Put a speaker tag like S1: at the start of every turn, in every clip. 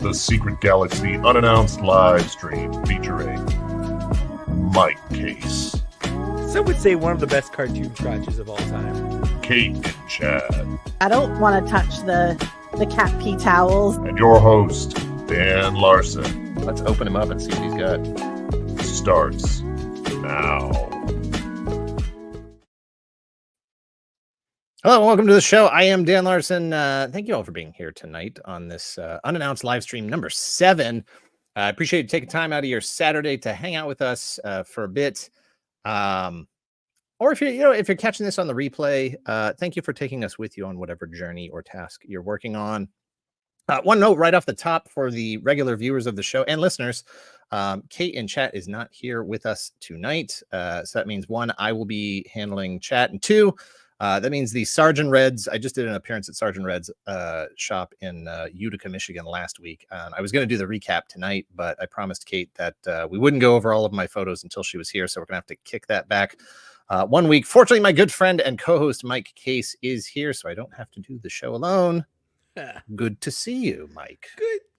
S1: the Secret Galaxy Unannounced live stream featuring Mike Kaess,
S2: Some would say one of the best cartoon crotches of all time.
S1: Kate and Chad,
S3: I don't want to touch the cat pee towels.
S1: and your host, Dan Larson.
S4: Let's open him up and see what he's got.
S1: Starts now.
S4: Hello and welcome to the show. I am Dan Larson. Thank you all for being here tonight on this unannounced live stream number 7. I appreciate you taking time out of your Saturday to hang out with us for a bit. Or if you're catching this on the replay, thank you for taking us with you on whatever journey or task you're working on. One note right off the top for the regular viewers of the show and listeners, Kate in chat is not here with us tonight. So that means 1, I will be handling chat, and 2, that means the Sergeant Reds. I just did an appearance at Sergeant Red's shop in Utica, Michigan last week. I was going to do the recap tonight, but I promised Kate that we wouldn't go over all of my photos until she was here. So we're going to have to kick that back 1 week. Fortunately, my good friend and co-host Mike Kaess is here, so I don't have to do the show alone. Good to see you, Mike.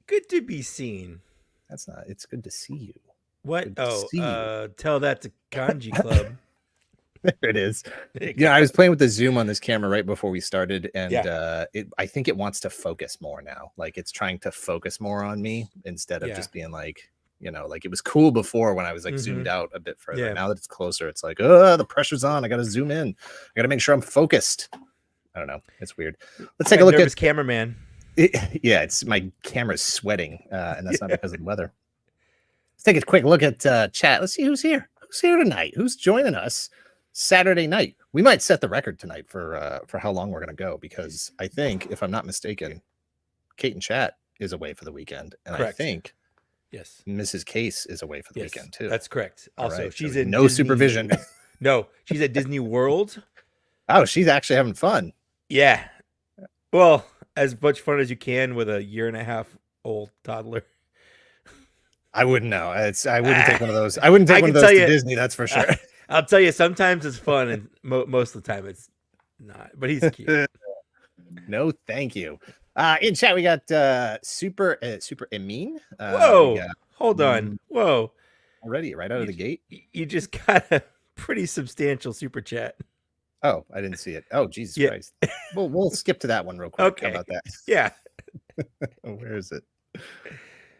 S2: Good to be seen.
S4: It's good to see you.
S2: What?
S4: See you.
S2: Tell that to Kanji Club.
S4: There it is. Yeah, I was playing with the zoom on this camera right before we started, and I think it wants to focus more now. Like it's trying to focus more on me instead of just being like, like it was cool before when I was like zoomed out a bit further. Now that it's closer, it's like, the pressure's on. I got to zoom in. I got to make sure I'm focused. I don't know. It's weird. Let's take a look at
S2: cameraman.
S4: It's my camera's sweating, and that's not because of the weather. Let's take a quick look at chat. Let's see who's here. Who's here tonight? Who's joining us Saturday night? We might set the record tonight for how long we're going to go, because I think, if I'm not mistaken, Kate and chat is away for the weekend, and
S2: Correct.
S4: I think Mrs. Kaess is away for the weekend too.
S2: That's correct. Also, she's in
S4: no supervision.
S2: No, she's at Disney World.
S4: Oh, she's actually having fun.
S2: Yeah. Well, as much fun as you can with a 1.5-year-old toddler.
S4: I wouldn't know. I wouldn't take one of those. I wouldn't take one of those to Disney. That's for sure.
S2: I'll tell you, sometimes it's fun, and most of the time it's not. But he's cute.
S4: No, thank you. In chat, we got Super Emin.
S2: Whoa! Hold on. Whoa!
S4: Already, right out of the gate.
S2: You just got a pretty substantial super chat.
S4: Oh, I didn't see it. Oh, Jesus Christ. Well, we'll skip to that one real quick.
S2: Okay.
S4: How about that?
S2: Yeah.
S4: Where is it?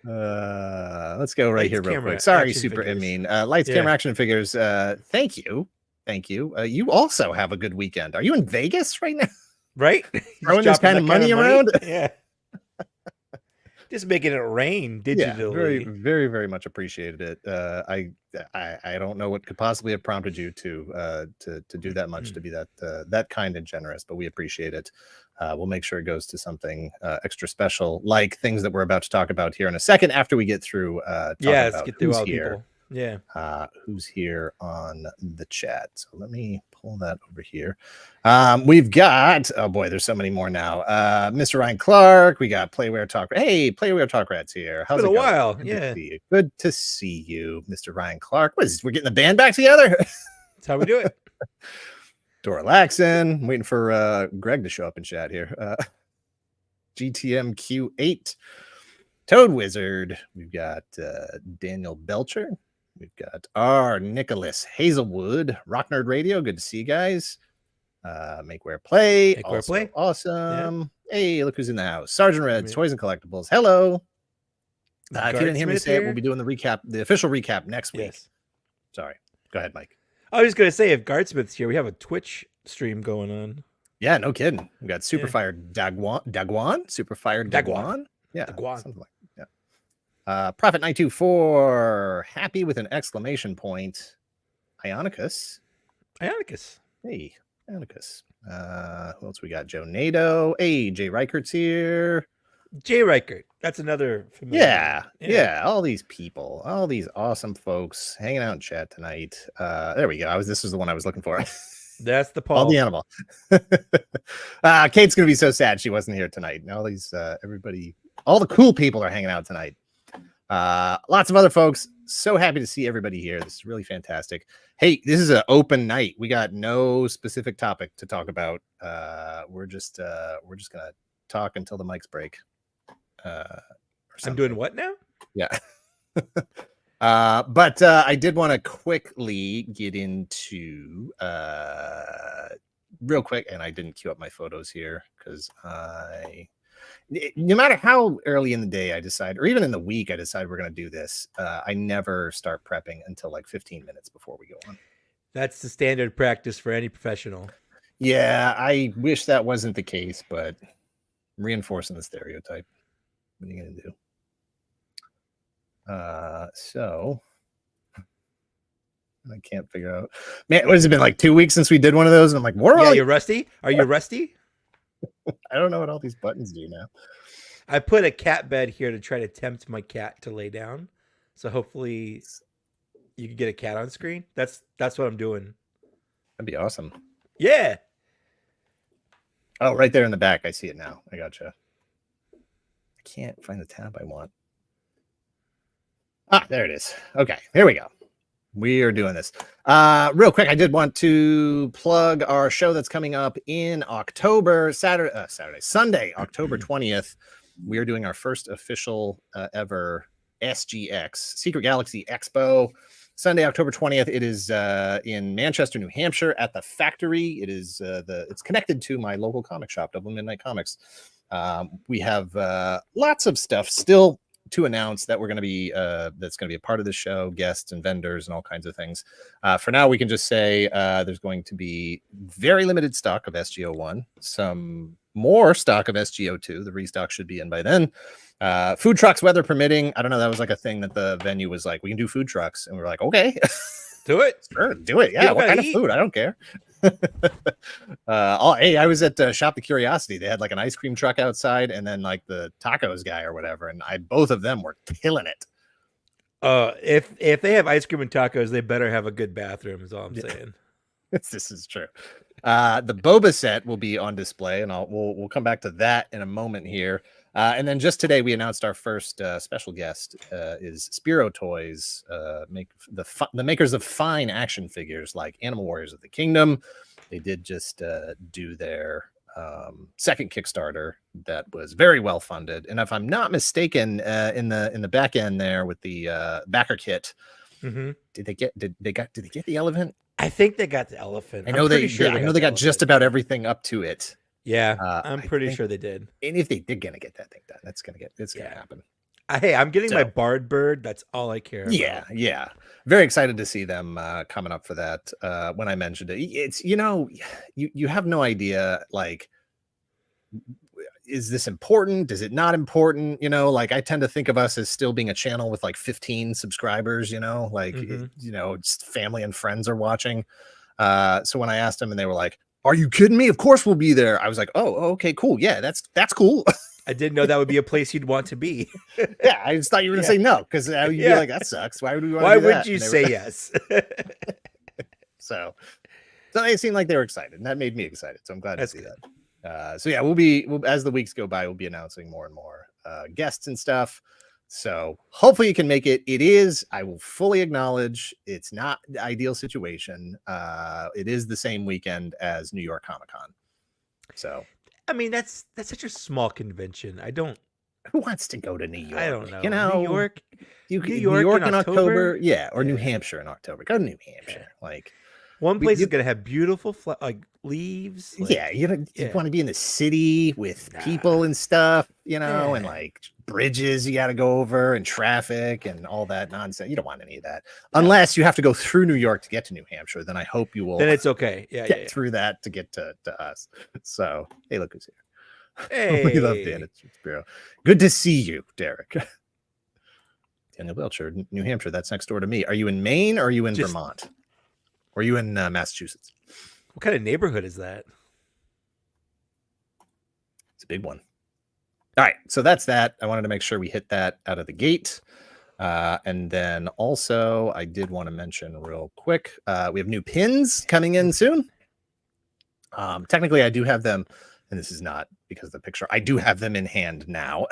S4: Let's go right
S2: Lights,
S4: here real
S2: camera,
S4: quick. Sorry,
S2: action
S4: Super
S2: figures.
S4: Emin. Lights, camera, action figures. Thank you. You also have a good weekend. Are you in Vegas right now?
S2: Right?
S4: Throwing this kind of money around?
S2: Yeah. Just making it rain digitally.
S4: Yeah, very, very, very much appreciated it. I don't know what could possibly have prompted you to do that much, to be that kind and generous, but we appreciate it. We'll make sure it goes to something extra special, like things that we're about to talk about here in a second after we get through.
S2: Let's get through all people. Yeah.
S4: Who's here on the chat? So let me pull that over here. We've got, oh boy, there's so many more now. Mr. Ryan Clark, we got Playware Talk. Hey, Playware Talk Rats here. How's it going?
S2: Been a while.
S4: Good to see you, Mr. Ryan Clark. What is this? We're getting the band back together.
S2: That's how we do it.
S4: Dora Laxon, waiting for Greg to show up in chat here. GTMQ8, Toad Wizard. We've got Daniel Belcher. We've got R. Nicholas Hazelwood, Rock Nerd Radio. Good to see you guys. Make Wear Play. Play. Awesome. Yeah. Hey, look who's in the house. Sergeant Reds, Toys and Collectibles. Hello. If you didn't hear me say it, we'll be doing the official recap next week.
S2: Yes.
S4: Sorry. Go ahead, Mike.
S2: I was just going to say, if Guardsmith's here, we have a Twitch stream going on.
S4: Yeah, no kidding. We got Superfire Dagwan. Superfire Dagwan. Yeah.
S2: Dagwan.
S4: Something like that. Yeah. Prophet 924. Happy with an exclamation point. Ionicus. Hey, Ionicus. Who else we got? Joe Nato. Hey, Jay Reichert's here.
S2: Jay Reichert. That's another familiar.
S4: Yeah. All these people, all these awesome folks hanging out in chat tonight. There we go. This was the one I was looking for.
S2: That's the Paul.
S4: All the animal. Kate's gonna be so sad she wasn't here tonight. And all these everybody, all the cool people are hanging out tonight. Lots of other folks. So happy to see everybody here. This is really fantastic. Hey, this is an open night. We got no specific topic to talk about. We're just gonna talk until the mics break.
S2: I'm doing what now?
S4: Yeah. But I did want to quickly get into real quick, and I didn't queue up my photos here because no matter how early in the day I decide, or even in the week I decide we're going to do this, I never start prepping until like 15 minutes before we go on.
S2: That's the standard practice for any professional.
S4: Yeah, I wish that wasn't the case, but I'm reinforcing the stereotype. What are you going to do? So I can't figure out. Man, what has it been, like 2 weeks since we did one of those? And I'm like, what?
S2: Yeah, you're rusty. Are you rusty?
S4: I don't know what all these buttons do now.
S2: I put a cat bed here to try to tempt my cat to lay down. So hopefully you can get a cat on screen. That's what I'm doing.
S4: That'd be awesome.
S2: Yeah.
S4: Oh, right there in the back. I see it now. I gotcha. I can't find the tab I want. Ah, there it is. Okay, here we go. We are doing this. Real quick, I did want to plug our show that's coming up in October, Sunday, October 20th. We are doing our first official ever SGX, Secret Galaxy Expo. Sunday, October 20th. It is in Manchester, New Hampshire at the Factory. It is it's connected to my local comic shop, Double Midnight Comics. We have lots of stuff still to announce that we're going to be that's going to be a part of the show, guests and vendors and all kinds of things. For now, we can just say there's going to be very limited stock of SGO1, some more stock of SGO2. The restock should be in by then. Food trucks, weather permitting. I don't know. That was like a thing that the venue was like, we can do food trucks. And we were like, okay,
S2: do it.
S4: Sure, do it. Yeah. What kind of food? I don't care. Hey, I was at Shop the Curiosity. They had like an ice cream truck outside and then like the tacos guy or whatever. And both of them were killing it.
S2: If they have ice cream and tacos, they better have a good bathroom is all I'm saying.
S4: This is true. The Boba set will be on display, and we'll come back to that in a moment here. And then just today, we announced our first special guest is Spiro Toys, the makers of fine action figures like Animal Warriors of the Kingdom. They did just do their second Kickstarter that was very well funded, and if I'm not mistaken, in the back end there with the backer kit, did they get the elephant?
S2: I think they got the elephant.
S4: I know they got just about everything up to it.
S2: Yeah, I'm pretty sure they did.
S4: And if they're gonna get that thing done, it's gonna happen.
S2: Hey, I'm getting my Bard bird. That's all I care about.
S4: Yeah. Very excited to see them coming up for that. When I mentioned it, it's you have no idea. Like, is this important? Is it not important? Like I tend to think of us as still being a channel with like 15 subscribers. Just family and friends are watching. So when I asked them, and they were like, "Are you kidding me? Of course we'll be there." I was like, "Oh, okay, cool. Yeah, that's cool."
S2: I didn't know that would be a place you'd want to be.
S4: Yeah, I just thought you were gonna say no, because you'd be like, "That sucks. Why would we want?
S2: Why would you say yes?"
S4: So they seemed like they were excited, and that made me excited. So I'm glad to see that. So yeah, we'll as the weeks go by, we'll be announcing more and more guests and stuff. So hopefully you can make it. It is, I will fully acknowledge, it's not the ideal situation. It is the same weekend as New York Comic Con. So
S2: I mean, that's such a small convention.
S4: Who wants to go to New York?
S2: I don't know. New York.
S4: New York in October. Yeah, or New Hampshire in October. Go to New Hampshire. Like
S2: one place is gonna have beautiful leaves.
S4: You want to be in the city with people and stuff, and like bridges you got to go over and traffic and all that nonsense. You don't want any of that unless you have to go through New York to get to New Hampshire. Then I hope you will.
S2: Then it's okay. Yeah,
S4: through that to get to us. So hey, look who's here.
S2: Hey,
S4: we love Dan. It's Spiro. Good to see you, Derek. Daniel Belcher, New Hampshire. That's next door to me. Are you in Maine or are you in Vermont? Or are you in Massachusetts?
S2: What kind of neighborhood is that?
S4: It's a big one. All right, so that's that. I wanted to make sure we hit that out of the gate. And then also, I did want to mention real quick, we have new pins coming in soon. Technically, I do have them, and this is not because of the picture. I do have them in hand now.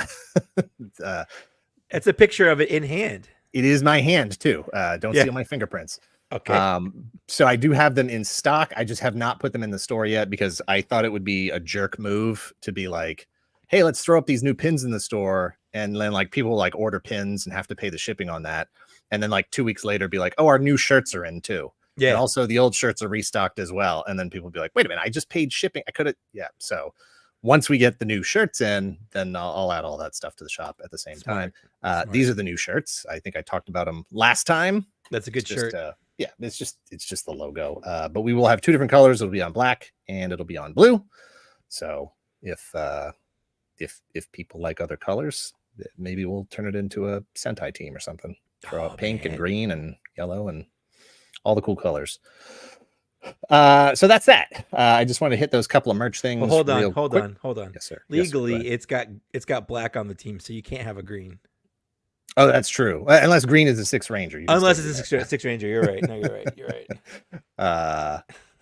S2: It's a picture of it in hand.
S4: It is my hand, too. Don't steal my fingerprints.
S2: Okay.
S4: So I do have them in stock. I just have not put them in the store yet because I thought it would be a jerk move to be like, hey, let's throw up these new pins in the store and then like people like order pins and have to pay the shipping on that, and then like 2 weeks later be like, oh, our new shirts are in too.
S2: Yeah.
S4: And also the old shirts are restocked as well. And then people be like, wait a minute, I just paid shipping. I could have. Yeah. So once we get the new shirts in, then I'll add all that stuff to the shop at the same time. These are the new shirts. I think I talked about them last time.
S2: That's a good shirt.
S4: Yeah, it's just the logo. But we will have 2 different colors. It'll be on black and it'll be on blue. So if people like other colors, maybe we'll turn it into a Sentai team or something. Throw out pink and green and yellow and all the cool colors. So that's that. I just want to hit those couple of merch things.
S2: Well, hold on.
S4: Yes, sir.
S2: Legally, it's got black on the team, so you can't have a green.
S4: Oh, that's true. Unless green is a 6 Ranger.
S2: Unless it's a six Ranger. You're right. No, you're right. You're right.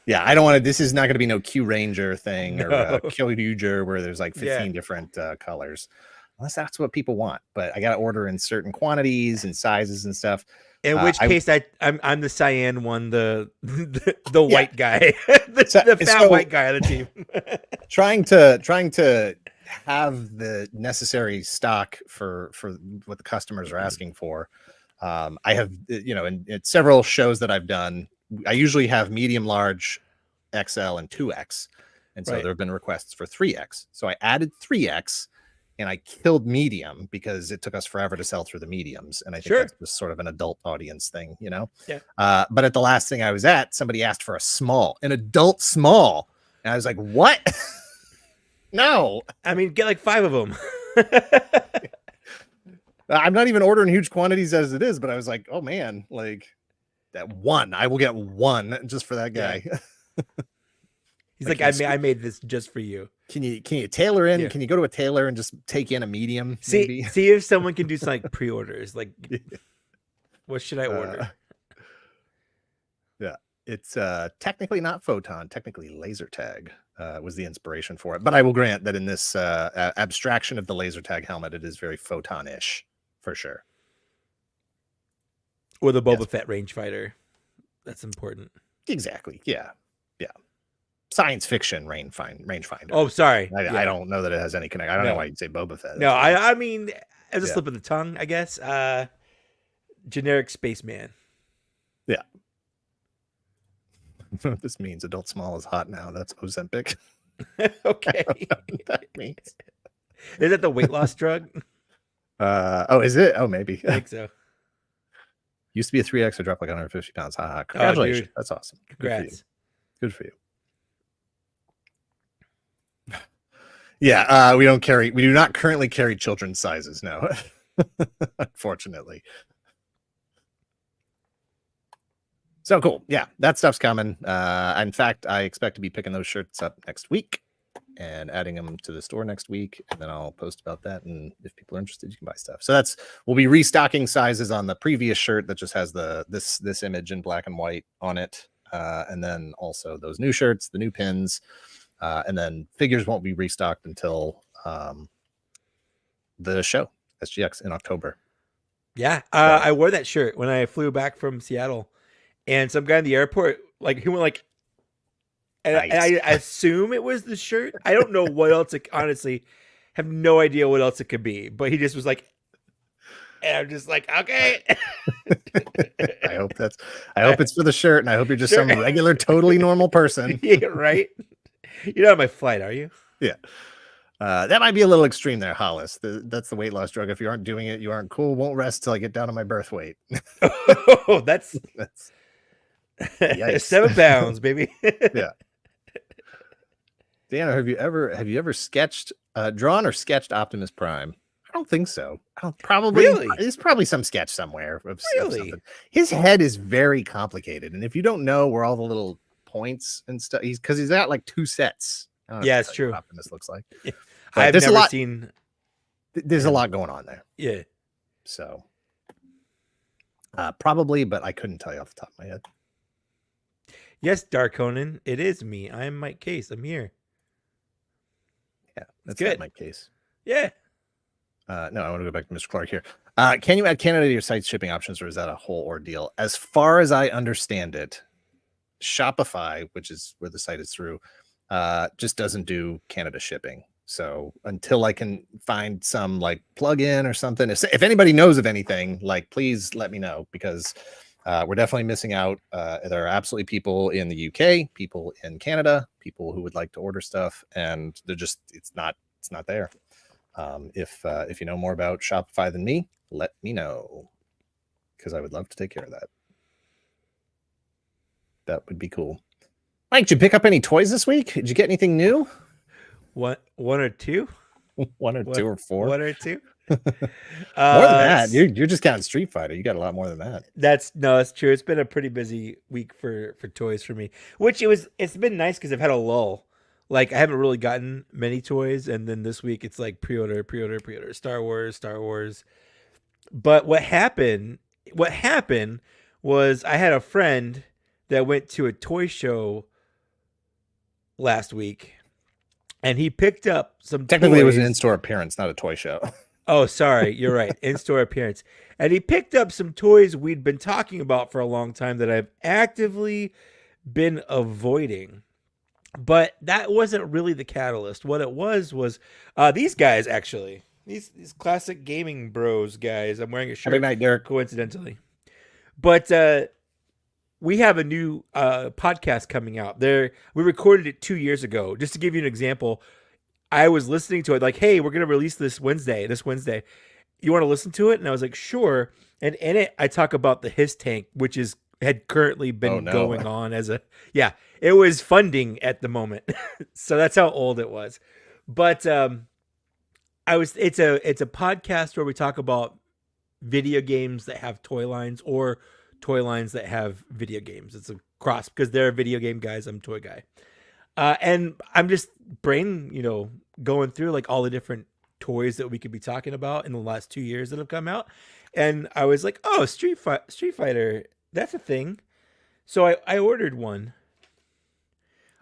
S4: Yeah, I don't want to. This is not going to be no Q Ranger thing or Q Ranger where there's like 15 different colors. Unless that's what people want. But I got to order in certain quantities and sizes and stuff.
S2: In which case, I'm the cyan one, the white guy, the fat white guy on the team.
S4: trying to have the necessary stock for what the customers are asking for. I have, in several shows that I've done, I usually have medium, large, XL, and 2X. And so there have been requests for 3X. So I added 3X and I killed medium because it took us forever to sell through the mediums. And I think that's just sort of an adult audience thing, Yeah. But at the last thing I was at, somebody asked for an adult small. And I was like, what? No.
S2: I mean, get like 5 of them.
S4: I'm not even ordering huge quantities as it is, but I was like, oh man, like that one, I will get one just for that guy. Yeah.
S2: He's like, I made this just for you.
S4: Can you tailor in? Yeah. Can you go to a tailor and just take in a medium?
S2: See if someone can do some like pre-orders. Like, what should I order?
S4: Yeah, it's technically not photon, technically laser tag was the inspiration for it. But I will grant that in this abstraction of the laser tag helmet, it is very photon-ish for sure.
S2: Or the Boba Fett rangefinder. That's important.
S4: Exactly. Yeah. Science fiction rangefinder.
S2: Oh, sorry.
S4: I don't know that it has any connection. I don't know why you'd say Boba Fett.
S2: No, I mean, as a slip of the tongue, I guess. Generic spaceman. Yeah.
S4: This means adult small is hot now. That's Ozempic.
S2: Okay.
S4: I don't know what that means.
S2: Is that the weight loss drug?
S4: Is it? Oh, maybe.
S2: I think so.
S4: Used to be a 3X. I dropped like 150 pounds. Haha. Congratulations.
S2: Oh,
S4: that's awesome.
S2: Congrats.
S4: Good for you. Yeah, we do not currently carry children's sizes, no. Unfortunately. So cool. Yeah, that stuff's coming. In fact, I expect to be picking those shirts up next week and adding them to the store next week. And then I'll post about that. And if people are interested, you can buy stuff. So we'll be restocking sizes on the previous shirt that just has this image in black and white on it. And then also those new shirts, the new pins. And then figures won't be restocked until the show, SGX, in October.
S2: Yeah, I wore that shirt when I flew back from Seattle, and some guy in the airport, like, he went like, and I assume it was the shirt. I don't know what else. Honestly, have no idea what else it could be. But he just was like, and I'm just like, okay.
S4: I hope it's for the shirt, and I hope you're just some regular, totally normal person.
S2: Yeah, right. You're not on my flight, are you?
S4: Yeah. That might be a little extreme there, Hollis. That's the weight loss drug. If you aren't doing it, you aren't cool. Won't rest till I get down to my birth weight.
S2: Oh, that's 7 pounds, baby.
S4: Yeah. Deanna, have you ever sketched, drawn or sketched Optimus Prime? I don't think so.
S2: Really?
S4: There's probably some sketch somewhere.
S2: Really?
S4: His head is very complicated, and if you don't know where all the little points and stuff, he's got like 2 sets.
S2: Yeah, it's true.
S4: What Optimus looks like.
S2: I've never seen.
S4: There's a lot going on there.
S2: Yeah.
S4: So probably, but I couldn't tell you off the top of my head.
S2: Yes, Dark Conan, it is me. I am Mike Kaess. I'm here.
S4: Yeah, that's
S2: good.
S4: Mike Kaess.
S2: Yeah.
S4: No, I want to go back to Mr. Clark here. Can you add Canada to your site's shipping options, or is that a whole ordeal? As far as I understand it, Shopify, which is where the site is through, just doesn't do Canada shipping. So until I can find some like plug-in or something, if anybody knows of anything, like please let me know, because we're definitely missing out. There are absolutely people in the UK, people in Canada, people who would like to order stuff, and they're just it's not there. If you know more about Shopify than me, let me know, because I would love to take care of that. That would be cool. Mike, did you pick up any toys this week? Did you get anything new?
S2: One or two?
S4: One or two or four?
S2: One or two?
S4: More than that. You're just counting Street Fighter. You got a lot more than that.
S2: That's true. It's been a pretty busy week for toys for me, which it's been nice because I've had a lull. Like I haven't really gotten many toys, and then this week it's like pre-order, Star Wars. But what happened was I had a friend that went to a toy show last week, and he picked up some
S4: Technically,
S2: toys.
S4: it was an in-store appearance, not a toy show.
S2: Oh, sorry. You're right. In-store appearance. And he picked up some toys we'd been talking about for a long time that I've actively been avoiding. But that wasn't really the catalyst. What it was these guys, actually. These classic gaming bros guys. I'm wearing a shirt.
S4: Good night, Derek.
S2: Coincidentally. But we have a new podcast coming out. We recorded it 2 years ago. Just to give you an example, I was listening to it like, hey, we're going to release this Wednesday. You want to listen to it? And I was like, sure. And in it, I talk about the Hiss tank, which had currently been going on it was funding at the moment. So that's how old it was. But it's a podcast where we talk about video games that have toy lines or toy lines that have video games. It's a cross because they're video game guys. I'm a toy guy. And I'm just going through like all the different toys that we could be talking about in the last 2 years that have come out. And I was like, oh, Street Fighter, that's a thing. So I ordered one.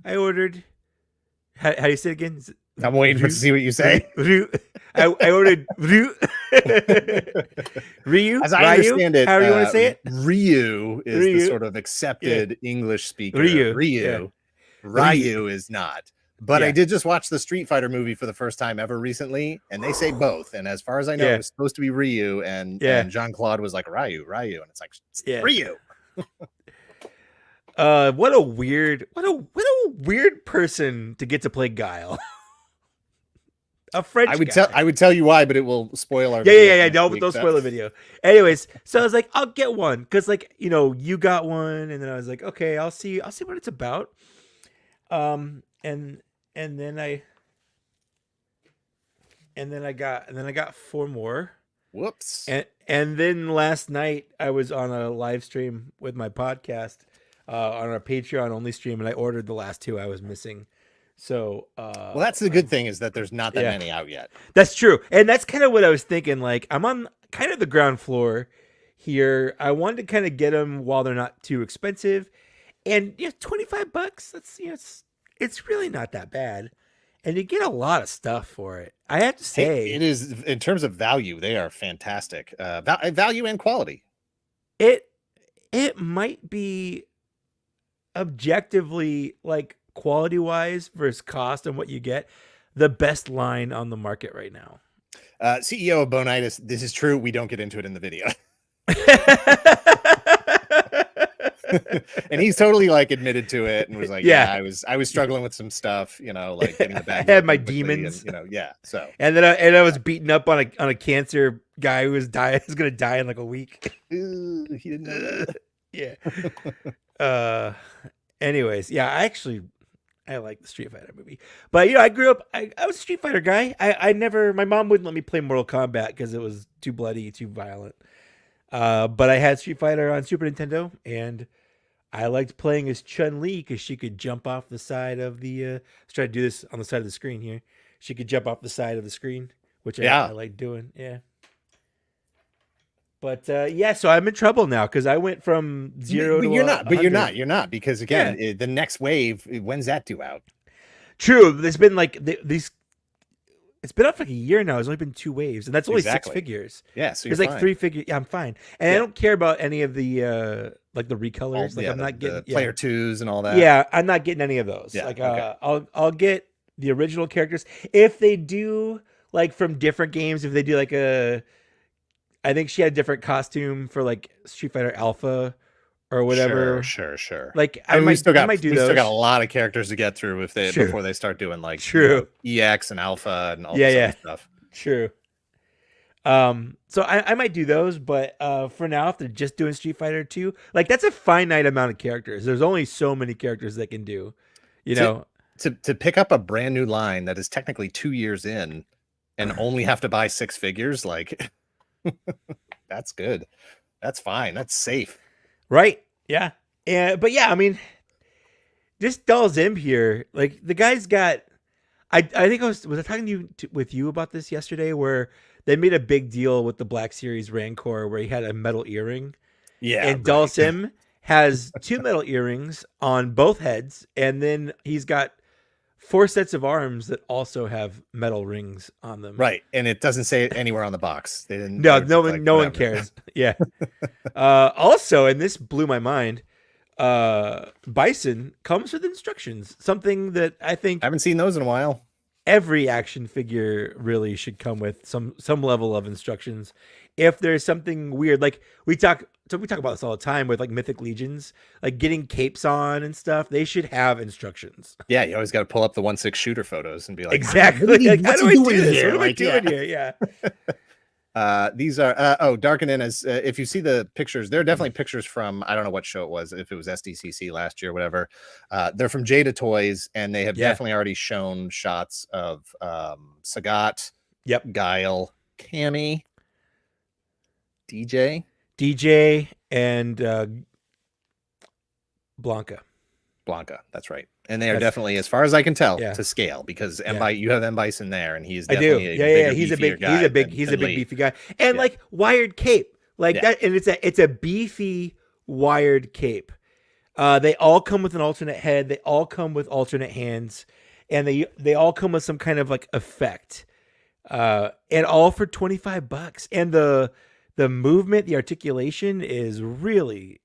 S2: How do you say it again?
S4: I'm waiting to see what you say.
S2: I ordered Ryu.
S4: As I understand it,
S2: how do you want to say it?
S4: Ryu is the sort of accepted English speaker. Ryu.
S2: Yeah.
S4: Ryu is not. But
S2: Yeah.
S4: I did just watch the Street Fighter movie for the first time ever recently, and they say both. And as far as I know, it's supposed to be Ryu, and Jean-Claude was like Ryu, and it's like Ryu.
S2: What a weird person to get to play Guile. A French guy.
S4: I would tell you why, but it will spoil our
S2: Yeah. Don't spoil the video. Anyways, so I was like, I'll get one because, like, you got one, and then I was like, okay, I'll see what it's about. And then I got four more.
S4: Whoops.
S2: And then last night I was on a live stream with my podcast on our Patreon only stream, and I ordered the last two I was missing. So,
S4: well, that's the good thing, is that there's not that many out yet.
S2: That's true. And that's kind of what I was thinking. Like, I'm on kind of the ground floor here. I wanted to kind of get them while they're not too expensive. And $25, that's, it's really not that bad. And you get a lot of stuff for it. I have to say,
S4: it is, in terms of value, they are fantastic. Value and quality.
S2: It might be objectively, like, quality wise versus cost and what you get, the best line on the market right now. CEO of Bonitis, this is true. We don't get into it in the video.
S4: And he's totally like admitted to it and was like, I was struggling with some stuff, like getting the bag.
S2: I had my demons,
S4: and, so.
S2: And then I was beaten up on a cancer guy who was going to die in like a week.
S4: He didn't know that.
S2: Yeah. Anyways, I like the Street Fighter movie, but I grew up. I was a Street Fighter guy. My mom wouldn't let me play Mortal Kombat because it was too bloody, too violent. But I had Street Fighter on Super Nintendo, and I liked playing as Chun-Li because she could jump off the side of the. Let's try to do this on the side of the screen here. She could jump off the side of the screen, which I like doing. Yeah. But so I'm in trouble now because I went from 0 to.
S4: You're not because again, the next wave. When's that due out?
S2: True. There's been like these. It's been up for like a year now. There's only been 2 waves, and that's only 6 figures.
S4: Yeah, so
S2: there's like 3 figures. Yeah, I'm fine, and I don't care about any of the like the recolors. I'm not getting
S4: the player 2s and all that.
S2: Yeah, I'm not getting any of those.
S4: Yeah,
S2: I'll get the original characters. If they do like from different games, if they do like I think she had a different costume for like Street Fighter Alpha or whatever.
S4: Sure.
S2: Like
S4: I mean, we still got
S2: do those.
S4: still got a lot of characters to get through if they
S2: True.
S4: before they start doing like
S2: True.
S4: EX and Alpha and all this other stuff.
S2: True. So I might do those, but for now, if they're just doing Street Fighter 2, like that's a finite amount of characters. There's only so many characters they can do, you know.
S4: To pick up a brand new line that is technically 2 years in and only have to buy 6 figures, like that's good. That's fine. That's safe.
S2: Right. Yeah. But yeah, I mean, this Doll's Imp here, like the guy's got, I think I was talking with you about this yesterday, where they made a big deal with the Black Series Rancor where he had a metal earring.
S4: Yeah.
S2: And Dalsim has 2 metal earrings on both heads, and then he's got 4 sets of arms that also have metal rings on them.
S4: Right. And it doesn't say it anywhere on the box. They didn't.
S2: No one cares. Yeah. Also, and this blew my mind, Bison comes with instructions, something that I think
S4: I haven't seen those in a while.
S2: Every action figure really should come with some level of instructions. If there's something weird, like we talk about this all the time with like Mythic Legions, like getting capes on and stuff, they should have instructions.
S4: Yeah, you always got to pull up the 1/6 shooter photos and be like,
S2: exactly. Like, how do I do this?
S4: Here?
S2: What am I doing here? Yeah.
S4: These are Darkenin as if you see the pictures, they're definitely pictures from, I don't know what show it was, if it was SDCC last year or whatever. They're from Jada Toys, and they have definitely already shown shots of Sagat, Guile, Cammy, DJ, and Blanca, that's right. And they are definitely, as far as I can tell, to scale, because you have M Bison there, and he's definitely
S2: he's a big beefy guy, and like wired cape like that, and it's a beefy wired cape. They all come with an alternate head, they all come with alternate hands, and they all come with some kind of like effect, and all for $25. And the movement, the articulation is really,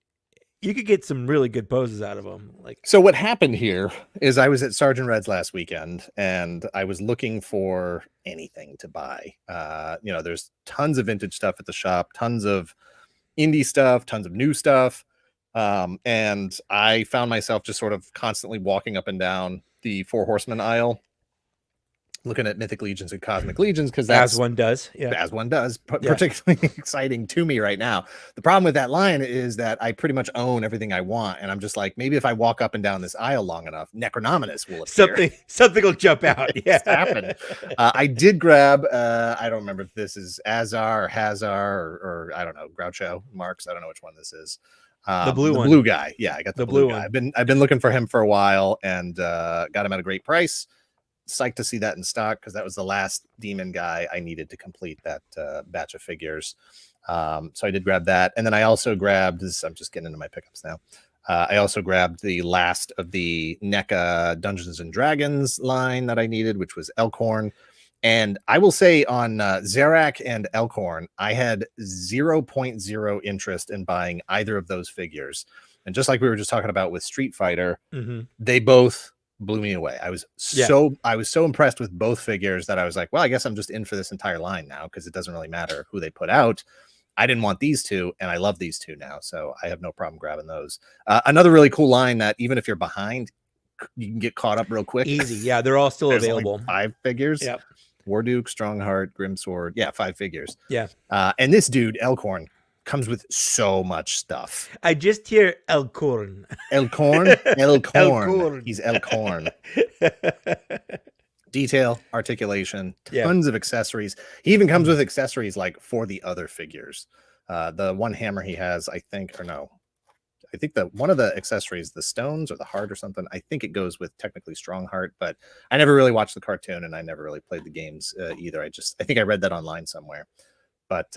S2: you could get some really good poses out of them. Like,
S4: so what happened here is I was at Sergeant Red's last weekend, and I was looking for anything to buy. There's tons of vintage stuff at the shop, tons of indie stuff, tons of new stuff. And I found myself just sort of constantly walking up and down the 4 Horsemen aisle, looking at Mythic Legions and Cosmic Legions, because that's
S2: as one does,
S4: particularly exciting to me right now. The problem with that line is that I pretty much own everything I want, and I'm just like, maybe if I walk up and down this aisle long enough, Necronominus will appear.
S2: Something will jump out. Yeah,
S4: happen. I did grab. I don't remember if this is Azar or Hazar or I don't know, Groucho Marx. I don't know which one this is.
S2: The
S4: blue guy. Yeah, I got the blue guy.
S2: one.
S4: I've been looking for him for a while, and got him at a great price. Psyched to see that in stock, because that was the last demon guy I needed to complete that batch of figures. So I did grab that, and then I also grabbed this. I'm just getting into my pickups now. I also grabbed the last of the NECA Dungeons and Dragons line that I needed, which was Elkhorn. And I will say on Zarak and Elkhorn, I had 0.0 interest in buying either of those figures. And just like we were just talking about with Street Fighter, they both blew me away. I was so impressed with both figures that I was like, well, I guess I'm just in for this entire line now, because it doesn't really matter who they put out. I didn't want these two, and I love these two now, so I have no problem grabbing those. Another really cool line that even if you're behind, you can get caught up real quick.
S2: Easy. Yeah, they're all still
S4: There's
S2: available.
S4: only 5 figures.
S2: Yep.
S4: Warduke, Strongheart, Grimsword. Yeah, 5 figures.
S2: Yeah.
S4: And this dude, Elkhorn, comes with so much stuff.
S2: I just hear Elkhorn.
S4: Elkhorn? Elkhorn.
S2: Elkhorn.
S4: He's Elkhorn. Detail, articulation, tons of accessories. He even comes with accessories like for the other figures. The one hammer he has, I think one of the accessories, the stones or the heart or something, I think it goes with technically Strongheart, but I never really watched the cartoon, and I never really played the games either. I think I read that online somewhere. But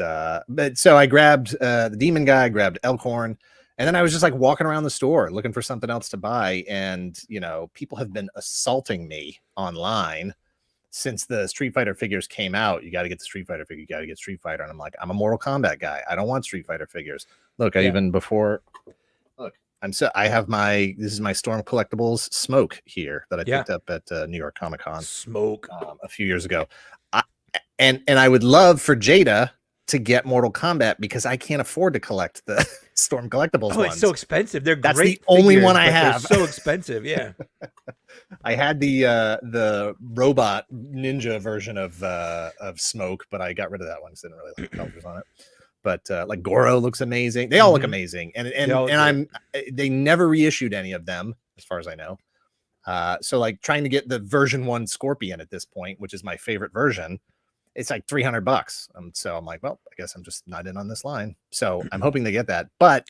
S4: so I grabbed the demon guy, grabbed Elkhorn, and then I was just like walking around the store looking for something else to buy. And, people have been assaulting me online since the Street Fighter figures came out. You got to get the Street Fighter figure. You got to get Street Fighter. And I'm like, I'm a Mortal Kombat guy. I don't want Street Fighter figures. Look, I I have this is my Storm Collectibles smoke here that I
S2: Yeah.
S4: picked up at New York Comic Con
S2: Smoke.
S4: a few years ago. And I would love for Jada to get Mortal Kombat because I can't afford to collect the Storm Collectibles
S2: Oh,
S4: ones.
S2: it's so expensive. They're
S4: That's
S2: great.
S4: the only
S2: figures,
S4: one I
S2: but they're
S4: have.
S2: so expensive. Yeah.
S4: I had the robot ninja version of Smoke, but I got rid of that one because I didn't really like the colors on it. But like Goro looks amazing. They all look amazing, and they never reissued any of them as far as I know. So like trying to get the version 1 Scorpion at this point, which is my favorite version, it's like $300. So I'm like, well, I guess I'm just not in on this line. So I'm hoping they get that. But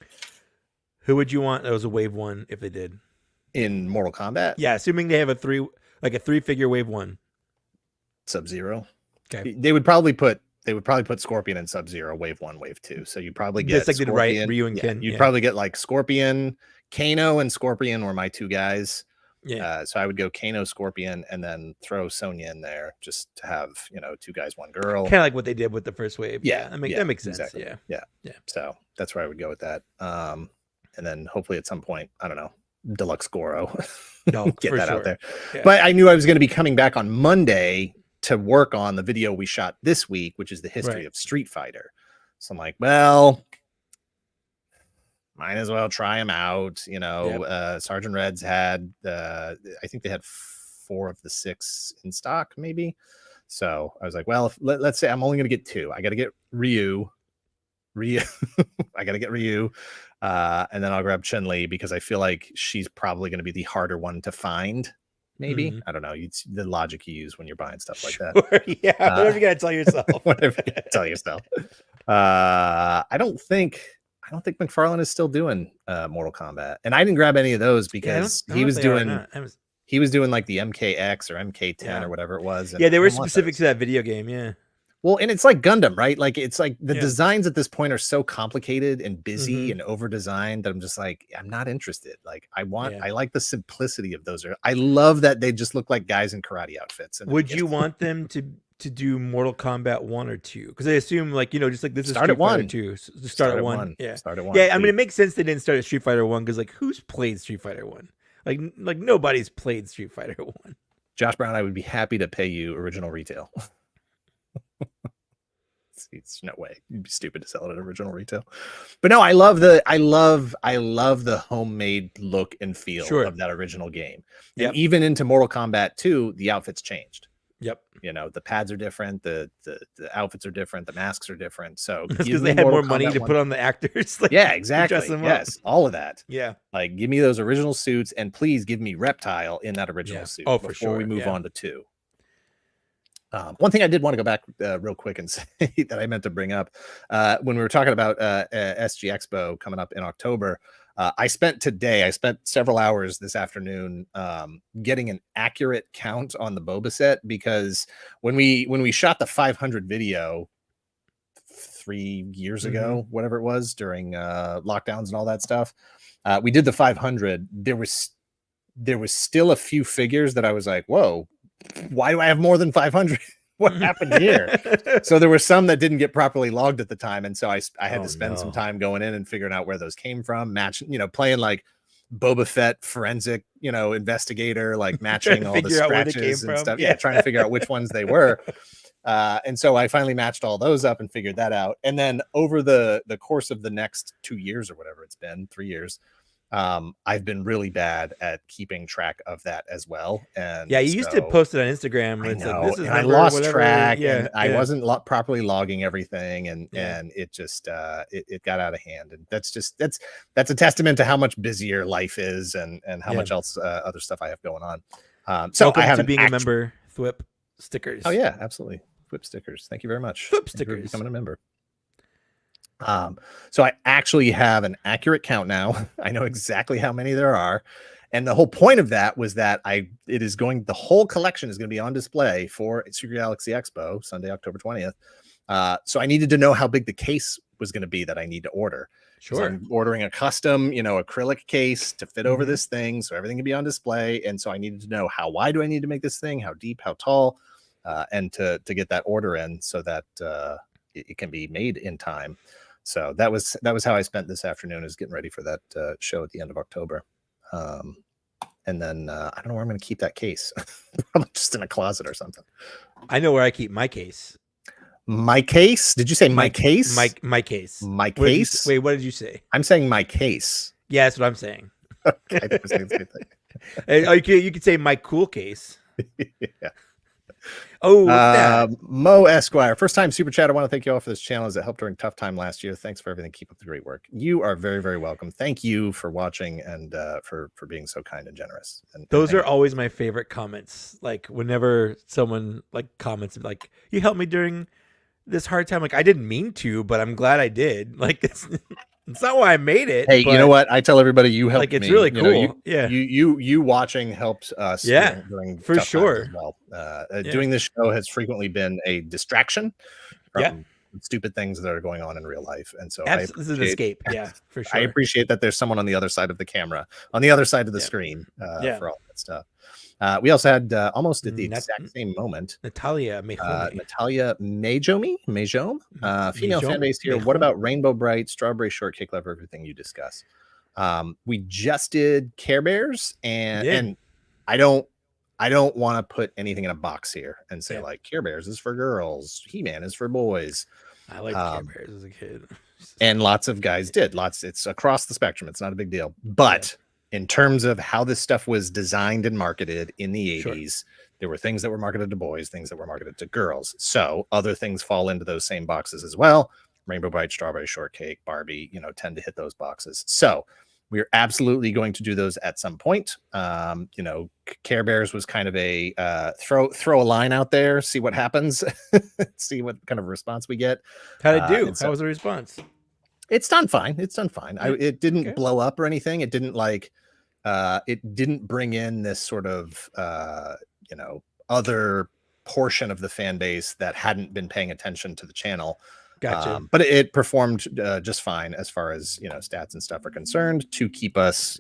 S2: who would you want that was a wave 1 if they did
S4: in Mortal Kombat?
S2: Yeah, assuming they have a 3-figure wave 1.
S4: Sub-Zero.
S2: Okay.
S4: They would probably put Scorpion and Sub-Zero wave 1, wave 2. So you probably get
S2: just like
S4: Scorpion,
S2: right, Ryu and Ken.
S4: You'd probably get like Scorpion, Kano, and Scorpion were my 2 guys.
S2: Yeah.
S4: So I would go Kano, Scorpion, and then throw Sonya in there just to have 2 guys, 1 girl.
S2: Kind of like what they did with the first wave.
S4: Yeah,
S2: that makes sense.
S4: Exactly.
S2: Yeah.
S4: So that's where I would go with that. And then hopefully at some point, I don't know, Deluxe Goro.
S2: No,
S4: get that out there.
S2: Yeah.
S4: But I knew I was going to be coming back on Monday to work on the video we shot this week, which is the history of Street Fighter. So I'm like, well, might as well try them out. Sergeant Reds had, I think they had 4 of the 6 in stock, maybe. So I was like, well, let's say I'm only going to get 2. I got to get Ryu. I got to get Ryu. And then I'll grab Chun-Li because I feel like she's probably going to be the harder one to find. Maybe. I don't know. It's the logic you use when you're buying stuff like that.
S2: Yeah. Whatever you got to tell yourself.
S4: Whatever you gotta tell yourself. I don't think McFarlane is still doing Mortal Kombat, and I didn't grab any of those because he was doing like the MKX or MK10 or whatever it was.
S2: Yeah, they were specific to that video game. Yeah.
S4: Well, and it's like Gundam, right? Like it's like the designs at this point are so complicated and busy and over designed that I'm just like, I'm not interested. Like I like the simplicity of those. I love that they just look like guys in karate outfits. And
S2: would you want them to do Mortal Kombat 1 or 2? Because I assume just like this is
S4: Street Fighter
S2: 2. So start at 1. Yeah.
S4: Start at 1.
S2: Yeah, I mean it makes sense they didn't start at Street Fighter 1 because like who's played Street Fighter 1? Like nobody's played Street Fighter 1.
S4: Josh Brown, I would be happy to pay you original retail. It's no way. You'd be stupid to sell it at original retail. But no, I love the homemade look and feel of that original game. And even into Mortal Kombat 2, the outfits changed.
S2: Yep.
S4: The pads are different, the outfits are different, the masks are different. So
S2: because they had more money to put on the actors.
S4: Yeah, exactly. Yes, all of that.
S2: Yeah.
S4: Like give me those original suits and please give me Reptile in that original suit before we move on to 2. One thing I did want to go back real quick and say that I meant to bring up when we were talking about SG Expo coming up in October. I spent several hours this afternoon getting an accurate count on the Boba set because when we shot the 500 video 3 years ago, whatever it was during lockdowns and all that stuff, we did the 500. There was still a few figures that I was like, whoa. Why do I have more than 500? What happened here? So there were some that didn't get properly logged at the time. And so I had to spend some time going in and figuring out where those came from, playing like Boba Fett forensic, investigator, like matching all the scratches and stuff. Yeah, trying to figure out which ones they were. And so I finally matched all those up and figured that out. And then over the course of the next 2 years or whatever it's been, 3 years, I've been really bad at keeping track of that as well. And
S2: you used to post it on Instagram.
S4: I know,
S2: like, this is
S4: I lost track.
S2: Yeah,
S4: and I wasn't properly logging everything, and it just it got out of hand. And that's a testament to how much busier life is, and how much else other stuff I have going on. So
S2: welcome
S4: I have
S2: to being a member. Thwip stickers.
S4: Oh yeah, absolutely. Thwip stickers. Thank you very much.
S2: Thwip stickers.
S4: Becoming a member. So I actually have an accurate count now. I know exactly how many there are. And the whole point of that was that the whole collection is going to be on display for Secret Galaxy Expo, Sunday, October 20th. So I needed to know how big the case was going to be that I need to order.
S2: Sure.
S4: So I'm ordering a custom, acrylic case to fit over this thing. So everything can be on display. And so I needed to know how wide do I need to make this thing? How deep, how tall, and to get that order in so that, it can be made in time. So that was how I spent this afternoon, is getting ready for that show at the end of October. And then I don't know where I'm going to keep that case. Probably just in a closet or something.
S2: I know where I keep my case.
S4: My case? Did you say my case?
S2: My case.
S4: My case?
S2: Wait, what did you say?
S4: I'm saying my case.
S2: Yeah, that's what I'm saying.
S4: Okay, I was saying the same thing.
S2: Oh, you could say my cool case.
S4: Yeah.
S2: Oh, look at that.
S4: Mo Esquire, first time super chat. I want to thank you all for this channel as it helped during tough time last year. Thanks for everything. Keep up the great work. You are very, very welcome. Thank you for watching and for being so kind and generous. And
S2: those are always my favorite comments. Like whenever someone like comments like, you helped me during this hard time. Like I didn't mean to, but I'm glad I did. Like it's not why I made it.
S4: Hey, you know what? I tell everybody you helped
S2: like it's
S4: me.
S2: really
S4: You
S2: cool.
S4: know,
S2: yeah.
S4: You watching helped us.
S2: Yeah,
S4: during
S2: for
S4: tough times
S2: sure.
S4: as well. Doing this show has frequently been a distraction from stupid things that are going on in real life, and so
S2: this is an escape. Yeah, for sure.
S4: I appreciate that there's someone on the other side of the camera, on the other side of the screen, for all that stuff. We also had almost at the exact same moment
S2: Natalia
S4: Majome, female fan base here. What about Rainbow Bright, Strawberry Shortcake? Love everything you discuss. We just did Care Bears, and I don't want to put anything in a box here and say like Care Bears is for girls, He-Man is for boys.
S2: I liked Care Bears as a kid,
S4: and lots of guys did. It's across the spectrum. It's not a big deal, but in terms of how this stuff was designed and marketed in the 80s, there were things that were marketed to boys, things that were marketed to girls. So other things fall into those same boxes as well. Rainbow Bright, Strawberry Shortcake, Barbie, tend to hit those boxes. So we're absolutely going to do those at some point. Care Bears was kind of a throw a line out there, see what happens, see what kind of response we get.
S2: How'd it do? How was the response?
S4: It's done fine. It didn't blow up or anything. It didn't it didn't bring in this sort of other portion of the fan base that hadn't been paying attention to the channel.
S2: Gotcha.
S4: But it performed just fine as far as stats and stuff are concerned, to keep us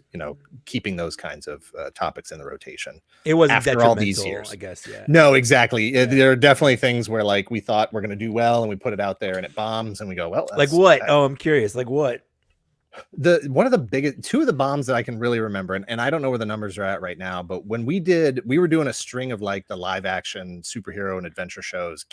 S4: keeping those kinds of topics in the rotation.
S2: It wasn't
S4: after
S2: detrimental,
S4: all these years,
S2: I guess. Yeah.
S4: No, exactly. There are definitely things where we thought we're going to do well, and we put it out there and it bombs, and we go, well,
S2: like what? Oh, I'm curious. Like what?
S4: One of the biggest, two of the bombs that I can really remember, and I don't know where the numbers are at right now, but when we were doing a string of the live action superhero and adventure shows,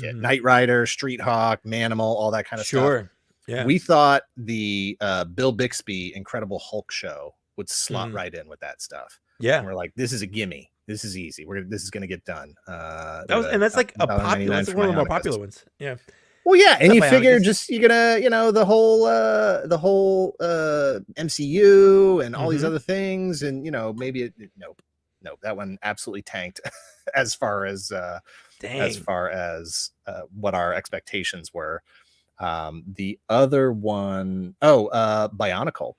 S4: Knight Rider, Street Hawk, Manimal, all that kind of stuff.
S2: Yeah.
S4: We thought the Bill Bixby Incredible Hulk show would slot right in with that stuff.
S2: Yeah.
S4: And we're like, this is a gimme. This is easy. This is going to get done.
S2: That's like a popular, that's one of the more popular ones. Yeah.
S4: Well, yeah, and you figure you're gonna, the whole MCU and all these other things, and maybe nope, that one absolutely tanked as far as what our expectations were. The other one, Bionicle.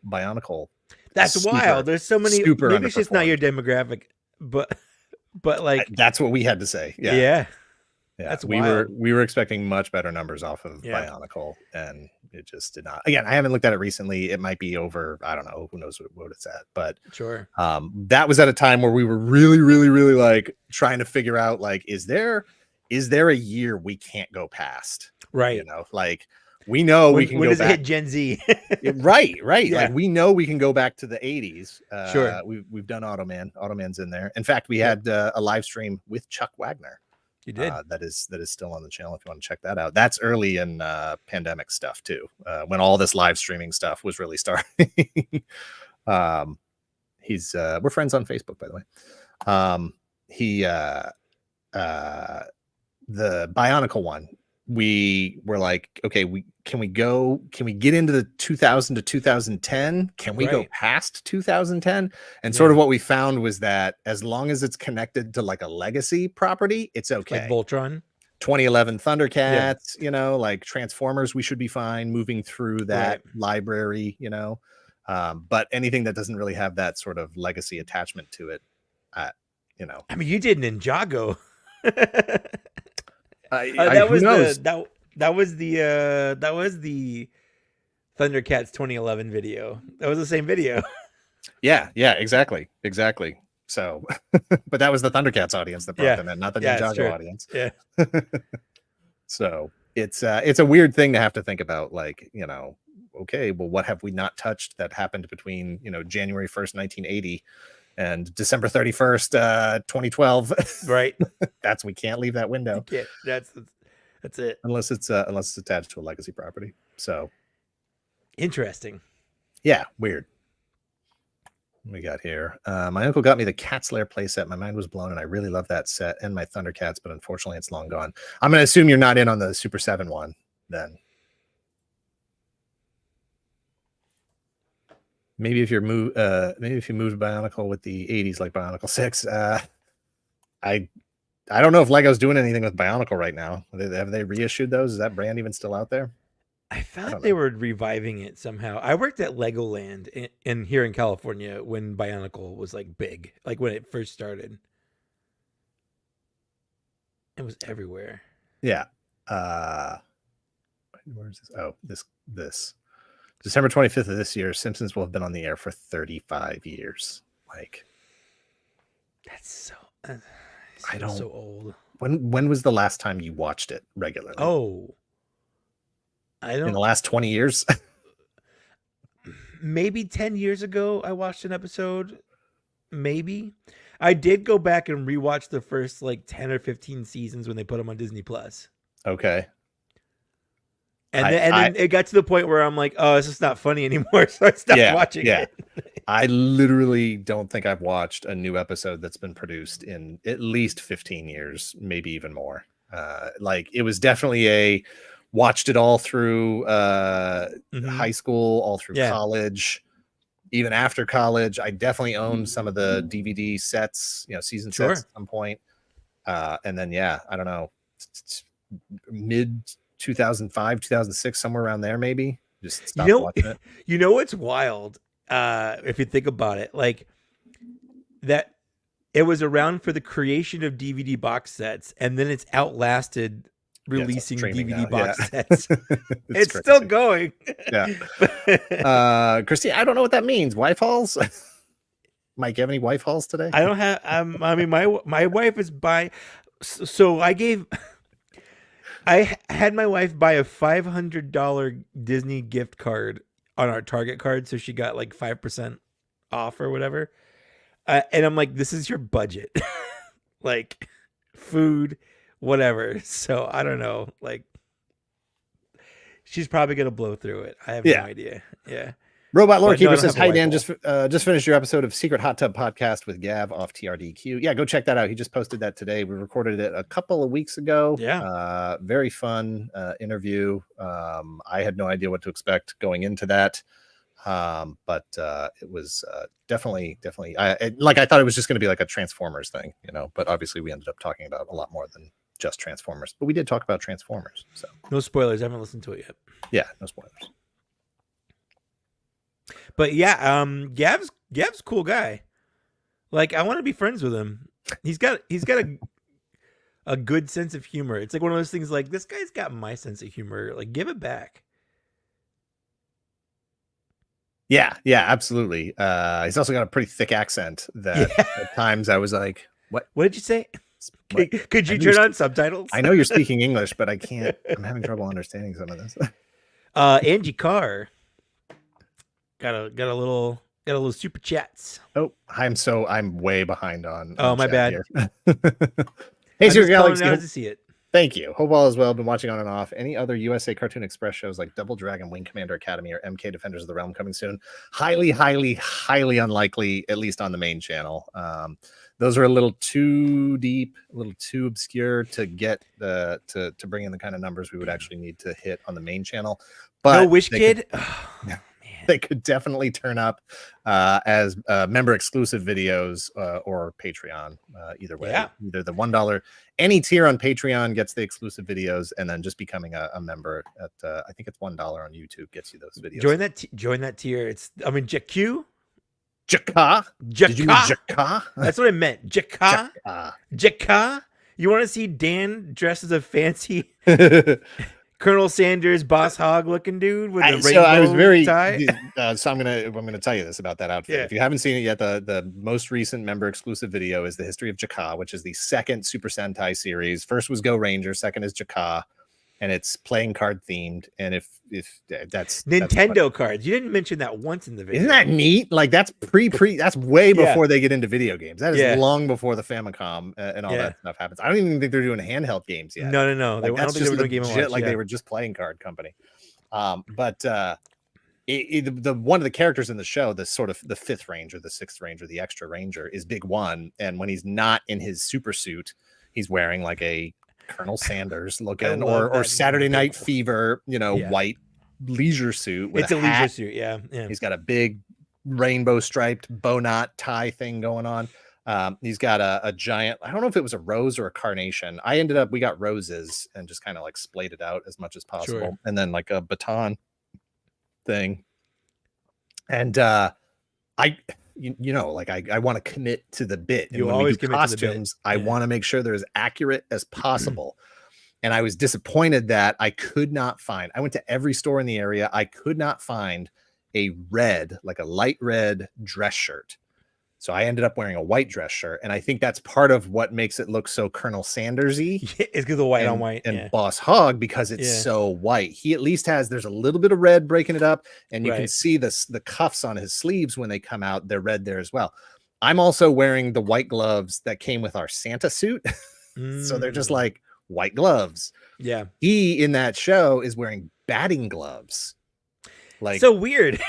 S2: That's wild. There's so many. Maybe it's just not your demographic, but
S4: that's what we had to say.
S2: Yeah.
S4: Yeah,
S2: that's
S4: we
S2: wild.
S4: were expecting much better numbers off of Bionicle, and it just did not. Again, I haven't looked at it recently. It might be over. I don't know. Who knows what it's at? But
S2: sure.
S4: That was at a time where we were really, really, really trying to figure out is there a year we can't go past?
S2: Right.
S4: We know we can
S2: when
S4: go
S2: does
S4: back.
S2: It hit Gen Z?
S4: Right.
S2: Yeah.
S4: We know we can go back to the 80s.
S2: Sure.
S4: We've done Automan. Automan's in there. In fact, we had a live stream with Chuck Wagner.
S2: You did.
S4: That is still on the channel if you want to check that out. That's early in pandemic stuff too, when all this live streaming stuff was really starting. We're friends on Facebook, by the way. The Bionicle one, we were like, okay, can we get into the 2000 to 2010? Can we go past 2010? And sort of what we found was that as long as it's connected to a legacy property, it's okay.
S2: Like Voltron,
S4: 2011 Thundercats, Transformers, we should be fine moving through that library, but anything that doesn't really have that sort of legacy attachment to it,
S2: I mean, you did Ninjago.
S4: That
S2: was the Thundercats 2011 video. That was the same video.
S4: Yeah, exactly. So, but that was the Thundercats audience that brought them in, not the Ninjago audience.
S2: Yeah.
S4: So, it's a weird thing to have to think about. Like, okay, well, what have we not touched that happened between January 1st, 1980 and December 31st, 2012?
S2: Right.
S4: We can't leave that window.
S2: You can't. That's it.
S4: Unless it's attached to a legacy property. So
S2: interesting.
S4: Yeah, weird. What we got here? My uncle got me the Cat's Lair playset. My mind was blown, and I really love that set and my Thundercats, but unfortunately, it's long gone. I'm going to assume you're not in on the Super 7 one, then. Maybe if you moved Bionicle with the 80s, like Bionicle 6. I don't know if Lego's doing anything with Bionicle right now. Have they reissued those? Is that brand even still out there?
S2: I thought they were reviving it somehow. I worked at Legoland in here in California when Bionicle was like big, like when it first started. It was everywhere.
S4: Yeah. Where's this? Oh, this. December 25th of this year, Simpsons will have been on the air for 35 years. Like,
S2: that's so.
S4: I don't.
S2: So old.
S4: When was the last time you watched it regularly?
S2: Oh. I don't.
S4: In the last 20 years?
S2: Maybe 10 years ago, I watched an episode. Maybe. I did go back and rewatch the first like 10 or 15 seasons when they put them on Disney Plus.
S4: Okay.
S2: And then it got to the point where I'm like, oh, this is not funny anymore. So I stopped watching it.
S4: I literally don't think I've watched a new episode that's been produced in at least 15 years, maybe even more. Like, it was definitely watched it all through high school, all through college, even after college. I definitely owned some of the DVD sets, season sets at some point. And then, I don't know, mid 2005, 2006, somewhere around there, maybe. Just stop watching it.
S2: You know what's wild? If you think about it, like that, it was around for the creation of DVD box sets, and then it's outlasted releasing DVD box sets. It's still going.
S4: Yeah. Christy, I don't know what that means. Wife hauls? Mike, you have any wife hauls today?
S2: I don't have. I mean, my wife is by. So I had my wife buy a $500 Disney gift card on our Target card, so she got like 5% off or whatever. And I'm like, this is your budget, like food, whatever. So I don't know. Like, she's probably gonna blow through it. I have no idea. Yeah.
S4: Robot Lorekeeper says, "Hi Dan, just finished your episode of Secret Hot Tub Podcast with Gav off TRDQ. Yeah, go check that out. He just posted that today. We recorded it a couple of weeks ago. Yeah, very fun interview. I had no idea what to expect going into that, but it was definitely. I thought it was just going to be like a Transformers thing, But obviously, we ended up talking about a lot more than just Transformers. But we did talk about Transformers. So
S2: no spoilers. I haven't listened to it yet.
S4: Yeah, no spoilers.
S2: But yeah, Gav's a cool guy. Like, I want to be friends with him. He's got a good sense of humor. It's like one of those things like, this guy's got my sense of humor. Like, give it back.
S4: Yeah, absolutely. He's also got a pretty thick accent that at times I was like, what
S2: did you say? Could you turn on subtitles?
S4: I know you're speaking English, but I can't. I'm having trouble understanding some of this.
S2: Angie Carr got a little super chats.
S4: Oh, I'm way behind on.
S2: Oh, my bad.
S4: Hey, Secret Galaxy.
S2: Now to see it.
S4: Thank you. Hope all is well. Been watching on and off. Any other USA Cartoon Express shows like Double Dragon, Wing Commander Academy, or MK Defenders of the Realm coming soon? Highly, highly, highly unlikely, at least on the main channel. Those are a little too deep, a little too obscure to get to bring in the kind of numbers we would actually need to hit on the main channel. But
S2: no Wish Kid.
S4: They could definitely turn up as member exclusive videos or Patreon. Either way, either the $1, any tier on Patreon gets the exclusive videos, and then just becoming a member at I think it's $1 on YouTube gets you those videos.
S2: Join that tier. Jakka.
S4: Did you mean Jakka?
S2: That's what I meant. Jakka. You want to see Dan dressed as a fancy Colonel Sanders Boss Hog looking dude with the rainbow tie?
S4: So I'm gonna tell you this about that outfit. If you haven't seen it yet, the most recent member exclusive video is the history of Jakka, which is the second Super Sentai series. First was Go Ranger, second is Jakka. and it's playing card themed. And if that's
S2: Nintendo cards. You didn't mention that once in the video.
S4: isn't that neat? Like that's that's way before they get into video games. That is long before the Famicom and all that stuff happens. I don't even think they're doing handheld games yet.
S2: No.
S4: Like,
S2: I don't think they were doing Game & Watch.
S4: Like they were just playing card company. But the one of the characters in the show, the sort of the 5th Ranger, the 6th Ranger, the extra Ranger, is Big One. And when he's not in his super suit, he's wearing like a Colonel Sanders looking or Saturday Night Fever, white leisure suit. With a leisure suit, yeah. He's got a big rainbow striped bow knot tie thing going on. He's got a giant, I don't know if it was a rose or a carnation. We got roses and just kind of like splayed it out as much as possible. Sure. And then like a baton thing. And I want to commit to the bit. And
S2: you
S4: when
S2: always
S4: we do
S2: commit
S4: costumes,
S2: to the bit.
S4: I want to make sure they're as accurate as possible. And I was disappointed that I could not find, I went to every store in the area. I could not find a red, like a light red dress shirt. So I ended up wearing a white dress shirt. And I think that's part of what makes it look so Colonel Sanders-y.
S2: It's because of white on white.
S4: And Boss Hog, because it's so white. He at least there's a little bit of red breaking it up. And you can see the cuffs on his sleeves when they come out. They're red there as well. I'm also wearing the white gloves that came with our Santa suit. So they're just like white gloves.
S2: Yeah.
S4: He in that show is wearing batting gloves. Like
S2: so weird.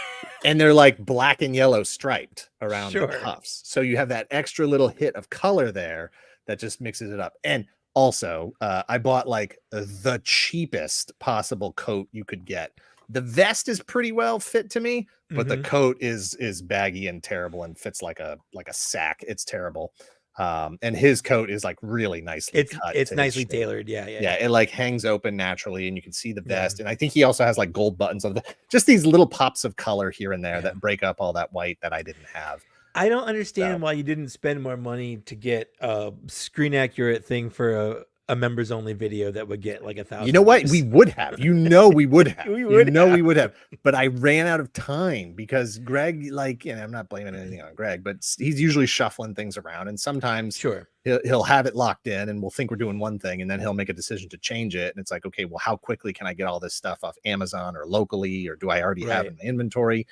S4: And they're like black and yellow striped around the cuffs. So you have that extra little hit of color there that just mixes it up. And also, I bought like the cheapest possible coat you could get. The vest is pretty well fit to me, but the coat is baggy and terrible and fits like a sack. It's terrible. And his coat is like really nicely cut.
S2: It's nicely tailored. Yeah.
S4: It like hangs open naturally and you can see the vest. And I think he also has like gold buttons on just these little pops of color here and there that break up all that white that I didn't have.
S2: I don't understand why you didn't spend more money to get a screen accurate thing for a members only video that would get like 1,000.
S4: You know what? We would have. We would have. We would have. But I ran out of time because Greg, I'm not blaming anything on Greg, but he's usually shuffling things around, and sometimes he'll have it locked in, and we'll think we're doing one thing, and then he'll make a decision to change it, and it's like, okay, well, how quickly can I get all this stuff off Amazon or locally, or do I already have it in the inventory?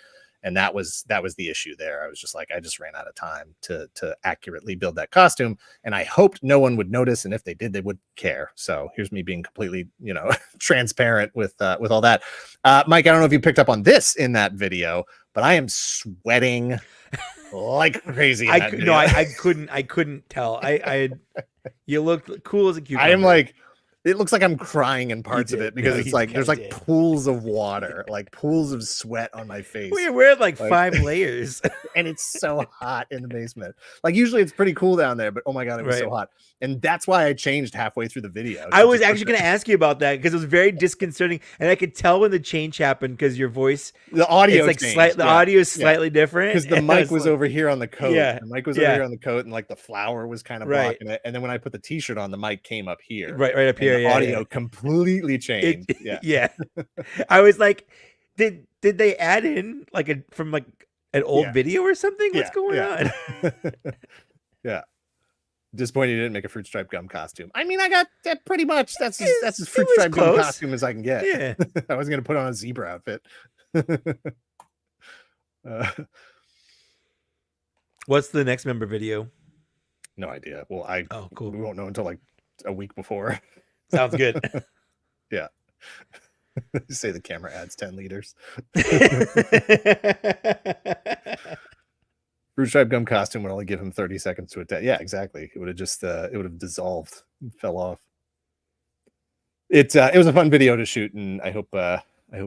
S4: And that was the issue there. I was just like, I just ran out of time to accurately build that costume. And I hoped no one would notice. And if they did, they would care. So here's me being completely, transparent with all that. Mike, I don't know if you picked up on this in that video, but I am sweating like crazy.
S2: I couldn't tell. You looked cool as a cucumber.
S4: I am like, it looks like I'm crying in parts of it because it's like there's like pools of water, like pools of sweat on my face.
S2: We wear like 5 layers,
S4: and it's so hot in the basement. Like usually it's pretty cool down there, but oh my god, it was so hot, and that's why I changed halfway through the video.
S2: I was actually going to ask you about that because it was very disconcerting, and I could tell when the change happened because your voice,
S4: the audio,
S2: audio is slightly different
S4: because the mic was over here on the coat. Yeah, the mic was over here on the coat, and like the flower was kind of blocking it. And then when I put the T-shirt on, the mic came up here,
S2: right up here.
S4: The audio completely changed.
S2: I was like, did they add in from an old video or something? What's going on?
S4: Disappointed you didn't make a fruit stripe gum costume. I mean, I got that pretty much. That's as fruit stripe gum costume as I can get.
S2: Yeah.
S4: I was gonna put on a zebra outfit.
S2: What's the next member video?
S4: No idea. Well,
S2: cool.
S4: We won't know until like a week before.
S2: Sounds good.
S4: Yeah. Say the camera adds 10 liters. Fruit stripe gum costume would only give him 30 seconds to attack. Yeah, exactly. It would have just it would have dissolved, fell off. It was a fun video to shoot, and I hope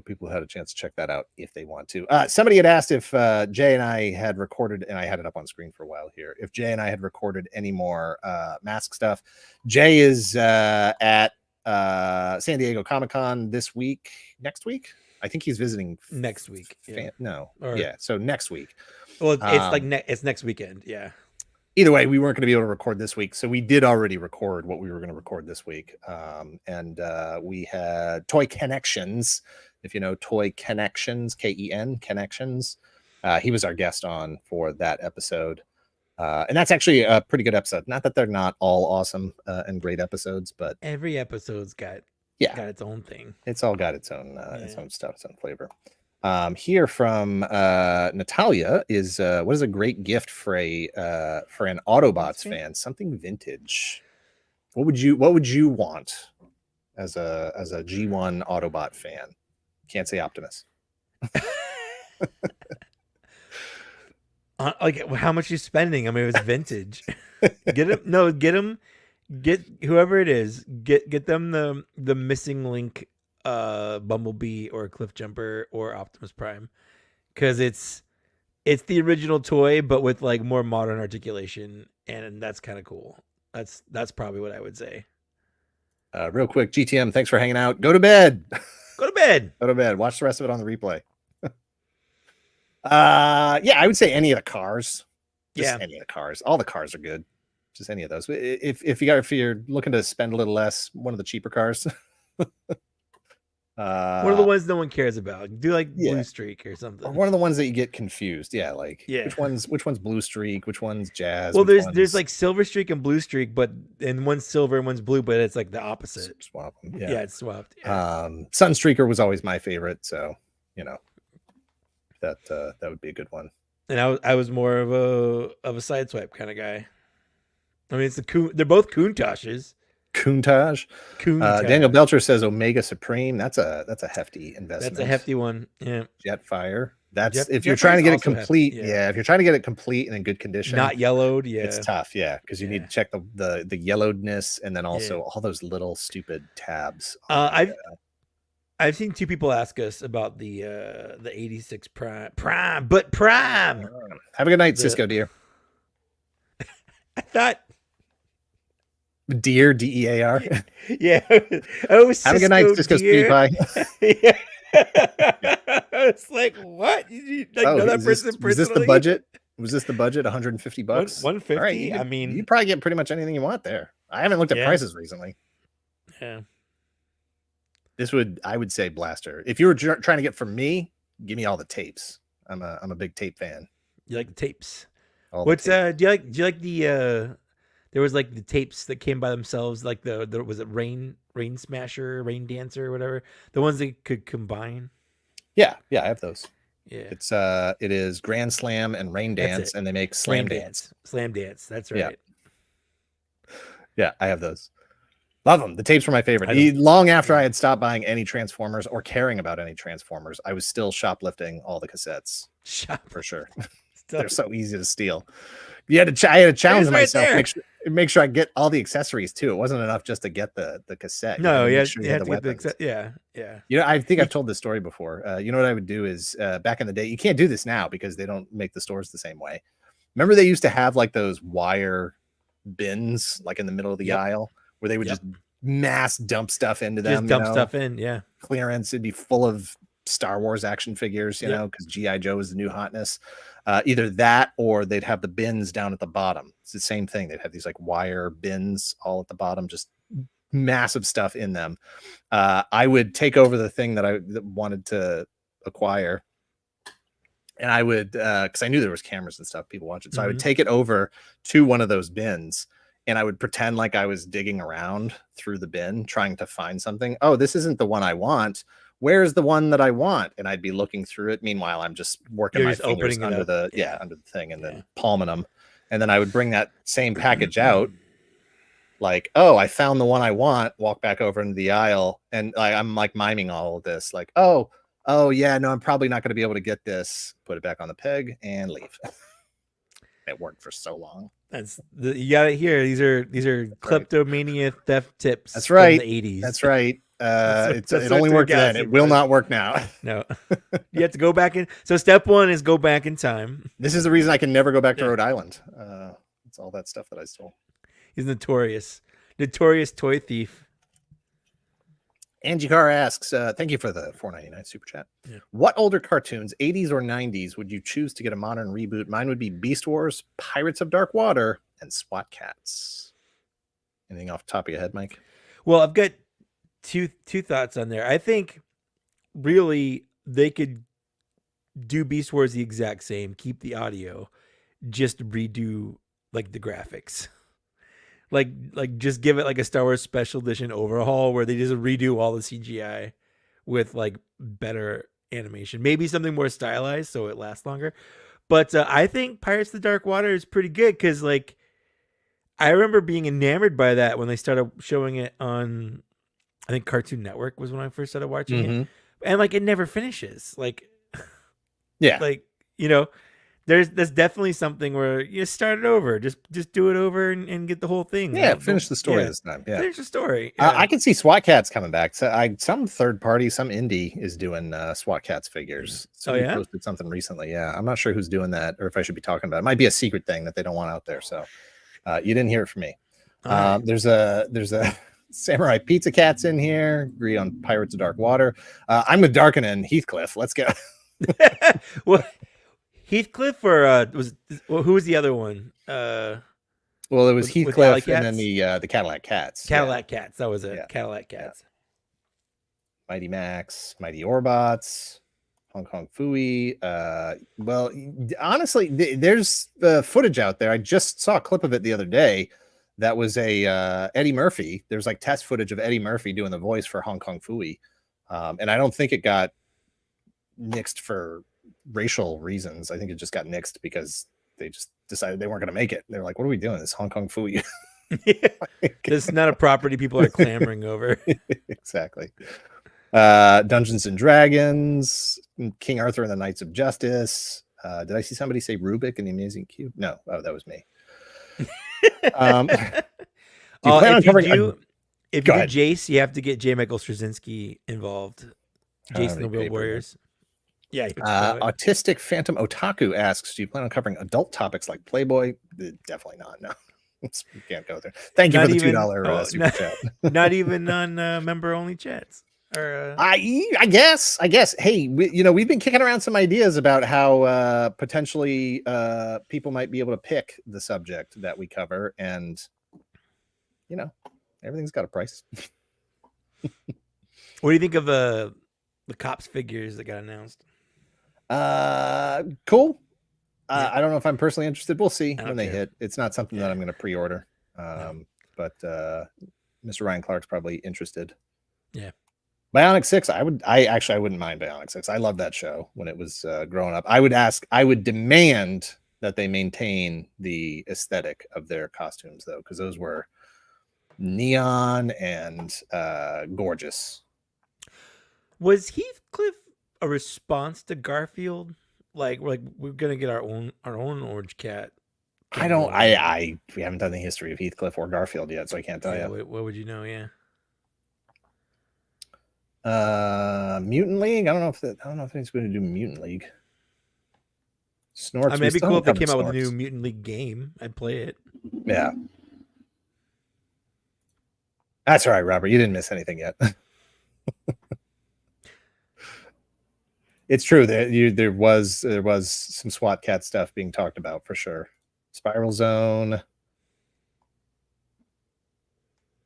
S4: people had a chance to check that out if they want to. Somebody had asked if Jay and I had recorded, and I had it up on screen for a while here, if Jay and I had recorded any more mask stuff. Jay is at San Diego Comic-Con next week. I think he's visiting
S2: next week.
S4: So next week.
S2: Well, it's it's next weekend. Yeah.
S4: Either way, we weren't going to be able to record this week, so we did already record what we were going to record this week. And we had Toy Connections. If you know Toy Connections, Ken Connections, he was our guest on for that episode. And that's actually a pretty good episode. Not that they're not all awesome and great episodes, but
S2: every episode's got
S4: Yeah,
S2: got its own thing.
S4: it's all got its own stuff, its own flavor. Here from Natalia is what is a great gift for an Autobots fan? Something vintage. What would you want as a G1 Autobot fan? Can't say Optimus.
S2: Like how much you spending? I mean, it was vintage. Get whoever it is. Get them the missing link, Bumblebee or Cliff Jumper or Optimus Prime, because it's the original toy but with like more modern articulation, and that's kind of cool. That's probably what I would say.
S4: Real quick, GTM, thanks for hanging out. Go to bed.
S2: Go to bed.
S4: Go to bed. Watch the rest of it on the replay. Yeah, I would say any of the cars. Just any of the cars. All the cars are good. Just if you're looking to spend a little less, one of the cheaper cars.
S2: One of the ones no one cares about. Do like Blue Streak or something.
S4: Or one of the ones that you get confused. Yeah, which one's Blue Streak, which one's Jazz.
S2: Well, there's like Silver Streak and Blue Streak, and one's silver and one's blue, but it's like the opposite.
S4: Swap them.
S2: Yeah, it's swapped. Yeah.
S4: Sunstreaker was always my favorite, so that would be a good one.
S2: And I was more of a sideswipe kind of guy. I mean, they're both Coontashes.
S4: Coontage. Daniel Belcher says Omega Supreme. That's a hefty investment.
S2: That's a hefty one. Yeah.
S4: Jetfire. If you're trying to get it complete. If you're trying to get it complete and in good condition,
S2: not yellowed. Yeah,
S4: it's tough. Yeah, because you need to check the yellowedness and then also all those little stupid tabs.
S2: I've seen two people ask us about the 86 Prime. But Prime.
S4: Have a good night, Cisco dear.
S2: I thought.
S4: Dear, DEAR.
S2: Yeah. Oh,
S4: have a good night, Cisco Speed Pie.
S2: Yeah. It's like, what? You know that person?
S4: Was this the budget? Was this the budget? $150?
S2: 150.
S4: Right,
S2: I mean,
S4: you probably get pretty much anything you want there. I haven't looked at prices recently.
S2: Yeah.
S4: I would say Blaster. If you were trying to get from me, give me all the tapes. I'm a big tape fan.
S2: You like the tapes? Do you like the there was like the tapes that came by themselves, like the was it Rain Smasher, Rain Dancer, or whatever, the ones that could combine.
S4: Yeah, I have those.
S2: Yeah,
S4: it is Grand Slam and Rain Dance, and they make Slam Dance.
S2: Slam Dance. That's right.
S4: Yeah, I have those. Love them. The tapes were my favorite. Long after I had stopped buying any Transformers or caring about any Transformers, I was still shoplifting all the cassettes. For sure. They're so easy to steal. I had to challenge myself. Make sure I get all the accessories too. It wasn't enough just to get the cassette.
S2: No, you had to get the yeah.
S4: I think I've told this story before. You know what I would do is back in the day. You can't do this now because they don't make the stores the same way. Remember they used to have like those wire bins like in the middle of the aisle where they would just mass dump stuff into them.
S2: Just dump stuff in, yeah.
S4: Clearance. It'd be full of Star Wars action figures, because G.I. Joe is the new hotness. Either that or they'd have the bins down at the bottom. It's the same thing. They'd have these like wire bins all at the bottom, just massive stuff in them. I would take over the thing that I wanted to acquire. And I would, because I knew there was cameras and stuff, people watching. So I would take it over to one of those bins and I would pretend like I was digging around through the bin, trying to find something. Oh, this isn't the one I want. Where's the one that I want? And I'd be looking through it. Meanwhile, I'm just working my fingers under the thing and then palming them. And then I would bring that same package out. Like, oh, I found the one I want. Walk back over into the aisle. And I'm like miming all of this. Like, oh yeah, no, I'm probably not going to be able to get this. Put it back on the peg and leave. It worked for so long.
S2: You got it here. These are kleptomania theft tips.
S4: That's right.
S2: From the 80s.
S4: That's right. It only worked then. It will not work now.
S2: No. You have to go back in. So step one is go back in time.
S4: This is the reason I can never go back to Rhode Island. It's all that stuff that I stole.
S2: He's notorious toy thief.
S4: Angie Carr asks, thank you for the $4.99 super chat. Yeah. What older cartoons, 80s or 90s, would you choose to get a modern reboot? Mine would be Beast Wars, Pirates of Dark Water, and SWAT Cats. Anything off the top of your head, Mike?
S2: Well, I've got two thoughts on there. I think really they could do Beast Wars the exact same, keep the audio, just redo like the graphics. like just give it like a Star Wars Special Edition overhaul where they just redo all the CGI with like better animation, maybe something more stylized so it lasts longer. But I think Pirates of the Dark Water is pretty good because like I remember being enamored by that when they started showing it on, I think Cartoon Network was when I first started watching it, and like it never finishes. Like,
S4: Yeah.
S2: like there's definitely something where you start it over, just do it over and get the whole thing.
S4: Yeah,
S2: Like,
S4: finish the story this time. Yeah,
S2: finish the story.
S4: I can see SWAT Cats coming back. So some third party, some indie is doing SWAT Cats figures. Somebody posted something recently. Yeah, I'm not sure who's doing that or if I should be talking about it. It might be a secret thing that they don't want out there. So you didn't hear it from me. Right. There's a Samurai Pizza Cats in here. Agree on Pirates of Dark Water. I'm with Darken and Heathcliff. Let's go.
S2: What? Heathcliff or who was the other one?
S4: Well, it was Heathcliff and then the Cadillac Cats.
S2: Cadillac Cats. That was it. Yeah. Cadillac Cats.
S4: Yeah. Mighty Max, Mighty Orbots, Hong Kong Fooey. Well, honestly, there's footage out there. I just saw a clip of it the other day. That was a Eddie Murphy. There's like test footage of Eddie Murphy doing the voice for Hong Kong Fooey. And I don't think it got nixed for racial reasons. I think it just got nixed because they just decided they weren't going to make it. They're like, what are we doing? This Hong Kong Fooey.
S2: This is not a property people are clamoring over.
S4: Exactly. Dungeons and Dragons, King Arthur and the Knights of Justice. Did I see somebody say Rubik and the Amazing Cube? No. Oh, that was me.
S2: If you do Jace, you have to get J. Michael Straczynski involved. Jason the Real Warriors. Yeah.
S4: Autistic Phantom Otaku asks, do you plan on covering adult topics like Playboy? Definitely not. No, we can't go there. Thank you for the $2 super chat.
S2: Not even on member only chats. Or
S4: I guess. Hey, we've been kicking around some ideas about how potentially people might be able to pick the subject that we cover, and everything's got a price.
S2: What do you think of the cops figures that got announced?
S4: Cool. I don't know if I'm personally interested. We'll see when they hit. It's not something that I'm going to pre-order. But Mr. Ryan Clark's probably interested.
S2: Yeah.
S4: Bionic 6, I wouldn't mind Bionic 6. I loved that show when it was growing up. I would demand that they maintain the aesthetic of their costumes though, because those were neon and gorgeous. Was
S2: Heathcliff a response to Garfield? Like we're gonna get our own orange cat.
S4: We haven't done the history of Heathcliff or Garfield yet, so I can't tell you.
S2: What would you know? Yeah.
S4: Mutant League. I don't know if he's going to do Mutant League. Snorts.
S2: It'd be cool if they came out with a new Mutant League game. I'd play it.
S4: Yeah. That's all right, Robert. You didn't miss anything yet. It's true that there was some SWAT Cat stuff being talked about for sure. Spiral Zone.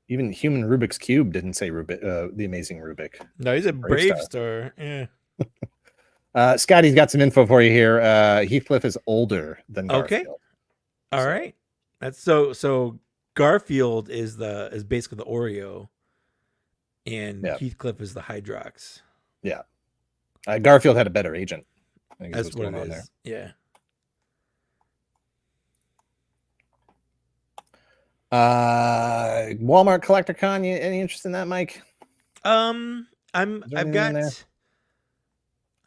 S4: Even Human Rubik's Cube didn't say Rubik, the Amazing Rubik.
S2: No, he's a Brave Star. Yeah.
S4: Scotty's got some info for you here. Heathcliff is older than Garfield.
S2: Okay. All right. That's so Garfield is basically the Oreo, and Heathcliff is the Hydrox.
S4: Yeah. Garfield had a better agent. I think
S2: that's what it is. There. Yeah.
S4: Walmart Collector Con. Any interest in that, Mike?
S2: I'm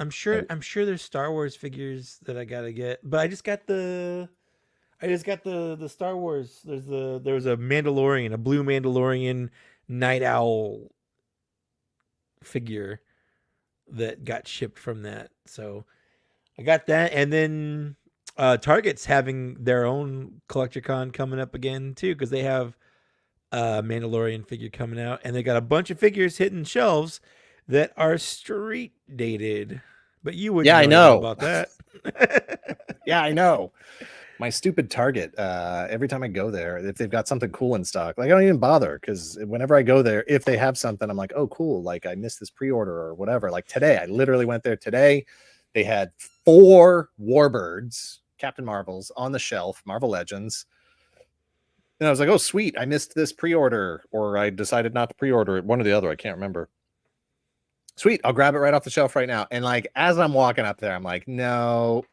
S2: sure there's Star Wars figures that I gotta get, but I just got the Star Wars. There was a Mandalorian, a blue Mandalorian Night Owl figure that got shipped from that. So I got that, and then Target's having their own CollectorCon coming up again too, because they have a Mandalorian figure coming out, and they got a bunch of figures hitting shelves that are street dated. But you wouldn't know about that.
S4: Yeah, I know. My stupid Target. Every time I go there, if they've got something cool in stock, like I don't even bother, because whenever I go there, if they have something, I'm like, oh, cool. Like I missed this pre-order or whatever. Like today, I literally went there today. They had 4 Warbirds, Captain Marvels on the shelf, Marvel Legends. And I was like, oh, sweet. I missed this pre-order, or I decided not to pre-order it. One or the other. I can't remember. Sweet. I'll grab it right off the shelf right now. And like, as I'm walking up there, I'm like, no,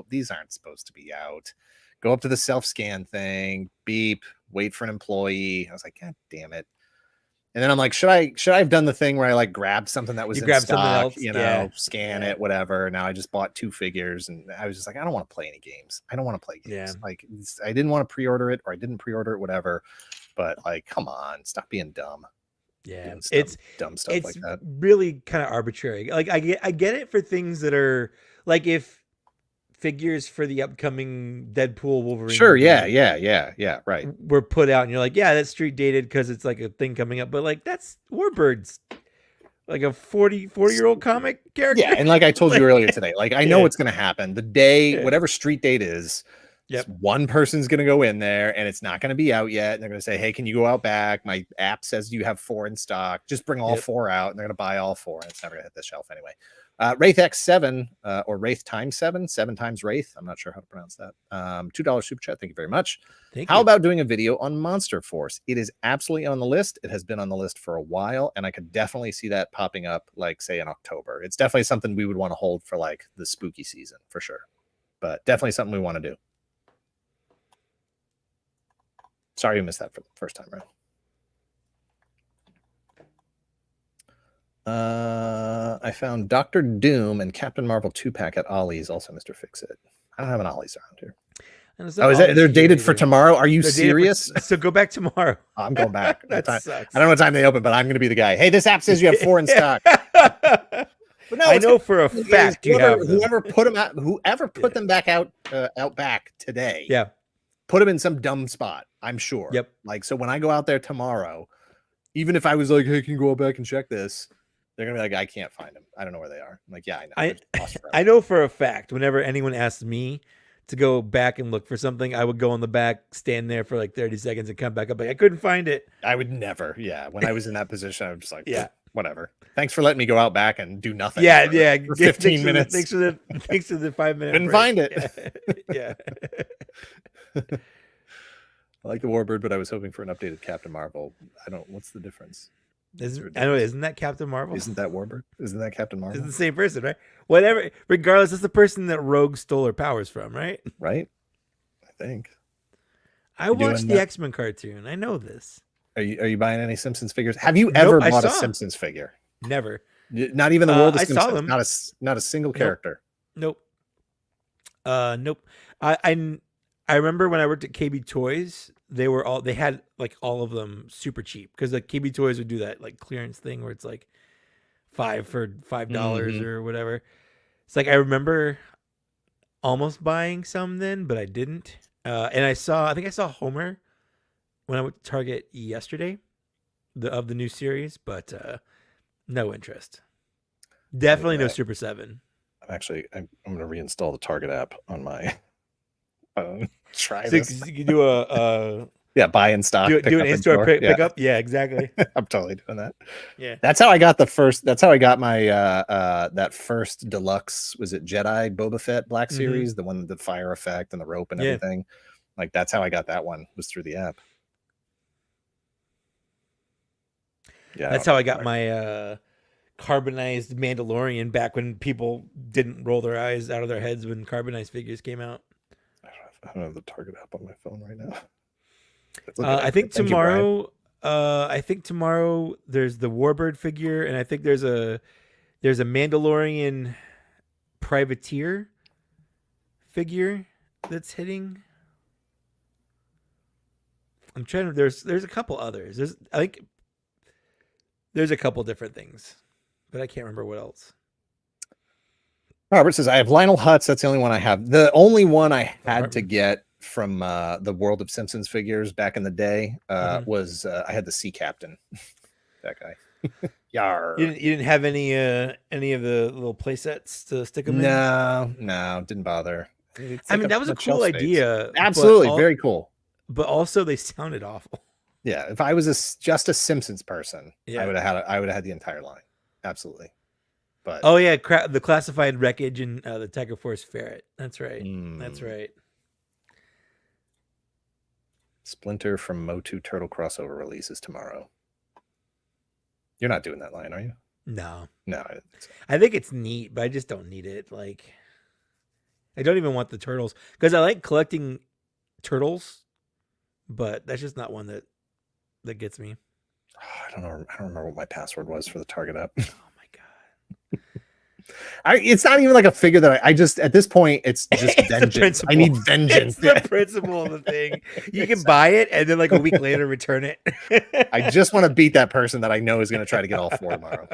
S4: these aren't supposed to be out. Go up to the self-scan thing, beep, wait for an employee. I was like, God damn it. And then I'm like, should I have done the thing where I like grabbed something that was in stock, scan it, whatever. Now I just bought 2 figures, and I was just like, I don't want to play any games. I don't want to play games.
S2: Yeah.
S4: Like, I didn't want to pre-order it, or I didn't pre-order it, whatever. But like, come on, stop being dumb.
S2: Yeah,
S4: it's dumb stuff like that.
S2: Really kind of arbitrary. Like I get it for things that are like if figures for the upcoming Deadpool Wolverine.
S4: Sure, yeah, right.
S2: Were put out, and you're like, yeah, that's street dated because it's like a thing coming up. But like that's Warbird's like a 40-year-old comic character.
S4: Yeah, and like I told you earlier today, like I know what's going to happen. The day whatever street date is, one person's going to go in there, and it's not going to be out yet. And they're going to say, hey, can you go out back? My app says you have 4 in stock. Just bring all 4 out, and they're going to buy all 4, and it's never going to hit the shelf anyway. Wraith X7 or Wraith times 7 times Wraith. I'm not sure how to pronounce that. $2 super chat. Thank you very much. How about doing a video on Monster Force? It is absolutely on the list. It has been on the list for a while, and I could definitely see that popping up, like say in October. It's definitely something we would want to hold for like the spooky season for sure, but definitely something we want to do. Sorry you missed that for the first time, right? I found Doctor Doom and Captain Marvel 2-pack at Ollie's. Also, Mr. Fix-It. I don't have an Ollie's around here. Oh, is that they're dated for tomorrow? Are you serious?
S2: So go back tomorrow.
S4: I'm going back.
S2: That sucks.
S4: I don't know what time they open, but I'm going to be the guy. Hey, this app says you have 4 in stock. But
S2: no, I know for a fact
S4: whoever put them out, whoever put them back out back today.
S2: Yeah.
S4: Put them in some dumb spot, I'm sure.
S2: Yep.
S4: Like, so when I go out there tomorrow, even if I was like, hey, can you go back and check this? They're going to be like, I can't find them. I don't know where they are. I'm like, yeah, I know.
S2: I know for a fact, whenever anyone asks me to go back and look for something, I would go in the back, stand there for like 30 seconds and come back up. Like, I couldn't find it.
S4: I would never. Yeah. When I was in that position, I was just like, yeah, whatever. Thanks for letting me go out back and do nothing.
S2: Yeah.
S4: For 15 minutes.
S2: Thanks for the 5 minutes.
S4: Couldn't find it.
S2: Yeah.
S4: I like the Warbird, but I was hoping for an updated Captain Marvel. What's the difference?
S2: Isn't that Captain Marvel?
S4: Isn't that Warbird? Isn't that Captain Marvel?
S2: It's the same person, right? Whatever. Regardless, it's the person that Rogue stole her powers from, right?
S4: Right. I think.
S2: I watched the X-Men cartoon. I know this.
S4: Are you buying any Simpsons figures? Have you ever bought a Simpsons figure?
S2: Never.
S4: Not even the World of Simpsons.
S2: I saw them.
S4: Not a single character.
S2: Nope. Nope. I remember when I worked at KB Toys, they had like all of them super cheap because like KB Toys would do that like clearance thing where it's like $5 for $5 or whatever. It's like I remember almost buying some then, but I didn't. And I think I saw Homer when I went to Target yesterday, of the new series, but no interest. Definitely no Super 7.
S4: I'm going to reinstall the Target app on my try
S2: so
S4: this.
S2: You do a
S4: buy in stock.
S2: Do an in-store pickup. Yeah, exactly.
S4: I'm totally doing that.
S2: Yeah,
S4: that's how I got That's how I got my that first deluxe. Was it Jedi Boba Fett Black Series, the one with the fire effect and the rope and everything? Like that's how I got that one. Was through the app. Yeah,
S2: that's how I got my carbonized Mandalorian back when people didn't roll their eyes out of their heads when carbonized figures came out.
S4: I don't have the Target app on my phone right now.
S2: I think tomorrow. I think tomorrow there's the Warbird figure, and I think there's a Mandalorian privateer figure that's hitting. I'm trying to. There's a couple others. I think there's a couple different things, but I can't remember what else.
S4: Robert says, I have Lionel Hutz. That's the only one I have. The only one I had to get from the World of Simpsons figures back in the day was I had the Sea Captain. That guy. Yar.
S2: You didn't have any of the little play sets to stick them in?
S4: No, didn't bother.
S2: I mean, that was a cool idea.
S4: Absolutely, very cool.
S2: But also they sounded awful.
S4: Yeah, if I was just a Simpsons person, I would have had the entire line. Absolutely. But
S2: the classified wreckage and the Tiger Force ferret. That's right. That's right.
S4: Splinter from Motu Turtle crossover releases tomorrow. You're not doing that line, are you?
S2: No.
S4: No. I didn't think so.
S2: I think it's neat, but I just don't need it. Like, I don't even want the turtles because I like collecting turtles, but that's just not one that gets me.
S4: I don't know. I don't remember what my password was for the Target app.
S2: Oh my god!
S4: It's not even like a figure that I just at this point it's just
S2: It's the
S4: vengeance.
S2: principle.
S4: I need vengeance.
S2: It's the principle of the thing. You can buy it and then like a week later return it.
S4: I just want to beat that person that I know is going to try to get all 4 tomorrow.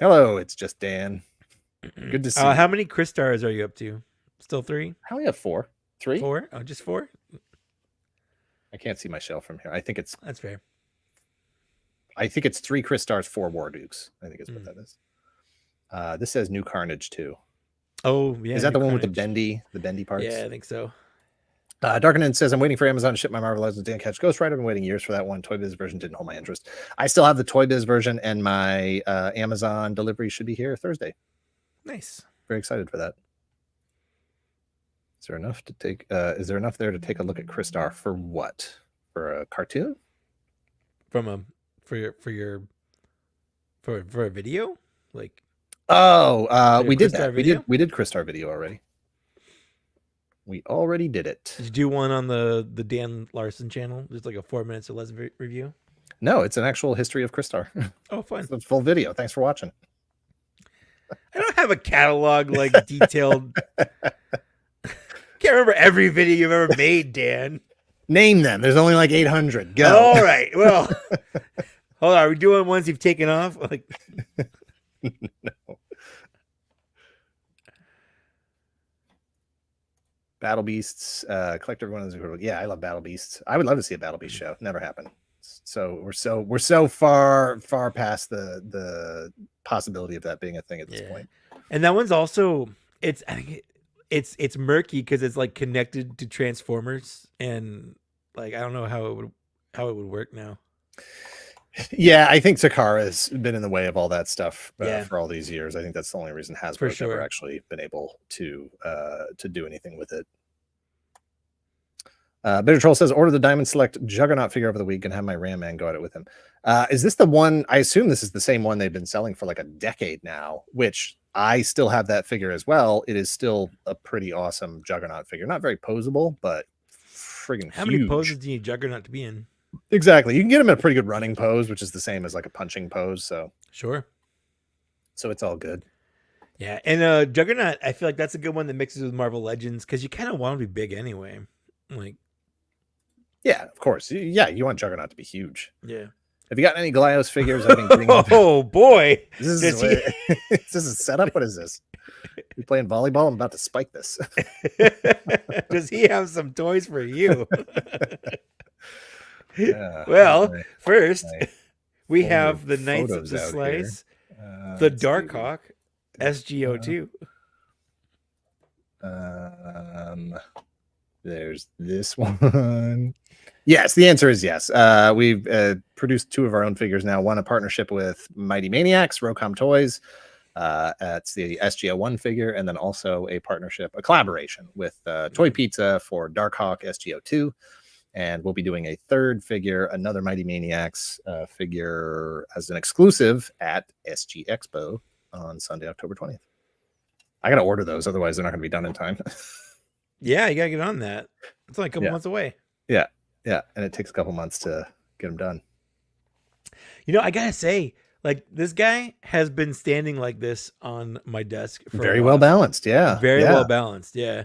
S4: Hello, it's just Dan. Good to see you.
S2: How many Chris stars are you up to? Still 3?
S4: I only have 4. 3?
S2: 4? Oh, just 4?
S4: I can't see my shelf from here. I think it's
S2: That's fair.
S4: 3 Chris stars, 4 War Dukes. I think is what that is. This says New Carnage too.
S2: Oh yeah.
S4: Is that the one with the
S2: Carnage.
S4: bendy parts?
S2: Yeah, I think so.
S4: Darkenin says, I'm waiting for Amazon to ship my Marvel Legends Dan Catch Ghost Rider. I've been waiting years for that one. Toy Biz version didn't hold my interest. I still have the Toy Biz version, and my Amazon delivery should be here Thursday.
S2: Nice.
S4: Very excited for that. Is there enough to take? Is there enough there to take a look at Crystar for what? For a cartoon?
S2: From a for a video? Like
S4: we did
S2: Crystar
S4: that.
S2: video?
S4: We did Crystar video already. We already did it.
S2: did you do one on the Dan Larson channel? Just like a 4 minutes or less review?
S4: No, it's an actual history of Crystar.
S2: Oh, fun.
S4: It's a full video. Thanks for watching.
S2: I don't have a catalog like detailed. Can't remember every video you've ever made, Dan.
S4: Name them. There's only like 800. Go.
S2: All right. Well, hold on. Are we doing ones you've taken off? Like,
S4: No. Battle Beasts, collect everyone as a yeah, I love Battle Beasts. I would love to see a Battle Beast show. Never happened. So we're so far past the possibility of that being a thing at this point.
S2: And that one's also I think it's murky because it's like connected to Transformers, and like I don't know how it would work now.
S4: Yeah, I think Takara's been in the way of all that stuff
S2: Yeah.
S4: for all these years. I think that's the only reason
S2: For
S4: Hasbro's
S2: sure.
S4: never actually been able to do anything with it. Bitter Troll says, order the Diamond Select Juggernaut figure over the week and have my Ram Man go at it with him. Is this the one? I assume this is the same one they've been selling for like a decade now, which I still have that figure as well. It is still a pretty awesome Juggernaut figure. Not very posable, but friggin'
S2: How
S4: huge.
S2: many poses do you need Juggernaut to be in?
S4: Exactly. You can get him in a pretty good running pose, which is the same as like a punching pose. So
S2: Sure.
S4: it's all good.
S2: Yeah, and Juggernaut, I feel like that's a good one that mixes with Marvel Legends because you kind of want to be big anyway. Like,
S4: Yeah, of course. Yeah, you want Juggernaut to be huge.
S2: yeah.
S4: Have you got any Glyos figures? I've been getting
S2: Oh boy,
S4: This
S2: Does
S4: is, is this a setup? What is this? You playing volleyball? I'm about to spike this.
S2: does he have some toys for you?
S4: Yeah,
S2: Well,
S4: okay.
S2: first
S4: Right.
S2: we
S4: Pull
S2: have
S4: your
S2: the Knights of
S4: photos
S2: the
S4: out
S2: Slice, the
S4: let's see.
S2: Darkhawk, SGO2.
S4: There's this one. Yes, the answer is yes. We've produced 2 of our own figures now. One a partnership with Mighty Maniacs, Rocom Toys. That's the SGO1 figure, and then also a collaboration with Toy Pizza for Darkhawk SGO2. And we'll be doing a 3rd figure, another Mighty Maniacs figure as an exclusive at SG Expo on Sunday, October 20th. I got to order those, otherwise they're not going to be done in time.
S2: Yeah, you gotta get on that. It's only a couple months away.
S4: Yeah, and it takes a couple months to get them done.
S2: You know, I gotta say, like this guy has been standing like this on my desk for
S4: Very well balanced, yeah.
S2: Very
S4: yeah.
S2: well balanced, yeah.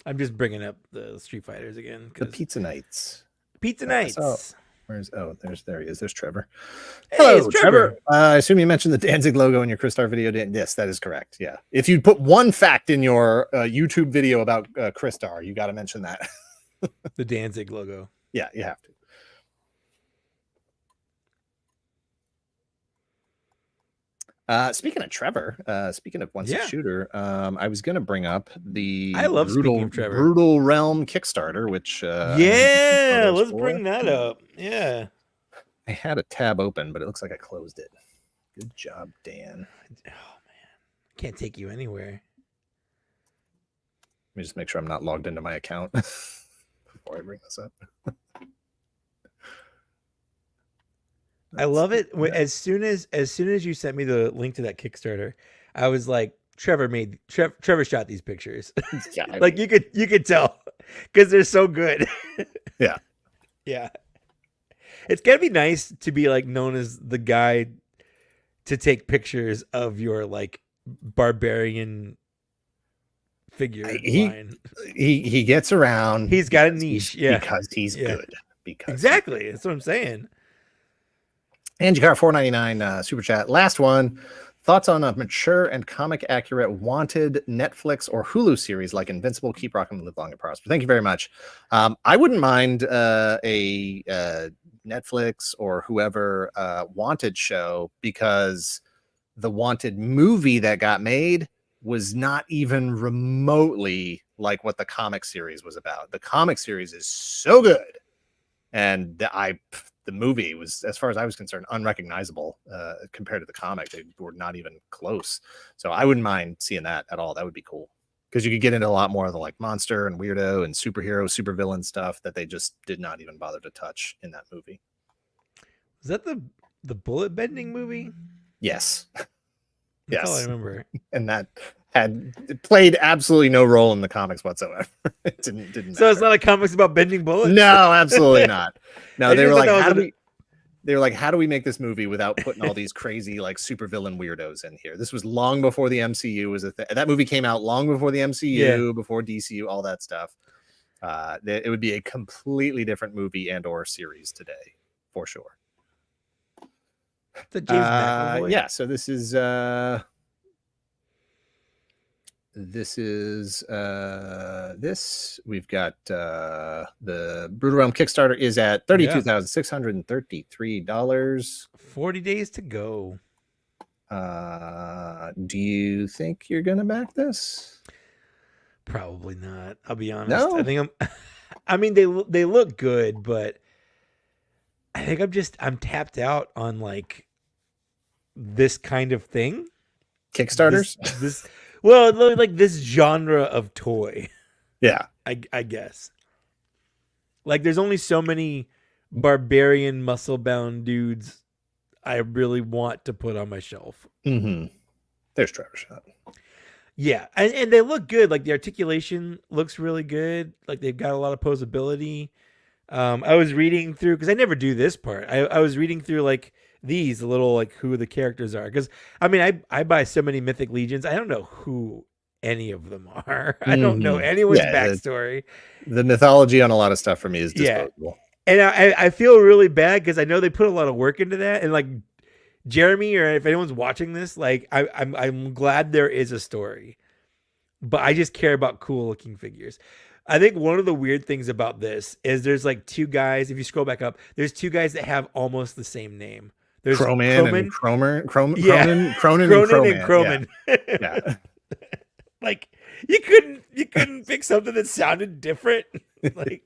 S2: I'm just bringing up the Street Fighters again.
S4: The Pizza Nights.
S2: Pizza
S4: Yeah,
S2: Nights.
S4: so- there he is. There's Trevor.
S2: Hey,
S4: Hello,
S2: it's Trevor.
S4: I assume you mentioned the Danzig logo in your Crystar video. Yes, that is correct. Yeah. If you put one fact in your YouTube video about Crystar, you got to mention that.
S2: The Danzig logo.
S4: Yeah, you have to. Speaking of Trevor, speaking of once a shooter, I was going to bring up the
S2: I love speaking of Trevor.
S4: Brutal Realm Kickstarter, which
S2: let's bring that up. Yeah,
S4: I had a tab open, but it looks like I closed it. Good job, Dan.
S2: Oh man, can't take you anywhere.
S4: Let me just make sure I'm not logged into my account before I bring this up.
S2: I love it. As soon as you sent me the link to that Kickstarter, I was like, Trevor shot these pictures.
S4: Yeah,
S2: like you could tell because they're so good.
S4: Yeah.
S2: Yeah. It's gotta be nice to be like known as the guy to take pictures of your like barbarian figure line.
S4: He gets around.
S2: He's got a niche,
S4: because he's good. Because
S2: exactly, that's what I'm saying.
S4: And you got $4.99 super chat. Last one. Thoughts on a mature and comic accurate wanted Netflix or Hulu series like Invincible, Keep Rockin', Live Long and Prosper. Thank you very much. I wouldn't mind a Netflix or whoever wanted show, because the wanted movie that got made was not even remotely like what the comic series was about. The comic series is so good, and the movie was, as far as I was concerned, unrecognizable compared to the comic. They were not even close. So I wouldn't mind seeing that at all. That would be cool, because you could get into a lot more of the like monster and weirdo and superhero, supervillain stuff that they just did not even bother to touch in that movie.
S2: Is that the bullet bending movie?
S4: Yes.
S2: That's all I remember.
S4: And that it played absolutely no role in the comics whatsoever. It didn't matter.
S2: So it's not a comics about bending bullets?
S4: No, absolutely not. No, they were like, how do we make this movie without putting all these crazy like supervillain weirdos in here? This was long before the MCU was a thing. That movie came out long before the MCU, before DCU, all that stuff. It would be a completely different movie and or series today, for sure.
S2: The James McAvoy?
S4: Yeah, so this is we've got the Brutal Realm Kickstarter is at $32,633.
S2: 40 days to go.
S4: Do you think you're gonna back this?
S2: Probably not. I'll be honest.
S4: No?
S2: I think I mean, they look good, but I think I'm tapped out on like this kind of thing.
S4: Kickstarters?
S2: This well, like this genre of toy.
S4: Yeah.
S2: I guess. Like there's only so many barbarian muscle-bound dudes I really want to put on my shelf.
S4: Mm-hmm. There's Trevor Shot.
S2: Yeah, and they look good. Like the articulation looks really good. Like they've got a lot of posability. I was reading through, because I never do this part. I was reading through like these little like who the characters are, because I mean I buy so many Mythic Legions. I don't know who any of them are. I don't know anyone's backstory.
S4: The mythology on a lot of stuff for me is disposable.
S2: And I feel really bad because I know they put a lot of work into that. And like Jeremy, or if anyone's watching this, like I'm glad there is a story, but I just care about cool looking figures. I think one of the weird things about this is there's like two guys. If you scroll back up, there's two guys that have almost the same name. There's
S4: Cronin and Cronin.
S2: Yeah. Like you couldn't pick something that sounded different. Like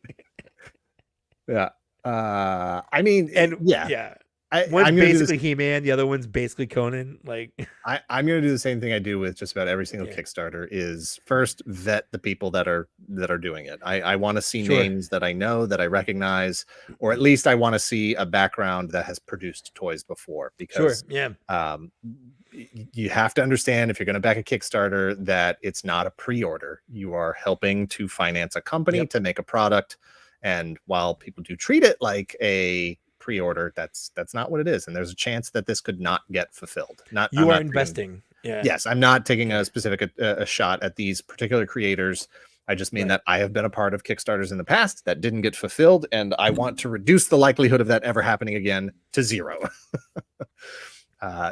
S4: yeah. I mean,
S2: and yeah. One's basically He-Man, the other one's basically Conan. Like
S4: I'm gonna do the same thing I do with just about every single Kickstarter, is first vet the people that are doing it. I want to see names that I know, that I recognize, or at least I want to see a background that has produced toys before, because you have to understand, if you're going to back a Kickstarter, that it's not a pre-order. You are helping to finance a company to make a product, and while people do treat it like a pre-order, that's not what it is, and there's a chance that this could not get fulfilled.
S2: You are investing.
S4: Yes, I'm not taking a specific a shot at these particular creators. I just mean that I have been a part of Kickstarters in the past that didn't get fulfilled, and I want to reduce the likelihood of that ever happening again to zero.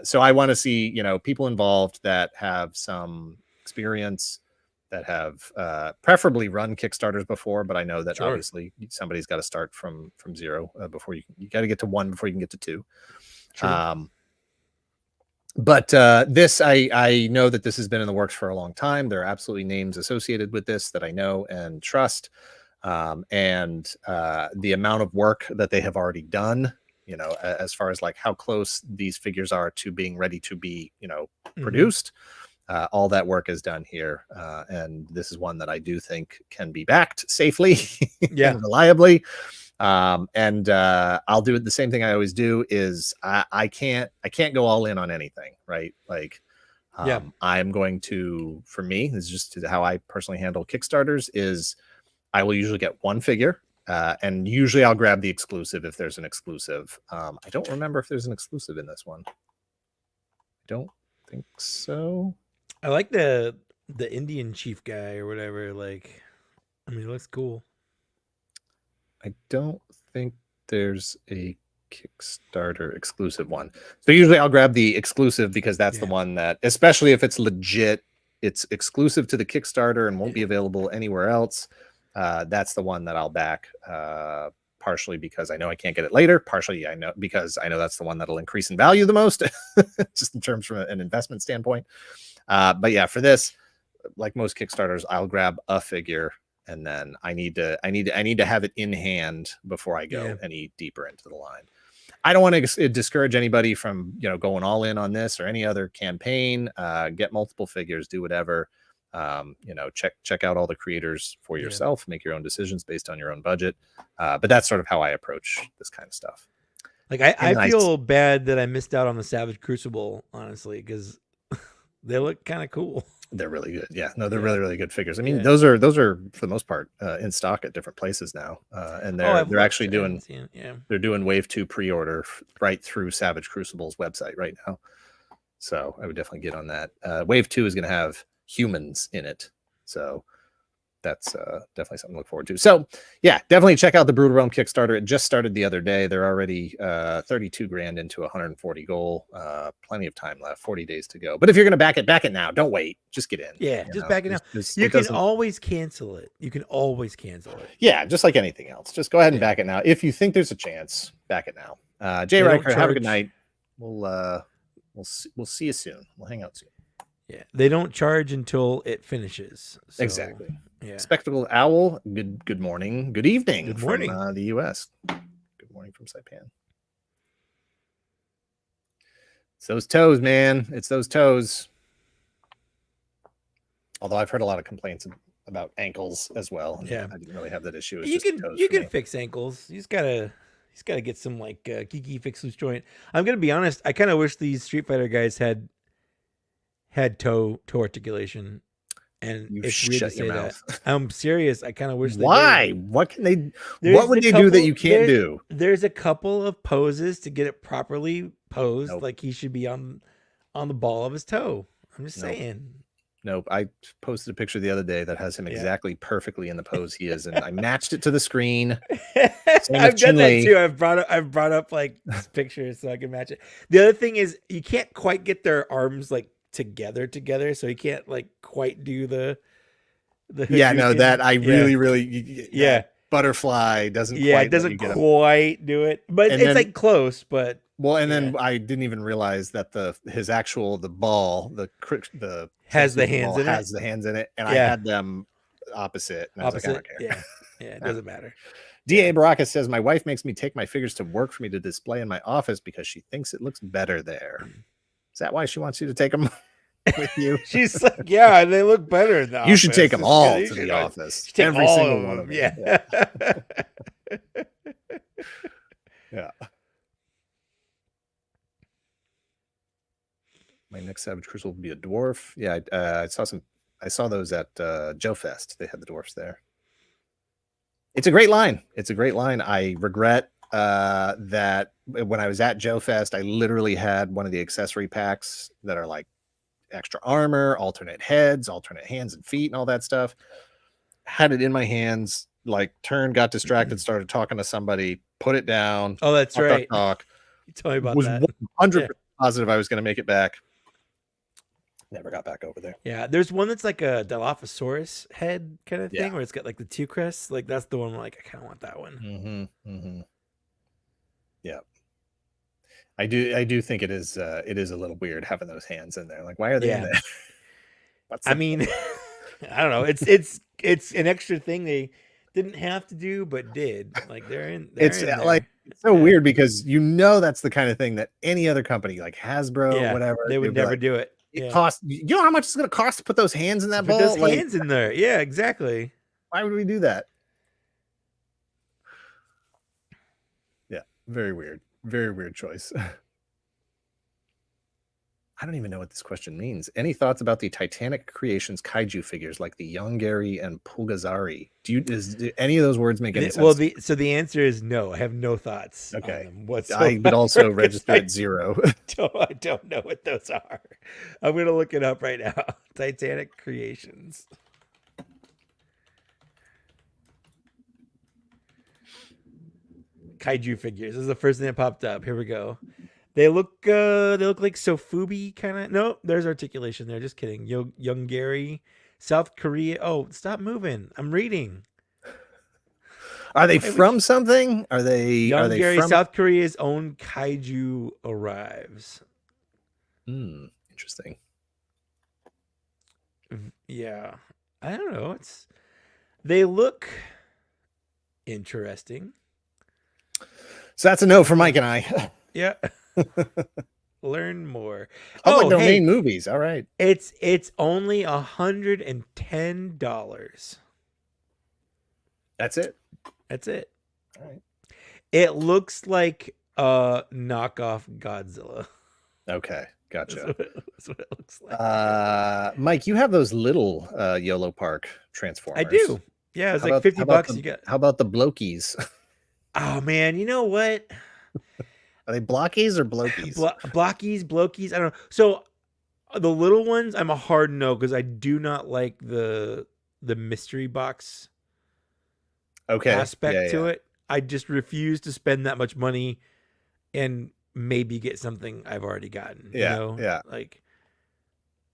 S4: So I want to see, people involved that have some experience, that have preferably run Kickstarters before, but I know that obviously somebody's got to start from zero before you got to get to one before you can get to two. But this, I know that this has been in the works for a long time. There are absolutely names associated with this that I know and trust. And the amount of work that they have already done, as far as like how close these figures are to being ready to be, produced, All that work is done here, and this is one that I do think can be backed safely and reliably. And I'll do it. The same thing I always do is I can't go all in on anything, right? Like, I'm going to, for me, this is just how I personally handle Kickstarters, is I will usually get one figure, and usually I'll grab the exclusive if there's an exclusive. I don't remember if there's an exclusive in this one. I don't think so.
S2: I like the Indian chief guy or whatever. Like, I mean, it looks cool.
S4: I don't think there's a Kickstarter exclusive one. So usually I'll grab the exclusive because that's the one that, especially if it's legit, it's exclusive to the Kickstarter and won't be available anywhere else. That's the one that I'll back, partially because I know I can't get it later, partially I know because I know that's the one that'll increase in value the most, just in terms from an investment standpoint. But yeah, for this, like most Kickstarters, I'll grab a figure, and then I need to have it in hand before I go any deeper into the line. I don't want to discourage anybody from, going all in on this or any other campaign. Get multiple figures, do whatever. Check out all the creators for yourself, make your own decisions based on your own budget. But that's sort of how I approach this kind of stuff.
S2: Like I feel bad that I missed out on the Savage Crucible, honestly, because they look kind of cool.
S4: They're really good. Yeah, no, they're really, really good figures. I mean, those are for the most part in stock at different places now, and they're actually doing they're doing Wave 2 pre-order right through Savage Crucible's website right now. So I would definitely get on that. Wave 2 is going to have humans in it, so that's definitely something to look forward to. So yeah, definitely check out the Brutal Realm Kickstarter. It just started the other day. They're already 32 grand into 140 goal. Plenty of time left, 40 days to go. But if you're going to back it now. Don't wait. Just get in.
S2: Yeah, just back it now. You can always cancel it. You can always cancel it.
S4: Yeah, just like anything else. Just go ahead and back it now. If you think there's a chance, back it now. Jay Riker, have a good night. We'll see you soon. We'll hang out soon.
S2: Yeah, they don't charge until it finishes. So,
S4: exactly.
S2: Yeah.
S4: Spectacled Owl, good morning, good evening.
S2: Good morning
S4: from the US. Good morning from Saipan. It's those toes, man. It's those toes. Although I've heard a lot of complaints about ankles as well.
S2: Yeah,
S4: I didn't really have that issue.
S2: You can fix ankles. You just gotta get some like geeky fix loose joint. I'm gonna be honest. I kind of wish these Street Fighter guys had toe articulation. And
S4: you
S2: it's weird to say
S4: your
S2: that. I'm serious. I kind of wish.
S4: Why? What can they? What would they do that you can't do?
S2: There's a couple of poses to get it properly posed. Nope. Like he should be on the ball of his toe. I'm just saying.
S4: Nope. I posted a picture the other day that has him exactly perfectly in the pose he is, and I matched it to the screen.
S2: I've done that too. I've brought up like pictures so I can match it. The other thing is you can't quite get their arms like together, so you can't like quite do the that I really butterfly doesn't it doesn't quite do it, but it's like close. But
S4: then I didn't even realize that the ball has the hands in it, and I had them opposite. And I was like, I don't care.
S2: Yeah, it doesn't matter.
S4: D.A. Baraka says, my wife makes me take my figures to work for me to display in my office because she thinks it looks better there. Is that why she wants you to take them with you?
S2: She's like, yeah, they look better in the office.
S4: You should take them all to the office.
S2: Every single one of them. Yeah.
S4: Yeah. My next Savage Crucible will be a dwarf. Yeah, I saw those at Joe Fest. They had the dwarfs there. It's a great line. I regret that when I was at Joe Fest, I literally had one of the accessory packs that are like extra armor, alternate heads, alternate hands and feet, and all that stuff. Had it in my hands, like got distracted, started talking to somebody, put it down.
S2: Oh, that's right.
S4: You
S2: tell me about
S4: was
S2: that.
S4: 100% positive I was going to make it back. Never got back over there.
S2: Yeah, there's one that's like a Dilophosaurus head kind of thing, where it's got like the two crests. Like that's the one where like I kind of want that one.
S4: Yeah, I do think it is a little weird having those hands in there. Like, why are they in there?
S2: I mean, I don't know. It's an extra thing they didn't have to do, but did. Like
S4: it's so weird because that's the kind of thing that any other company like Hasbro or whatever,
S2: they would never do it.
S4: It
S2: Yeah.
S4: costs. You know how much it's going to cost to put those hands in that
S2: Put
S4: ball?
S2: those
S4: Like,
S2: hands in there. Yeah, exactly.
S4: why would we do that? Yeah, very weird. Very weird choice. I don't even know what this question means. Any thoughts about the Titanic Creations kaiju figures like the Yongari and Pulgazari? Do any of those words make any sense?
S2: Well, the answer is no. I have no thoughts on
S4: Okay.
S2: them whatsoever.
S4: I would also register at 0.
S2: I don't know what those are. I'm gonna look it up right now. Titanic Creations. Kaiju figures. This is the first thing that popped up. Here we go. They look like Sofubi kind of. No, there's articulation there. Just kidding. Young Gary, South Korea. Oh, stop moving. I'm reading.
S4: Are they from something? Are they
S2: Gary,
S4: from
S2: South Korea's own kaiju arrives.
S4: Interesting.
S2: Yeah. I don't know. They look interesting.
S4: So that's a no for Mike and I.
S2: Yeah. Learn more.
S4: Public domain movies. All right.
S2: It's only $110.
S4: That's it.
S2: That's it.
S4: All right.
S2: It looks like a knockoff Godzilla.
S4: Okay. Gotcha.
S2: That's what it looks like.
S4: Mike, you have those little YOLO Park Transformers.
S2: I do. Yeah, it's like $50 you get.
S4: How about the Blokies?
S2: Oh man, you know what?
S4: Are they Blockies or Blokies?
S2: Blokies. I don't know. So the little ones, I'm a hard no because I do not like the mystery box aspect to it. I just refuse to spend that much money and maybe get something I've already gotten.
S4: Yeah,
S2: you know?
S4: yeah.
S2: Like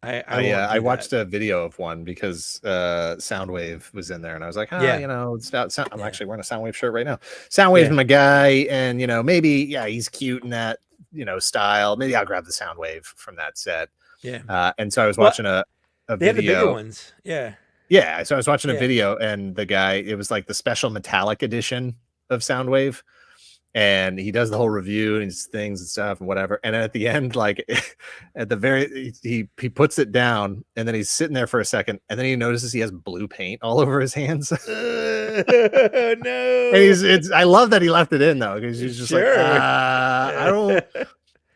S4: I watched a video of one because Soundwave was in there, and I was like, you know, it's about sound. I'm actually wearing a Soundwave shirt right now. Soundwave's my guy, and you know, maybe he's cute in that style. Maybe I'll grab the Soundwave from that set.
S2: Yeah.
S4: And so I was watching a video.
S2: They have the bigger ones. Yeah.
S4: Yeah. So I was watching a video, and the guy, it was like the special metallic edition of Soundwave. And he does the whole review and his things and stuff and whatever. And at the end, like at the very, he puts it down, and then he's sitting there for a second, and then he notices he has blue paint all over his hands.
S2: No.
S4: And I love that he left it in though, because he's just like,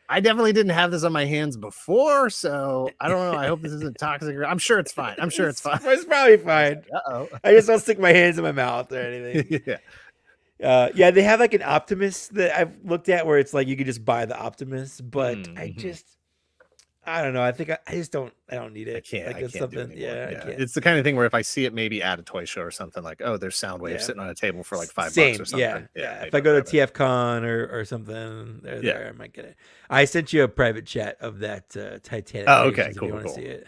S4: I definitely didn't have this on my hands before, so I don't know. I hope this isn't toxic. I'm sure it's fine. It's fine.
S2: It's probably fine.
S4: Uh-oh.
S2: I just don't stick my hands in my mouth or anything.
S4: Yeah.
S2: They have like an Optimus that I've looked at where it's like you could just buy the Optimus, but I don't know. I think I don't need it.
S4: I can't.
S2: It's something.
S4: I
S2: can't.
S4: It's the kind of thing where if I see it maybe at a toy show or something, like, oh, there's Soundwave sitting on a table for like $5 or something.
S2: Yeah. If I go to TF Con or something, there, I might get it. I sent you a private chat of that Titanic.
S4: Oh, okay,
S2: if
S4: cool.
S2: you want to see it.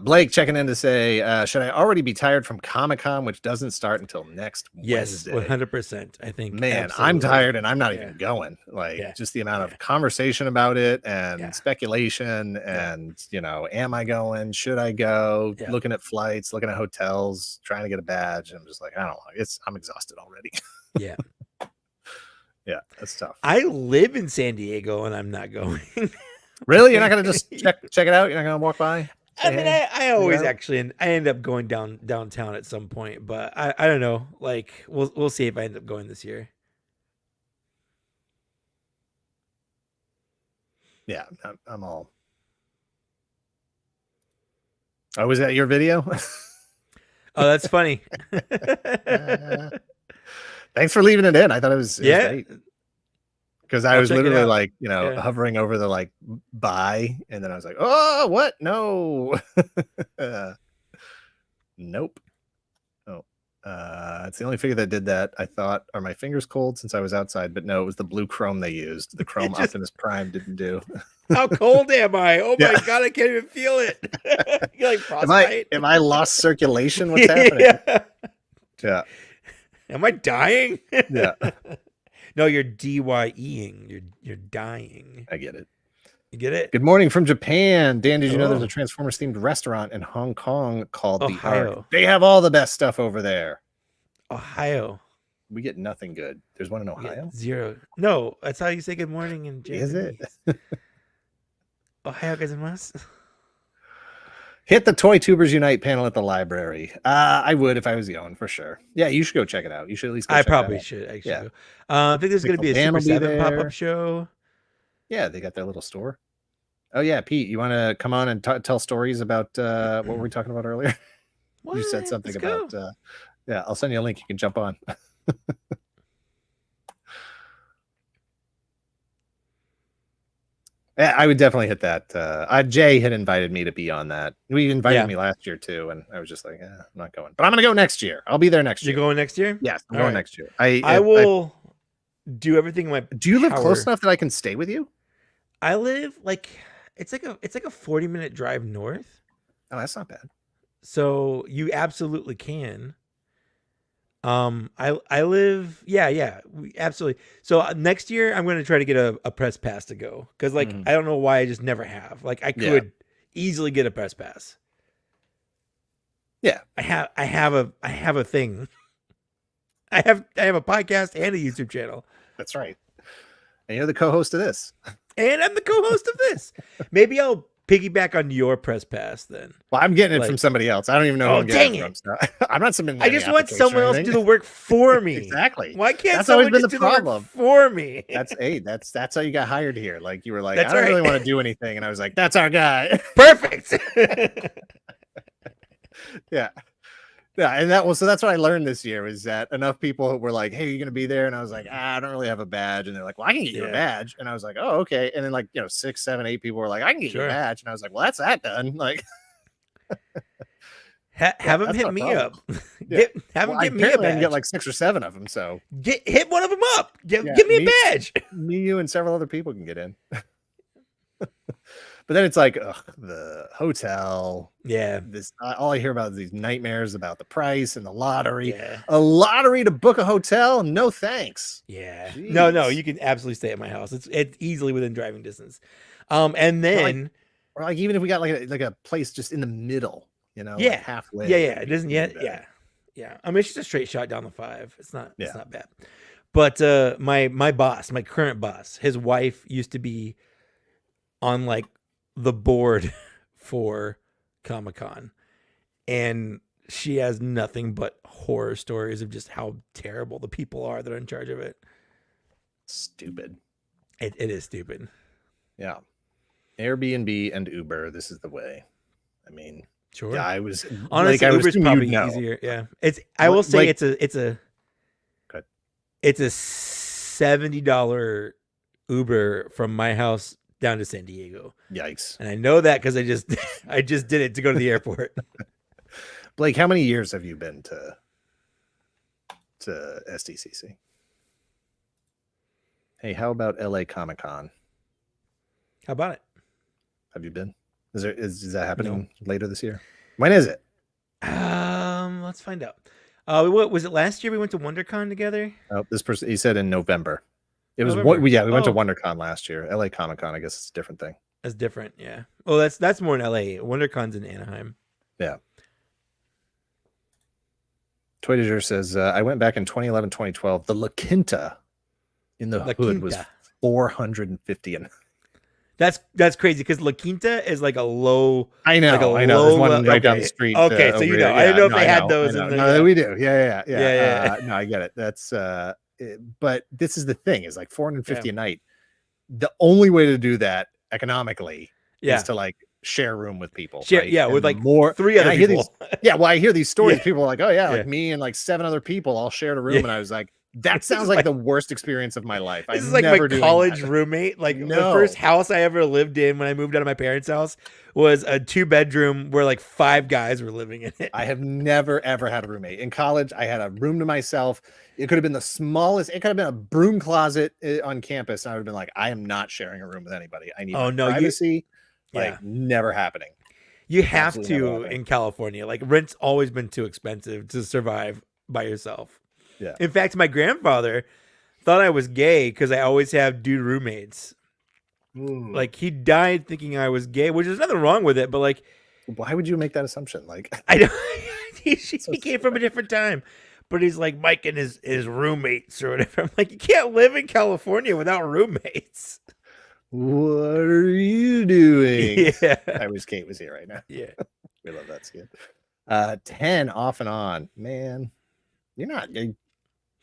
S4: Blake checking in to say, should I already be tired from Comic-Con, which doesn't start until next
S2: Yes,
S4: Wednesday?
S2: 100%. I think.
S4: Man,
S2: absolutely.
S4: I'm tired and I'm not even going. Like just the amount of conversation about it and speculation and am I going? Should I go? Looking at flights, looking at hotels, trying to get a badge. I'm just like, I don't know. I'm exhausted already.
S2: Yeah.
S4: Yeah, that's tough.
S2: I live in San Diego and I'm not going.
S4: Really? You're not gonna just check it out? You're not gonna walk by?
S2: I mean, I always I end up going downtown at some point, but I don't know. Like we'll see if I end up going this year.
S4: Yeah, I'm all. Oh, was that your video?
S2: Oh, that's funny.
S4: Thanks for leaving it in. I thought it was great. Because I was literally like, hovering over the like buy, and then I was like, oh, what? No. Nope. Oh, it's the only figure that did that. I thought, are my fingers cold since I was outside? But no, it was the blue chrome they used. The chrome Optimus Prime didn't do.
S2: How cold am I? Oh my God, I can't even feel it. You're like frostbite.
S4: Am I lost circulation? What's happening? Yeah.
S2: Am I dying?
S4: Yeah.
S2: No, you're DYEing. You're dying.
S4: I get it.
S2: You get it?
S4: Good morning from Japan. Dan, did you know there's a Transformers themed restaurant in Hong Kong called
S2: Ohio.
S4: The Ark? They have all the best stuff over there.
S2: Ohio.
S4: We get nothing good. There's one in Ohio?
S2: Zero. No, that's how you say good morning in Japanese.
S4: Is it?
S2: Ohio gozaimasu.
S4: Hit the Toy Tubers Unite panel at the library. I would if I was going for sure. Yeah, you should go check it out. You should at least. Go
S2: I
S4: check
S2: probably
S4: it out.
S2: should actually.
S4: Yeah.
S2: Go. I think there's going to be a
S4: Dan
S2: Super
S4: will be
S2: 7 pop
S4: there.
S2: up show.
S4: Yeah, they got their little store. Oh yeah, Pete, you want to come on and tell stories about what were we talking about earlier? You said something
S2: Let's
S4: about. Yeah, I'll send you a link. You can jump on. Yeah, I would definitely hit that. Jay had invited me to be on that. We invited me last year too, and I was just like, I'm not going. But I'm going to go next year. I'll be there next year.
S2: You're going next year?
S4: Yes, I'm
S2: All
S4: going
S2: right.
S4: next year.
S2: I will do everything in my
S4: Do you live
S2: power.
S4: close enough that I can stay with you?
S2: I live like it's like a 40-minute drive north.
S4: Oh, that's not bad.
S2: So you absolutely can. I live absolutely. So next year I'm going to try to get a press pass to go because like I don't know why I just never have. Like I could easily get a press pass.
S4: Yeah,
S2: I have a thing. I have a podcast and a YouTube channel.
S4: that's right. And you're the co-host of this.
S2: And I'm the co-host of this. Maybe I'll piggyback on your press pass then.
S4: Well, I'm getting it
S2: Like-
S4: from somebody else. I don't even know who
S2: Oh,
S4: I'm getting
S2: dang
S4: it from. So I'm not submitting.
S2: I
S4: any
S2: just want
S4: application
S2: someone
S4: or
S2: else to do
S4: anything.
S2: the work for me.
S4: Exactly.
S2: Why can't
S4: That's always
S2: someone
S4: been
S2: just
S4: the
S2: do the work
S4: problem.
S2: for me?
S4: That's how you got hired here. Like you were like,
S2: That's
S4: I don't really
S2: right.
S4: want to do anything, and I was like, that's our guy.
S2: Perfect.
S4: Yeah. Yeah, and that's what I learned this year is that enough people were like, "Hey, you're gonna be there," and I was like, "I don't really have a badge," and they're like, "Well, I can get you a badge," and I was like, "Oh, okay," and then like 6, 7, 8 people were like, "I can get you a badge," and I was like, "Well, that's that done." Like,
S2: have them
S4: that's
S2: hit
S4: no
S2: me up.
S4: Yeah.
S2: Have them
S4: well,
S2: get me a
S4: apparently I can
S2: badge.
S4: get like 6 or 7 of them. So
S2: Hit one of them up. Give me a
S4: me-
S2: badge.
S4: me, you, and several other people can get in. But then it's like, the hotel.
S2: Yeah.
S4: This all I hear about is these nightmares about the price and the lottery.
S2: Yeah.
S4: A lottery to book a hotel? No thanks.
S2: Yeah.
S4: Jeez.
S2: No, you can absolutely stay at my house. It's easily within driving distance. And then
S4: Or like even if we got like a place just in the middle, like
S2: yeah,
S4: halfway.
S2: yeah. It doesn't yet.
S4: better.
S2: Yeah. I mean, it's just a straight shot down the 5. It's not bad. But my boss, my current boss, his wife used to be on like the board for Comic-Con, and she has nothing but horror stories of just how terrible the people are that are in charge of it.
S4: Stupid.
S2: It is stupid.
S4: Yeah. Airbnb and Uber. This is the way. I mean,
S2: Sure.
S4: yeah, I was
S2: Honestly,
S4: I would
S2: Uber's
S4: assume
S2: probably
S4: you'd know.
S2: easier. Yeah. I will say
S4: Like-
S2: it's a
S4: Good.
S2: it's a $70 Uber from my house down to San Diego.
S4: Yikes.
S2: And I know that because I just did it to go to the airport.
S4: Blake, how many years have you been to SDCC? Hey, how about LA Comic-Con?
S2: How about it?
S4: Have you been? Is that happening later this year? When is it?
S2: Let's find out. What was it last year? We went to WonderCon together.
S4: Oh, this person, he said in November. It was
S2: November.
S4: we went to
S2: Oh.
S4: WonderCon last year. LA Comic-Con, I guess it's a different thing.
S2: That's different. Yeah. Oh, that's more in LA. WonderCon's in Anaheim.
S4: Yeah. Toy de Jour says, I went back in 2011, 2012. The La Quinta in the
S2: La
S4: hood was
S2: Quinta.
S4: 450. And
S2: That's crazy because La Quinta is like a low.
S4: I know,
S2: Like a
S4: I know. There's
S2: low
S4: one
S2: le-
S4: right down
S2: okay.
S4: the street.
S2: Okay, so
S4: over
S2: you
S4: here.
S2: know. I didn't know if they had
S4: know,
S2: those
S4: I
S2: in
S4: know.
S2: there.
S4: No, we do. Yeah.
S2: Yeah.
S4: No, I get it. That's but this is the thing, is like 450 a night. The only way to do that economically
S2: Yeah.
S4: is to like share a room with people.
S2: Share-
S4: right?
S2: yeah,
S4: And
S2: with
S4: the
S2: like
S4: more
S2: 3
S4: and
S2: other
S4: I hear
S2: people.
S4: well, I hear these stories.
S2: Yeah.
S4: People are like, oh yeah,
S2: Yeah.
S4: like me and like 7 other people all shared a room,
S2: Yeah.
S4: and I was like, that
S2: This
S4: sounds
S2: is
S4: like
S2: like-
S4: the worst experience of my life.
S2: This
S4: I'm
S2: is like
S4: never
S2: my
S4: doing
S2: college
S4: that.
S2: roommate. Like the
S4: No.
S2: first house I ever lived in when I moved out of my parents' house was a 2-bedroom where like 5 guys were living in it.
S4: I have never ever had a roommate. In college, I had a room to myself. It could have been the smallest. It could have been a broom closet on campus, and I would have been like, I am not sharing a room with anybody. I need
S2: Oh,
S4: my
S2: no, you-
S4: privacy. Like
S2: Yeah.
S4: never happening.
S2: You have
S4: Absolutely never
S2: to
S4: happening.
S2: in California. Like rent's always been too expensive to survive by yourself.
S4: Yeah.
S2: In fact, my grandfather thought I was gay because I always have dude roommates. Like he died thinking I was gay, which is nothing wrong with it. But like,
S4: why would you make that assumption? Like,
S2: I don't. he
S4: So
S2: came from a different time. But he's like Mike and his roommates or whatever. I'm like, you can't live in California without roommates.
S4: what are you doing?
S2: Yeah.
S4: I wish Kate was here right now.
S2: Yeah.
S4: We love that skit. 10 off and on. Man,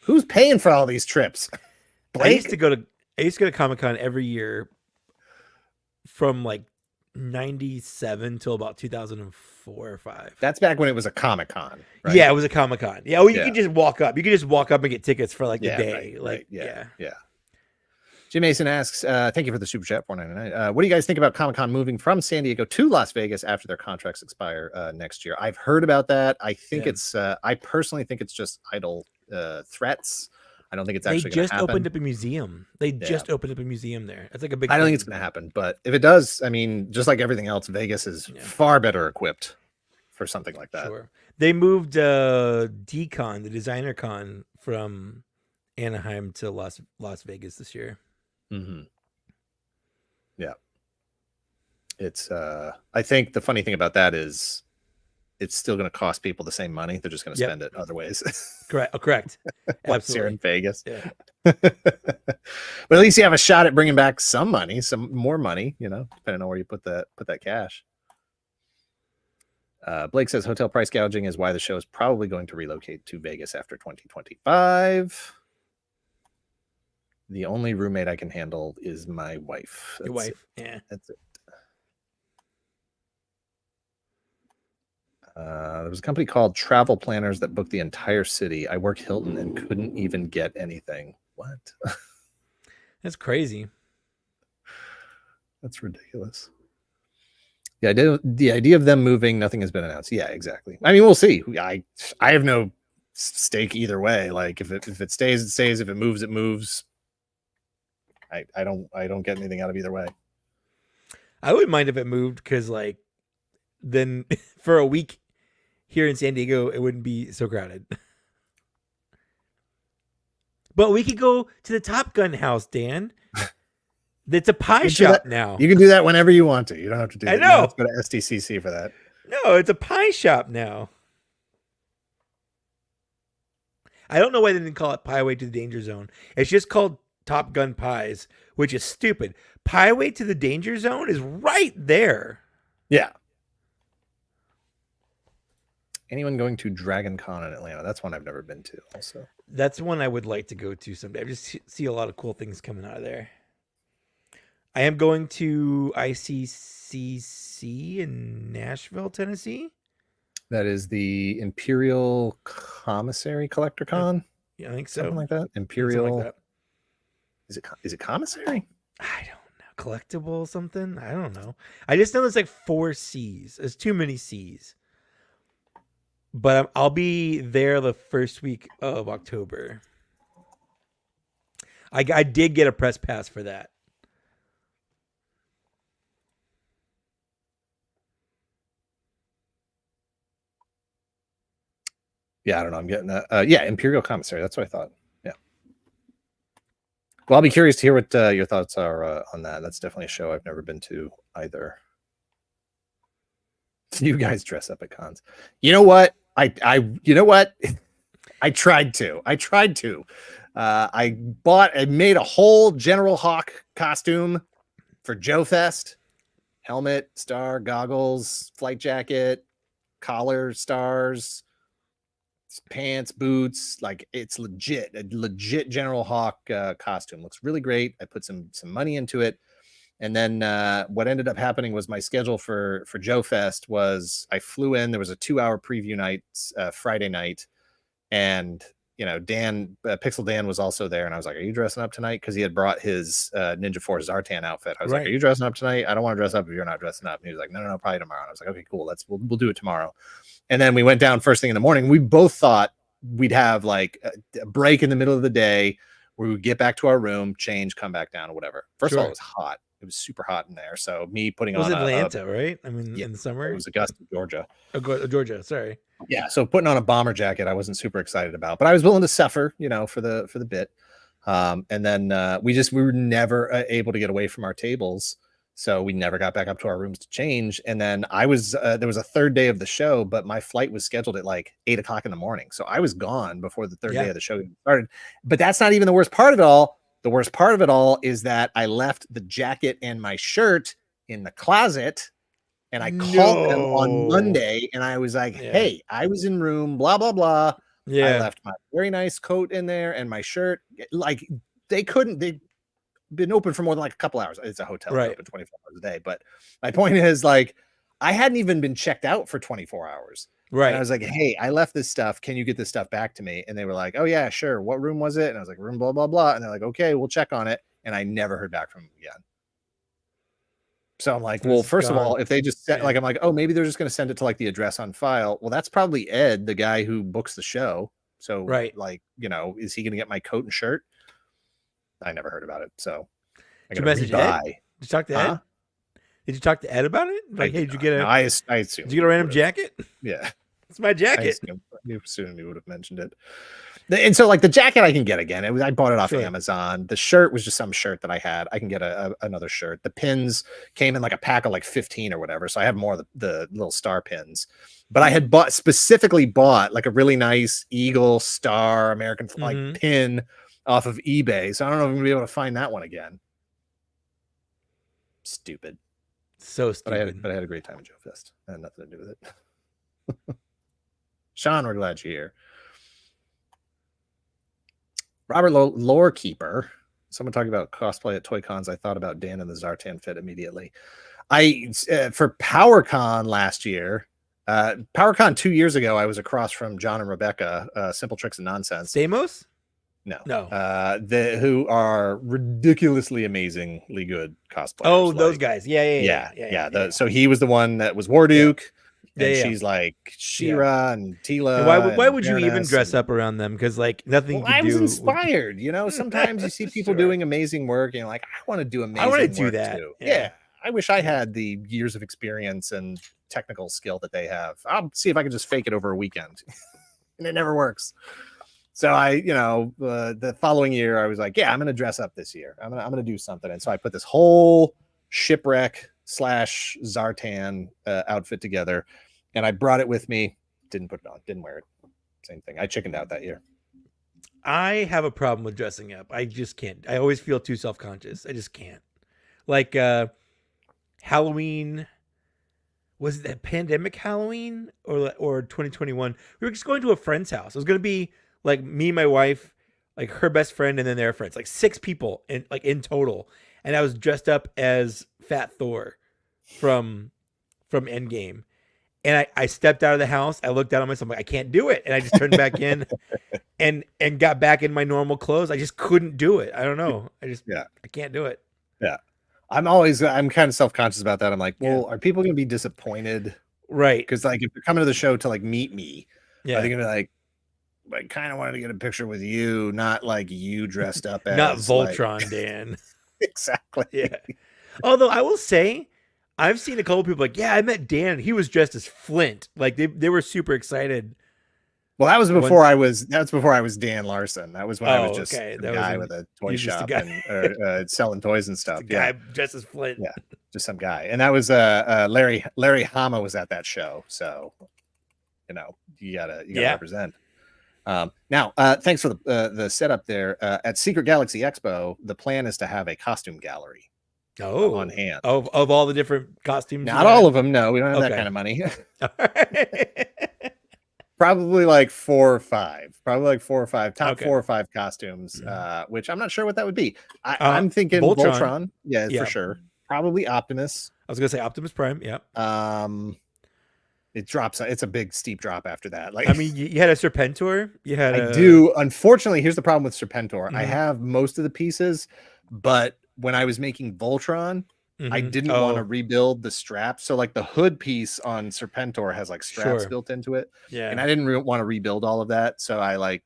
S4: who's paying for all these trips?
S2: I used to go to Comic-Con every year from like 97 till about 2004 or 5.
S4: That's back when it was a Comic-Con, right?
S2: Yeah, it was a Comic-Con. Yeah, well, you could just walk up. You could just walk up and get tickets for like the day.
S4: Yeah. Jim Mason asks, thank you for the super chat, $4.99. What do you guys think about Comic-Con moving from San Diego to Las Vegas after their contracts expire next year? I've heard about that. I think it's, I personally think it's just idle threats. I don't think it's actually going to happen.
S2: They just opened up a museum. They just opened up a museum there. It's like a big
S4: I don't think it's going to happen, but if it does, I mean, just like everything else, Vegas is far better equipped for something like that.
S2: Sure. They moved D-Con, the designer con, from Anaheim to Las Vegas this year.
S4: Mm-hmm. Yeah. It's I think the funny thing about that is it's still going to cost people the same money. They're just going to spend it other ways.
S2: Correct. Correct.
S4: Once you're in Vegas.
S2: Yeah.
S4: But at least you have a shot at bringing back some money, some more money, depending on where you put that cash. Blake says hotel price gouging is why the show is probably going to relocate to Vegas after 2025. The only roommate I can handle is my wife.
S2: Your wife. Yeah.
S4: That's it. There was a company called Travel Planners that booked the entire city. I work Hilton and couldn't even get anything. What?
S2: That's crazy.
S4: That's ridiculous. The idea of them moving, nothing has been announced. Yeah, exactly. I mean, we'll see. I have no stake either way. Like if it stays, it stays. If it moves, it moves. I don't get anything out of either way.
S2: I wouldn't mind if it moved because like then for a week here in San Diego, it wouldn't be so crowded. But we could go to the Top Gun house, Dan. It's a pie shop now.
S4: You can do that whenever you want to. You don't have to do that.
S2: I know.
S4: Let's go to SDCC for that.
S2: No, it's a pie shop now. I don't know why they didn't call it Pieway to the Danger Zone. It's just called Top Gun Pies, which is stupid. Pieway to the Danger Zone is right there.
S4: Yeah. Anyone going to Dragon Con in Atlanta? That's one I've never been to. Also,
S2: that's one I would like to go to someday. I just see a lot of cool things coming out of there. I am going to ICCC in Nashville, Tennessee.
S4: That is the Imperial Commissary Collector Con.
S2: Yeah, I think so.
S4: Something like that. Imperial.
S2: Like that.
S4: Is it commissary?
S2: I don't know. Collectible something? I don't know. I just know there's like 4 C's. There's too many C's. But I'll be there the first week of October. I did get a press pass for that.
S4: Yeah, I don't know. I'm getting that. Yeah, Imperial Commissary. That's what I thought. Yeah. Well, I'll be curious to hear what your thoughts are on that. That's definitely a show I've never been to either. You guys dress up at cons. You know what? You know what? I tried to. I made a whole General Hawk costume for Joe Fest. Helmet, star, goggles, flight jacket, collar, stars, pants, boots. Like it's a legit General Hawk costume. Looks really great. I put some money into it. And then what ended up happening was my schedule for Joe Fest was I flew in. There was a 2-hour preview night Friday night, and Pixel Dan was also there. And I was like, "Are you dressing up tonight?" Because he had brought his Ninja Force Zartan outfit. I was like, "Are you dressing up tonight?" I don't want to dress up if you're not dressing up. And he was like, "No, probably tomorrow." And I was like, "Okay, cool. We'll do it tomorrow." And then we went down first thing in the morning. We both thought we'd have like a break in the middle of the day where we would get back to our room, change, come back down, or whatever. First of all, it was hot. It was super hot in there. So me putting on
S2: Atlanta, right? I mean, in the summer.
S4: It was Augusta, Georgia.
S2: Oh, Georgia. Sorry.
S4: Yeah. So putting on a bomber jacket, I wasn't super excited about, but I was willing to suffer, for the bit. And then we were never able to get away from our tables. So we never got back up to our rooms to change. And then there was a third day of the show, but my flight was scheduled at like 8:00 in the morning. So I was gone before the third day of the show started. But that's not even the worst part of it all. The worst part of it all is that I left the jacket and my shirt in the closet, And I called them on
S2: No.
S4: Monday and I was like,
S2: Yeah.
S4: hey, I was in room, blah, blah, blah. I
S2: Yeah.
S4: left my very nice coat in there and my shirt. Like they'd been open for more than like a couple hours. It's a hotel,
S2: Right.
S4: open 24 hours a day. But my point is, like, I hadn't even been checked out for 24 hours.
S2: Right.
S4: And I was like, hey, I left this stuff. Can you get this stuff back to me? And they were like, oh, yeah, sure. What room was it? And I was like, room, blah, blah, blah. And they're like, okay, we'll check on it. And I never heard back from them again. So I'm like, well, first of all, if they just sent, like, I'm like, oh, maybe they're just going to send it to like the address on file. Well, that's probably Ed, the guy who books the show. So, like, you know, is he going to get my coat and shirt? I never heard about it. So I got to
S2: message Ed?
S4: rebuy.
S2: Did you talk to Ed? Did you talk to Ed about it? Like, hey, did you get
S4: I assume.
S2: Did you get a random jacket?
S4: Yeah.
S2: It's my jacket.
S4: I assume you would have mentioned it. And so, like, the jacket I can get again. I bought it off Amazon. The shirt was just some shirt that I had. I can get another shirt. The pins came in like a pack of like 15 or whatever. So I have more of the little star pins. But I had specifically bought like a really nice eagle star American flag pin off of eBay. So I don't know if I'm gonna be able to find that one again. Stupid.
S2: So stupid.
S4: But I had a great time at Joe Fest. I had nothing to do with it. Sean, we're glad you're here. Robert Lorekeeper. Someone talking about cosplay at Toy Cons. I thought about Dan and the Zartan fit immediately. For PowerCon last year, PowerCon 2 years ago, I was across from John and Rebecca, Simple Tricks and Nonsense.
S2: Stamos?
S4: No.
S2: Who
S4: are ridiculously amazingly good cosplayers.
S2: Oh, those guys. Yeah.
S4: So he was the one that was Warduke. And she's like She-Ra and Tila.
S2: And why would you even dress up around them? Because like nothing.
S4: Well, I was inspired. You know, sometimes you see people doing amazing work, and you're like, I want to do amazing.
S2: I want to do
S4: work
S2: that.
S4: Too. Yeah. I wish I had the years of experience and technical skill that they have. I'll see if I can just fake it over a weekend, and it never works. So the following year, I was like, yeah, I'm going to dress up this year. I'm going to do something. And so I put this whole shipwreck / Zartan outfit together, and I brought it with me. Didn't put it on. Didn't wear it. Same thing. I chickened out that year.
S2: I have a problem with dressing up. I just can't. I always feel too self-conscious. I just can't. Like Halloween. Was it that pandemic Halloween or 2021? We were just going to a friend's house. It was going to be like me, my wife, like her best friend, and then their friends, like 6 people in total. And I was dressed up as Fat Thor from Endgame. And I stepped out of the house. I looked down on myself. I'm like, I can't do it. And I just turned back in and got back in my normal clothes. I just couldn't do it. I don't know. I can't do it.
S4: Yeah. I'm kind of self-conscious about that. I'm like, well, are people going to be disappointed?
S2: Right.
S4: Because like if you're coming to the show to like meet me, are they going to be like, I kind of wanted to get a picture with you, not like you dressed up as
S2: not Voltron, Dan.
S4: Exactly.
S2: Yeah. Although I will say, I've seen a couple people like, yeah, I met Dan. He was dressed as Flint. Like they were super excited.
S4: Well, that was before I was Dan Larson. That was when I was just a guy with a toy shop and selling toys and stuff.
S2: Guy dressed as Flint.
S4: Yeah, just some guy. And that was Larry Hama was at that show. So, you gotta represent. Now, thanks for the setup there. At Secret Galaxy Expo, the plan is to have a costume gallery on hand.
S2: Of all the different costumes?
S4: Not all of them. No, we don't have that kind of money. Probably like 4 or 5. Top 4 or 5 costumes, which I'm not sure what that would be. I'm thinking Voltron. Yeah, for sure. Probably Optimus.
S2: I was gonna say Optimus Prime. Yeah.
S4: It drops. It's a big steep drop after that. Like,
S2: I mean, you had a Serpentor.
S4: I do. Unfortunately, here's the problem with Serpentor. I have most of the pieces, but when I was making Voltron, I didn't want to rebuild the straps. So like the hood piece on Serpentor has like straps built into it. Yeah. And I didn't want to rebuild all of that. So I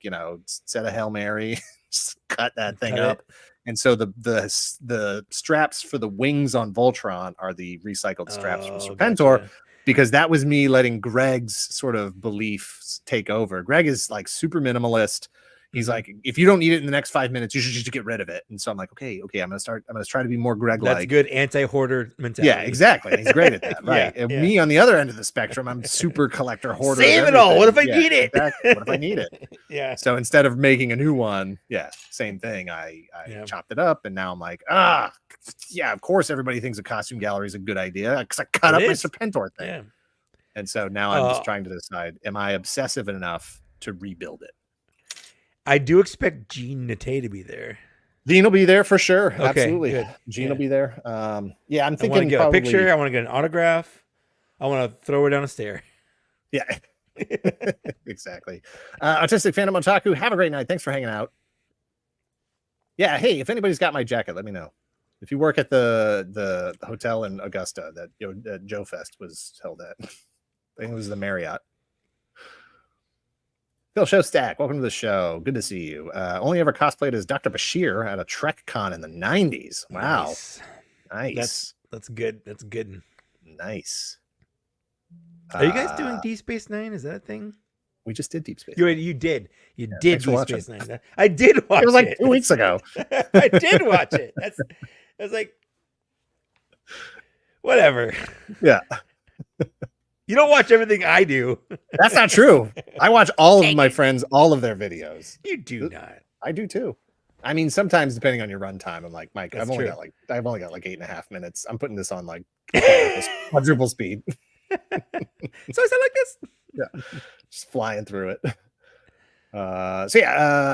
S4: said a Hail Mary, just cut that thing up. And so the straps for the wings on Voltron are the recycled straps from Serpentor. Gotcha. Because that was me letting Greg's sort of beliefs take over. Greg is like super minimalist. He's
S2: Mhm.
S4: like, if you don't need it in the next 5 minutes, you should just get rid of it. And so I'm like, okay, I'm gonna try to be more Greg
S2: That's
S4: like.
S2: good anti-hoarder mentality.
S4: Yeah, exactly. And he's great at that, right?
S2: Yeah,
S4: And
S2: yeah.
S4: me on the other end of the spectrum, I'm super collector hoarder. of
S2: Save it all. What if I
S4: everything.
S2: need it?
S4: Exactly. What if I need it?
S2: Yeah.
S4: So instead of making a new one, same thing. I chopped it up, and now I'm like, yeah, of course everybody thinks a costume gallery is a good idea because I cut up my Serpentor thing.
S2: Yeah.
S4: And so now I'm just trying to decide, am I obsessive enough to rebuild it?
S2: I do expect Gene Nate to be there.
S4: Gene will be there for sure.
S2: Okay,
S4: Absolutely.
S2: good.
S4: Gene will be there. Yeah, I'm
S2: I
S4: thinking
S2: want to get
S4: probably,
S2: a picture. I want to get an autograph. I want to throw her down a stair.
S4: Yeah, exactly. Autistic Phantom Otaku, have a great night. Thanks for hanging out. Yeah, hey, if anybody's got my jacket, let me know. If you work at the hotel in Augusta that Joe Fest was held at, I think it was the Marriott. Phil Showstack, welcome to the show. Good to see you. Only ever cosplayed as Dr. Bashir at a Trek Con in the 90s. Wow. Nice.
S2: That's good. That's good.
S4: Nice.
S2: Are you guys doing Deep Space Nine? Is that a thing?
S4: We just did Deep Space.
S2: You did. You did
S4: thanks for
S2: Deep
S4: watching.
S2: Space Nine. I did watch it.
S4: It was like 2 weeks ago.
S2: I did watch it. I was like, whatever.
S4: Yeah.
S2: You don't watch everything I do.
S4: That's not true. I watch all of my friends, all of their videos.
S2: You do not.
S4: I do too. I mean, sometimes depending on your runtime, I'm like, Mike,
S2: That's
S4: I've only
S2: true.
S4: got like 8.5 minutes. I'm putting this on like quadruple speed.
S2: So is that like this?
S4: Yeah, just flying through it.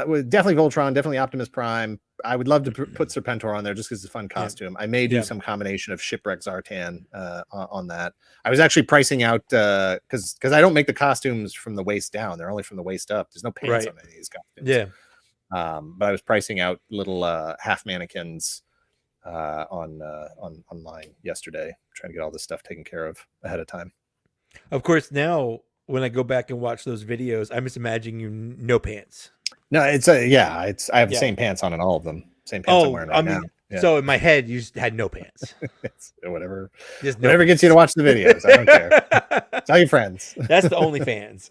S4: With definitely Voltron, definitely Optimus Prime. I would love to put Serpentor on there just because it's a fun costume. I may do some combination of Shipwreck Zartan on that. I was actually pricing out because I don't make the costumes from the waist down; they're only from the waist up. There's no pants on any of these costumes.
S2: Yeah.
S4: But I was pricing out little half mannequins online yesterday, trying to get all this stuff taken care of ahead of time.
S2: Of course, now when I go back and watch those videos, I'm just imagining you no pants.
S4: No, I have the same pants on in all of them. Same pants I'm wearing right now. Yeah.
S2: So in my head, you just had no pants.
S4: Whatever
S2: Just no
S4: gets you to watch the videos. I don't care. Tell your friends.
S2: That's the only fans.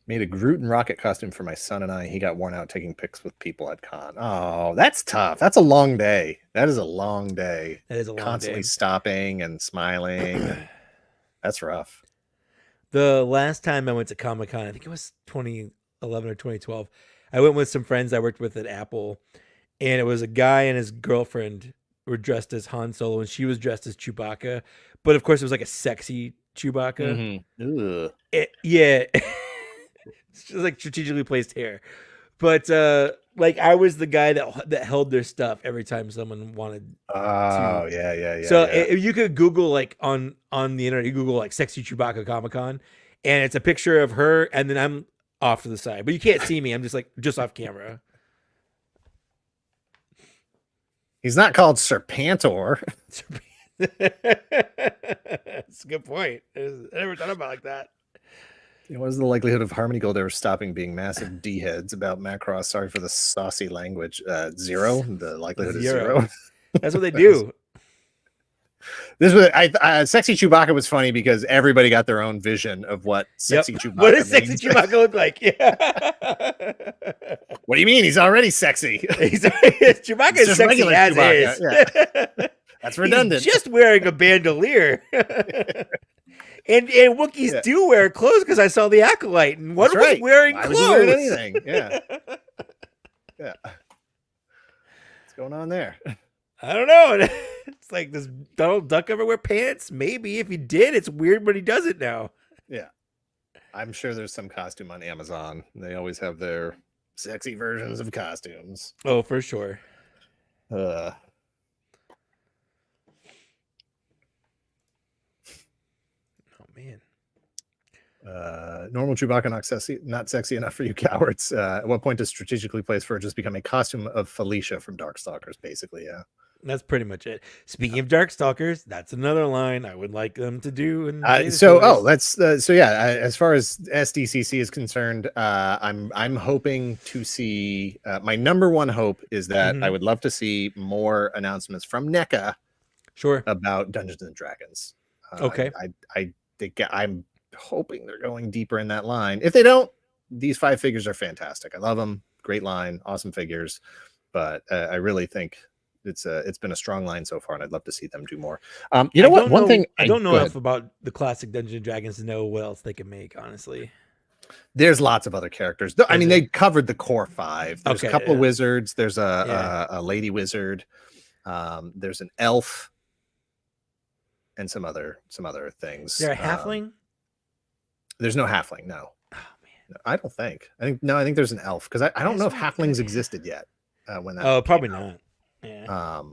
S4: Made a Groot and Rocket costume for my son and I. He got worn out taking pics with people at con. Oh, that's tough. That's a long day. That is a long day.
S2: That is a long
S4: Constantly
S2: day.
S4: stopping and smiling. That's rough.
S2: The last time I went to Comic-Con, I think it was 2011 or 2012. I went with some friends I worked with at Apple, and it was a guy and his girlfriend were dressed as Han Solo, and she was dressed as Chewbacca. But of course, it was like a sexy Chewbacca.
S4: Mm-hmm.
S2: Yeah. It's just like strategically placed hair. But like I was the guy that held their stuff every time someone wanted
S4: to. Yeah.
S2: So if you could Google like on the internet, you Google like sexy Chewbacca Comic-Con, and it's a picture of her, and then I'm off to the side. But you can't see me. I'm just off camera.
S4: He's not called Serpentor.
S2: That's a good point. I never thought about it like that.
S4: What is the likelihood of Harmony Gold ever stopping being massive D-heads about Macross? Sorry for the saucy language. 0. The likelihood is 0.
S2: That's what they do.
S4: This was sexy Chewbacca was funny because everybody got their own vision of what sexy Chewbacca.
S2: What does sexy Chewbacca look like? Yeah.
S4: What do you mean? He's already sexy.
S2: Chewbacca is sexy as
S4: Chewbacca.
S2: is.
S4: Yeah. That's redundant.
S2: He's just wearing a bandolier. And Wookiees do wear clothes because I saw the Acolyte and one was wearing clothes.
S4: Was he wearing anything? Yeah. Yeah. What's going on there?
S2: I don't know. It's like, does Donald Duck ever wear pants? Maybe. If he did, it's weird, but he does it now.
S4: Yeah. I'm sure there's some costume on Amazon. They always have their sexy versions of costumes.
S2: Oh, for sure. Man.
S4: Normal Chewbacca not sexy enough for you cowards. At what point does strategically placed fur just become a costume of Felicia from Darkstalkers? Basically, yeah.
S2: That's pretty much it. Speaking of Darkstalkers, that's another line I would like them to do.
S4: As far as SDCC is concerned, I'm hoping to see. My number one hope is that I would love to see more announcements from NECA.
S2: Sure.
S4: About Dungeons and Dragons.
S2: Okay.
S4: I'm hoping they're going deeper in that line. If they don't, these 5 figures are fantastic. I love them. Great line, awesome figures. But I really think it's been a strong line so far, and I'd love to see them do more. You know what? One thing
S2: I don't know enough about the classic Dungeons and Dragons to know what else they can make. Honestly,
S4: there's lots of other characters. I mean, they covered the core 5. There's a couple of wizards. There's a lady wizard. There's an elf, and some other things.
S2: Is there a halfling?
S4: There's no halfling. No.
S2: Oh man,
S4: I don't think. I think there's an elf, because I don't know if halflings existed yet when that.
S2: Oh, probably not. Yeah.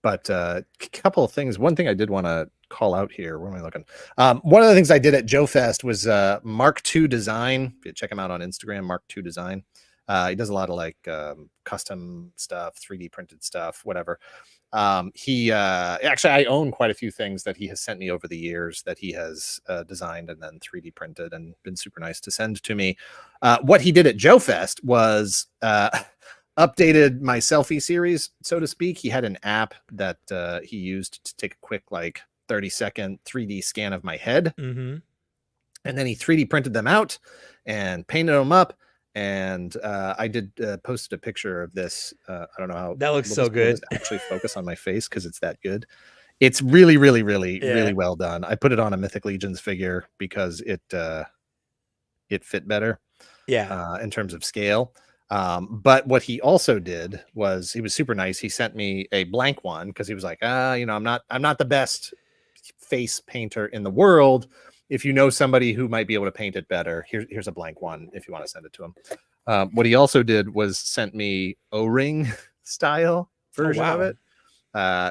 S4: But a couple of things. One thing I did want to call out here. Where am I looking? One of the things I did at Joe Fest was Mark II Design. If you check him out on Instagram, Mark II Design. He does a lot of like custom stuff, 3D printed stuff, whatever. He actually, I own quite a few things that he has sent me over the years that he has designed and then 3D printed and been super nice to send to me. What he did at Joe Fest was updated my selfie series, so to speak. He had an app that he used to take a quick like 30-second 3D scan of my head.
S2: Mm-hmm.
S4: And then he 3D printed them out and painted them up. And I did posted a picture of this. I don't know how
S2: that looks so good.
S4: Actually focus on my face because it's that good. It's really, really, really, really well done. I put it on a Mythic Legions figure because it fit better.
S2: Yeah.
S4: In terms of scale. But what he also did was he was super nice. He sent me a blank one because he was like, I'm not the best face painter in the world. If you know somebody who might be able to paint it better, here's a blank one if you want to send it to him. What he also did was sent me O-ring style version of it.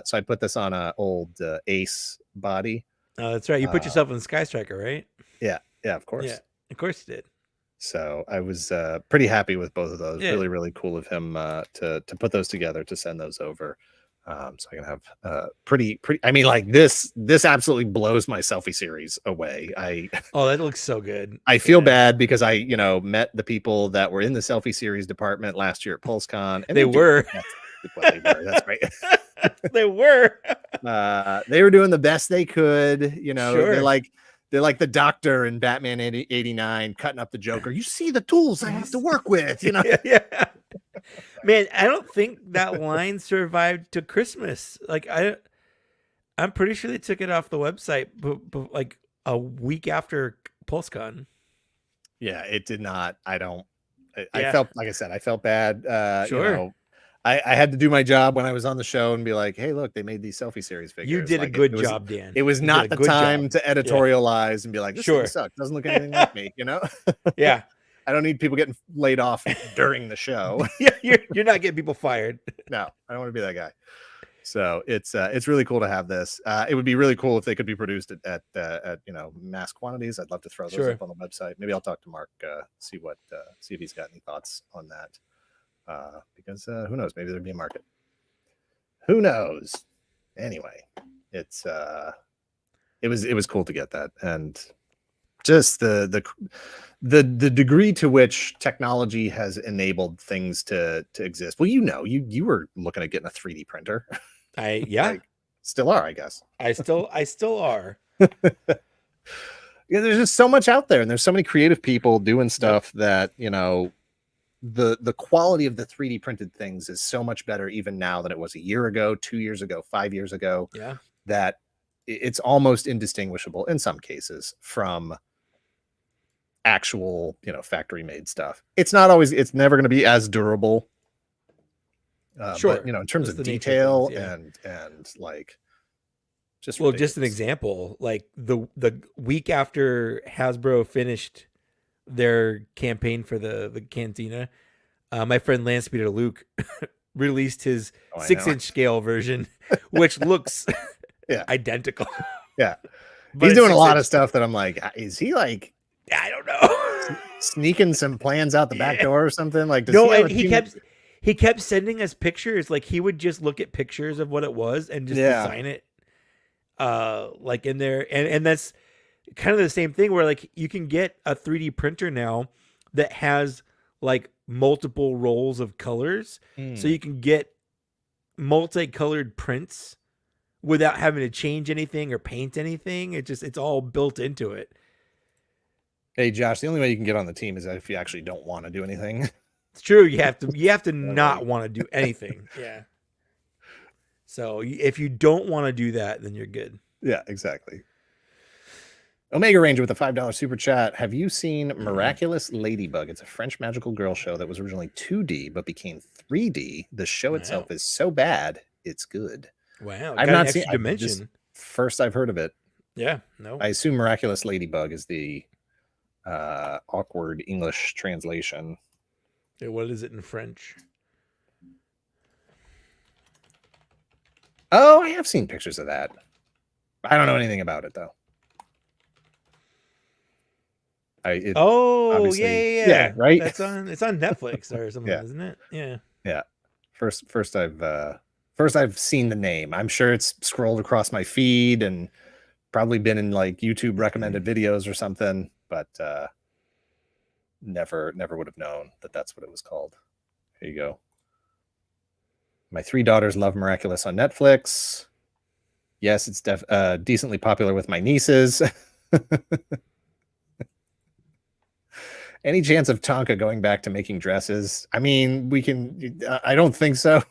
S4: So I put this on an old Ace body.
S2: Oh, that's right. You put yourself in Sky Striker, right?
S4: Yeah, of course.
S2: Yeah, of course you did.
S4: So I was pretty happy with both of those. Yeah. Really, really cool of him to put those together, to send those over. So I can have pretty. I mean, like this absolutely blows my selfie series away.
S2: That looks so good.
S4: I feel bad because I met the people that were in the selfie series department last year at PulseCon, and
S2: they were.
S4: They were. That's right.
S2: They were.
S4: They were doing the best they could.
S2: Sure.
S4: They're like the Doctor in Batman 89 cutting up the Joker. You see the tools I have to work with.
S2: Yeah. Man, I don't think that line survived to Christmas. Like I'm pretty sure they took it off the website, but like a week after PulseCon.
S4: Yeah, it did not. I felt, like I said, I felt bad.
S2: Sure.
S4: I had to do my job when I was on the show and be like, hey, look, they made these selfie series figures.
S2: You did a good job, Dan.
S4: It was not the time to editorialize and be like, this thing sucks. Doesn't look anything like me,
S2: Yeah.
S4: I don't need people getting laid off during the show.
S2: Yeah, you're not getting people fired.
S4: No, I don't want to be that guy. So it's really cool to have this. It would be really cool if they could be produced at mass quantities. I'd love to throw those up on the website. Maybe I'll talk to Mark, see if he's got any thoughts on that. Because who knows? Maybe there'd be a market. Who knows? Anyway, it was cool to get that, and just the degree to which technology has enabled things to exist. Well, you were looking at getting a 3D printer. Still are, I guess.
S2: I still are.
S4: Yeah, there's just so much out there, and there's so many creative people doing stuff that the quality of the 3D printed things is so much better even now than it was a year ago, 2 years ago, 5 years ago.
S2: Yeah,
S4: that it's almost indistinguishable in some cases from actual factory made stuff. It's never going to be as durable. But, in terms of detail and like just
S2: an example, like the week after Hasbro finished their campaign for the Cantina, my friend Lance Peter Luke released his 6-inch scale version, which looks identical.
S4: Yeah, he's doing a lot of stuff that I'm like, is he like?
S2: I don't know.
S4: Sneaking some plans out the back door or something? Like,
S2: he kept sending us pictures. Like he would just look at pictures of what it was and just design it. Like in there, and that's kind of the same thing where like you can get a 3D printer now that has like multiple rolls of colors, so you can get multicolored prints without having to change anything or paint anything. It's all built into it.
S4: Hey, Josh, the only way you can get on the team is if you actually don't want to do anything.
S2: It's true. You have to not want to do anything. Yeah. So if you don't want to do that, then you're good.
S4: Yeah, exactly. Omega Ranger with a $5 super chat. Have you seen Miraculous Ladybug? It's a French magical girl show that was originally 2D but became 3D. The show itself is so bad, it's good.
S2: Wow.
S4: I've not seen
S2: Dimension.
S4: First I've heard of it.
S2: Yeah. No.
S4: I assume Miraculous Ladybug is the awkward English translation.
S2: Yeah, what is it in French?
S4: Oh, I have seen pictures of that. I don't know anything about it though.
S2: Yeah,
S4: right.
S2: It's on Netflix or something, isn't it? Yeah.
S4: First I've seen the name. I'm sure it's scrolled across my feed and probably been in like YouTube recommended videos or something, but never would have known that that's what it was called. Here you go. My 3 daughters love Miraculous on Netflix. Yes, it's decently popular with my nieces. Any chance of Tonka going back to making dresses? I mean, we can. I don't think so.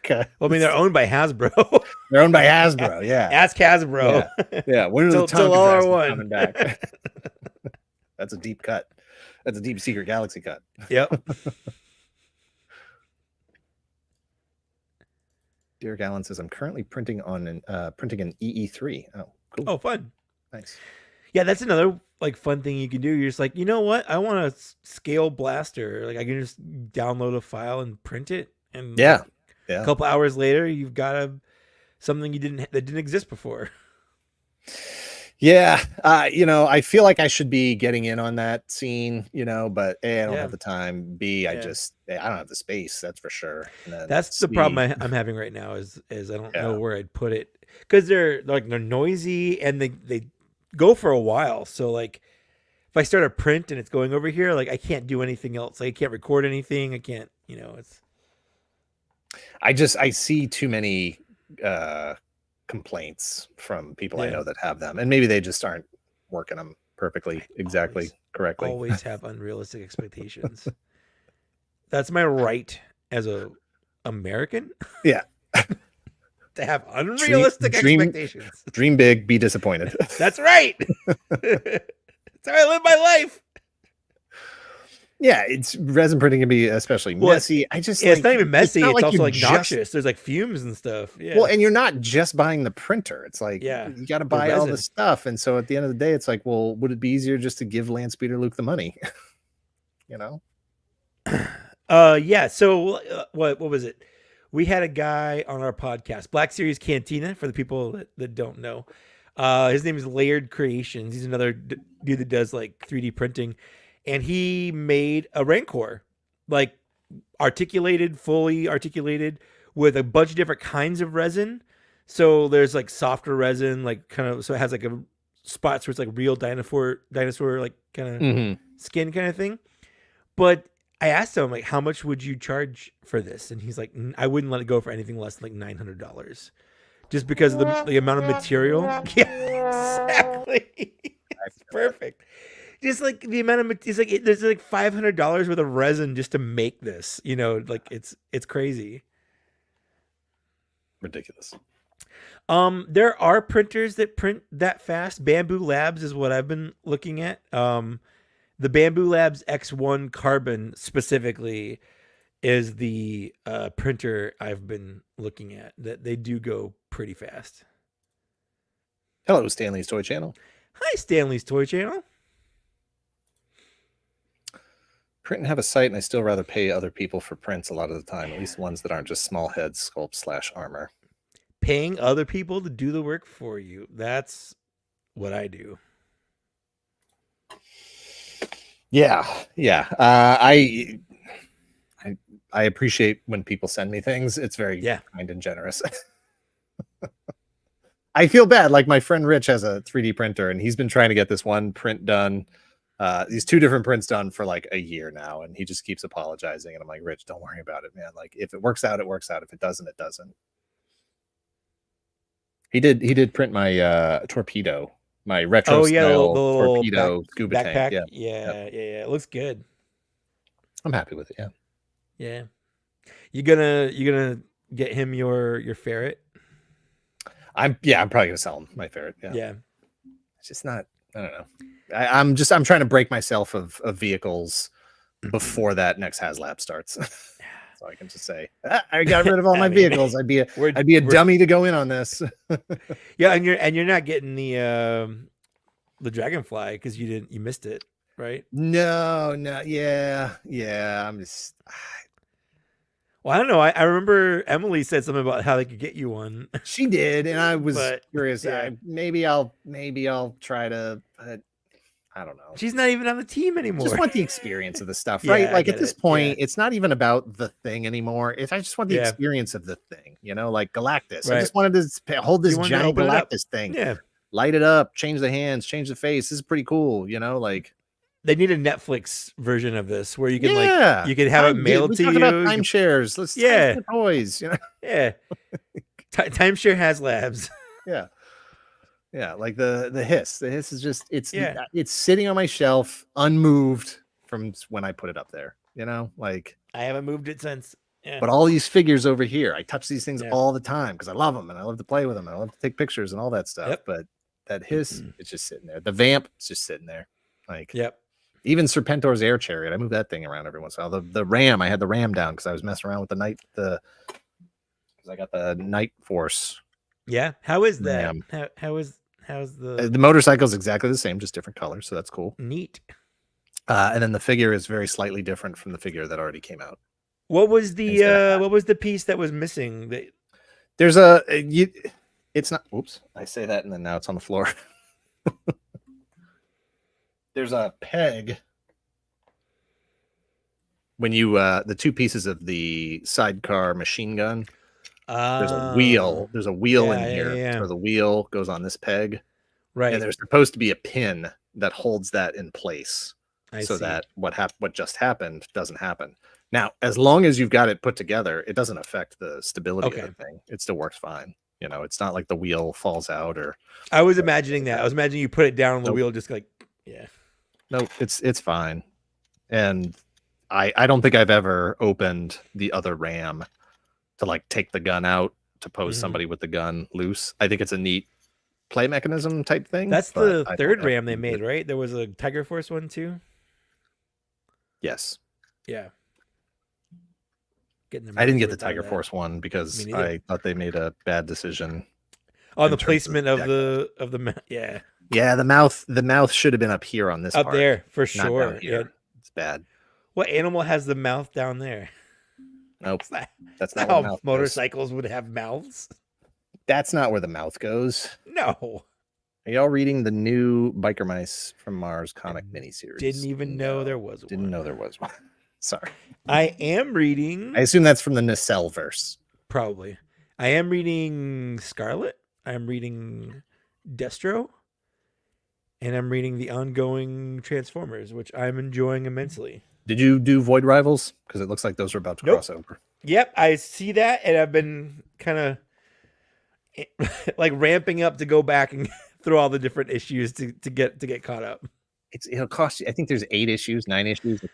S2: Well, I mean, they're owned by Hasbro.
S4: They're owned by Hasbro. Yeah.
S2: Ask Hasbro.
S4: Yeah. When are the Tonka dresses coming back? That's a deep cut. That's a deep secret Galaxy cut.
S2: Yep.
S4: Derek Allen says, I'm currently printing an EE3. Oh, cool.
S2: Oh, fun.
S4: Nice.
S2: Yeah, that's another like fun thing you can do. You're just like, you know what? I want a scale blaster. Like I can just download a file and print it. And
S4: a
S2: couple hours later, you've got something that didn't exist before.
S4: Yeah, I feel like I should be getting in on that scene, but A, I don't have the time. B, I don't have the space. That's for sure.
S2: That's the problem I'm having right now is I don't know where I'd put it because they're noisy and they go for a while. So like if I start a print and it's going over here, like I can't do anything else. Like I can't record anything. I can't,
S4: I see too many complaints from people I know that have them, and maybe they just aren't working them perfectly, correctly.
S2: Always have unrealistic expectations. That's my right as a American.
S4: Yeah.
S2: To have unrealistic expectations.
S4: Dream big, be disappointed.
S2: That's right. That's how I live my life.
S4: Yeah, it's resin printing can be especially messy. It's
S2: not even messy. It's also like noxious. There's like fumes and stuff. Yeah.
S4: Well, and you're not just buying the printer. It's like you got to buy all the stuff. And so at the end of the day, it's like, well, would it be easier just to give Lance Peter Luke the money?
S2: Yeah. So what was it? We had a guy on our podcast, Black Series Cantina, for the people that don't know. His name is Layered Creations. He's another dude that does like 3D printing. And he made a Rancor, like fully articulated with a bunch of different kinds of resin. So there's like softer resin, like kind of, so it has like a spots where it's like real dinosaur like kind of skin kind of thing. But I asked him like, how much would you charge for this? And he's like, I wouldn't let it go for anything less than like $900, just because of the amount of material. Yeah, exactly. That's perfect. Just like the amount of, it's like there's like $500 worth of resin just to make this. Like it's crazy,
S4: ridiculous.
S2: There are printers that print that fast. Bamboo Labs is what I've been looking at. The Bamboo Labs X1 Carbon specifically is the printer I've been looking at. That they do go pretty fast.
S4: Hello, Stanley's Toy Channel.
S2: Hi, Stanley's Toy Channel.
S4: Print and have a site, and I still rather pay other people for prints a lot of the time, at least ones that aren't just small head sculpt / armor.
S2: Paying other people to do the work for you. That's what I do.
S4: Yeah. I appreciate when people send me things. It's very kind and generous. I feel bad. Like my friend Rich has a 3D printer, and he's been trying to get this one print done. These 2 different prints done for like a year now, and he just keeps apologizing. And I'm like, Rich, don't worry about it, man. Like if it works out, it works out. If it doesn't, it doesn't. He did print my torpedo, my retro
S2: Oh yeah, the
S4: style
S2: little
S4: torpedo scuba
S2: backpack.
S4: tank. Yeah,
S2: Yeah. It looks good.
S4: I'm happy with it. Yeah.
S2: Yeah. You gonna get him your ferret?
S4: I'm probably gonna sell him my ferret. Yeah.
S2: Yeah.
S4: It's just not. I don't know. I'm trying to break myself of vehicles before that next HasLab starts. So I can just say I got rid of all my vehicles. I'd be a dummy to go in on this.
S2: Yeah, and you're not getting the dragonfly because you missed it, right?
S4: No, yeah. I'm just.
S2: Well, I don't know. I remember Emily said something about how they could get you one.
S4: She did, and I was
S2: But,
S4: curious.
S2: yeah.
S4: Maybe I'll try to. But I don't know.
S2: She's not even on the team anymore.
S4: Just want the experience of the stuff,
S2: Yeah,
S4: right?
S2: I
S4: Like
S2: get
S4: at this
S2: it.
S4: point, it's not even about the thing anymore. I just want the
S2: Yeah.
S4: experience of the thing, like Galactus. I
S2: Right.
S4: just wanted to hold this
S2: You wanted to
S4: giant
S2: open it up.
S4: Galactus thing,
S2: Yeah,
S4: light it up, change the hands, change the face. This is pretty cool, like.
S2: they need a Netflix version of this where you can
S4: Yeah,
S2: you could have it mailed to
S4: we
S2: you.
S4: talk about timeshares. Let's
S2: Yeah.
S4: timeshare toys.
S2: Yeah, timeshare has labs.
S4: Yeah, like the hiss. The hiss is just it's sitting on my shelf unmoved from when I put it up there. Like
S2: I haven't moved it since. Yeah,
S4: but all these figures over here, I touch these things
S2: Yeah.
S4: all the time because I love them and I love to play with them and I love to take pictures and all that stuff.
S2: Yep.
S4: But that hiss, it's just sitting there. The vamp is just sitting there. Like
S2: yep.
S4: even Serpentor's air chariot, I move that thing around every once in a while. The ram, I had the ram down because I was messing around with because I got the Night Force.
S2: Yeah, how is that?
S4: Ram.
S2: How's the
S4: The motorcycle is exactly the same, just different colors, so that's cool.
S2: neat?
S4: And then the figure is very slightly different from the figure that already came out.
S2: What was the
S4: Instead of
S2: what was the piece that was missing?
S4: There's it's not. Oops, I say that and then now it's on the floor. There's a peg. When you the two pieces of the sidecar machine gun. There's a wheel. There's a wheel in here.
S2: Yeah.
S4: So the wheel goes on this peg.
S2: Right.
S4: And there's supposed to be a pin that holds that in place.
S2: I
S4: So
S2: see.
S4: that what just happened doesn't happen. Now, as long as you've got it put together, it doesn't affect the stability
S2: Okay.
S4: of the thing. It still works fine. It's not like the wheel falls out or
S2: I was imagining that. I was imagining you put it down on the
S4: Nope.
S2: wheel, just like yeah.
S4: no, it's fine. And I don't think I've ever opened the other RAM to take the gun out to pose
S2: Mhm.
S4: somebody with the gun loose. I think it's a neat play mechanism type thing.
S2: That's
S4: but
S2: the
S4: I don't
S2: third
S4: have
S2: RAM they
S4: to use
S2: made,
S4: it.
S2: right? There was a Tiger Force one too.
S4: Yes.
S2: Yeah. Getting their
S4: I didn't
S2: mouths
S4: get the
S2: ripped out of
S4: Tiger
S2: that.
S4: Force one because
S2: Me neither.
S4: I thought they made a bad decision.
S2: Oh,
S4: in
S2: the
S4: terms of
S2: placement of
S4: deck.
S2: the yeah
S4: Yeah, the mouth should have been up here on this
S2: up
S4: part,
S2: there for
S4: not
S2: sure.
S4: down here.
S2: Yeah.
S4: It's bad.
S2: What animal has the mouth down there?
S4: Nope.
S2: That's
S4: That's not where the
S2: how
S4: mouth goes.
S2: motorcycles would have mouths.
S4: That's not where the mouth goes.
S2: No,
S4: Are y'all reading the new Biker Mice from Mars comic miniseries?
S2: didn't even know there was
S4: Didn't
S2: one.
S4: know there was one. Sorry.
S2: I am reading.
S4: I assume that's from the Nacelle-verse.
S2: Probably. I am reading Scarlet. I'm reading Destro. And I'm reading the ongoing Transformers, which I'm enjoying immensely.
S4: Did you do Void Rivals? Because it looks like those are about to
S2: Nope.
S4: cross over.
S2: Yep, I see that, and I've been kind of ramping up to go back and through all the different issues to get caught up.
S4: It'll cost you. I think there's 8 issues, 9 issues. It's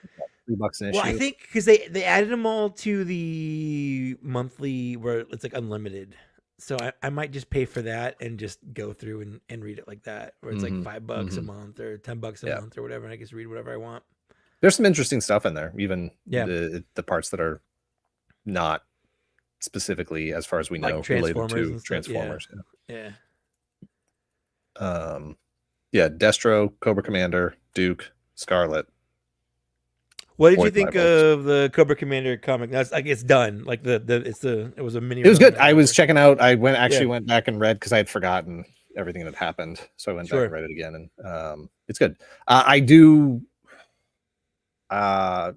S4: about $3 an issue.
S2: Well, I think because they added them all to the monthly where it's unlimited. So I might just pay for that and just go through and read it like that, where it's
S4: Mhm,
S2: $5 a month or $10 a
S4: Yeah.
S2: month or whatever, and I just read whatever I want.
S4: There's some interesting stuff in there, even
S2: Yeah.
S4: the parts that are not specifically, as far as we
S2: Like
S4: know,
S2: Transformers
S4: related to
S2: and stuff,
S4: Transformers.
S2: Yeah.
S4: Yeah, Destro, Cobra Commander, Duke, Scarlet.
S2: What did you
S4: Void
S2: think
S4: Rivals.
S2: of the Cobra Commander comic? That's it's done. Like it was a mini.
S4: It was
S2: run
S4: good.
S2: or
S4: I was
S2: whatever.
S4: checking out. I went
S2: Yeah.
S4: went back and read because I had forgotten everything that happened, so I went back
S2: Sure.
S4: and read it again, and it's good. I do. Yeah,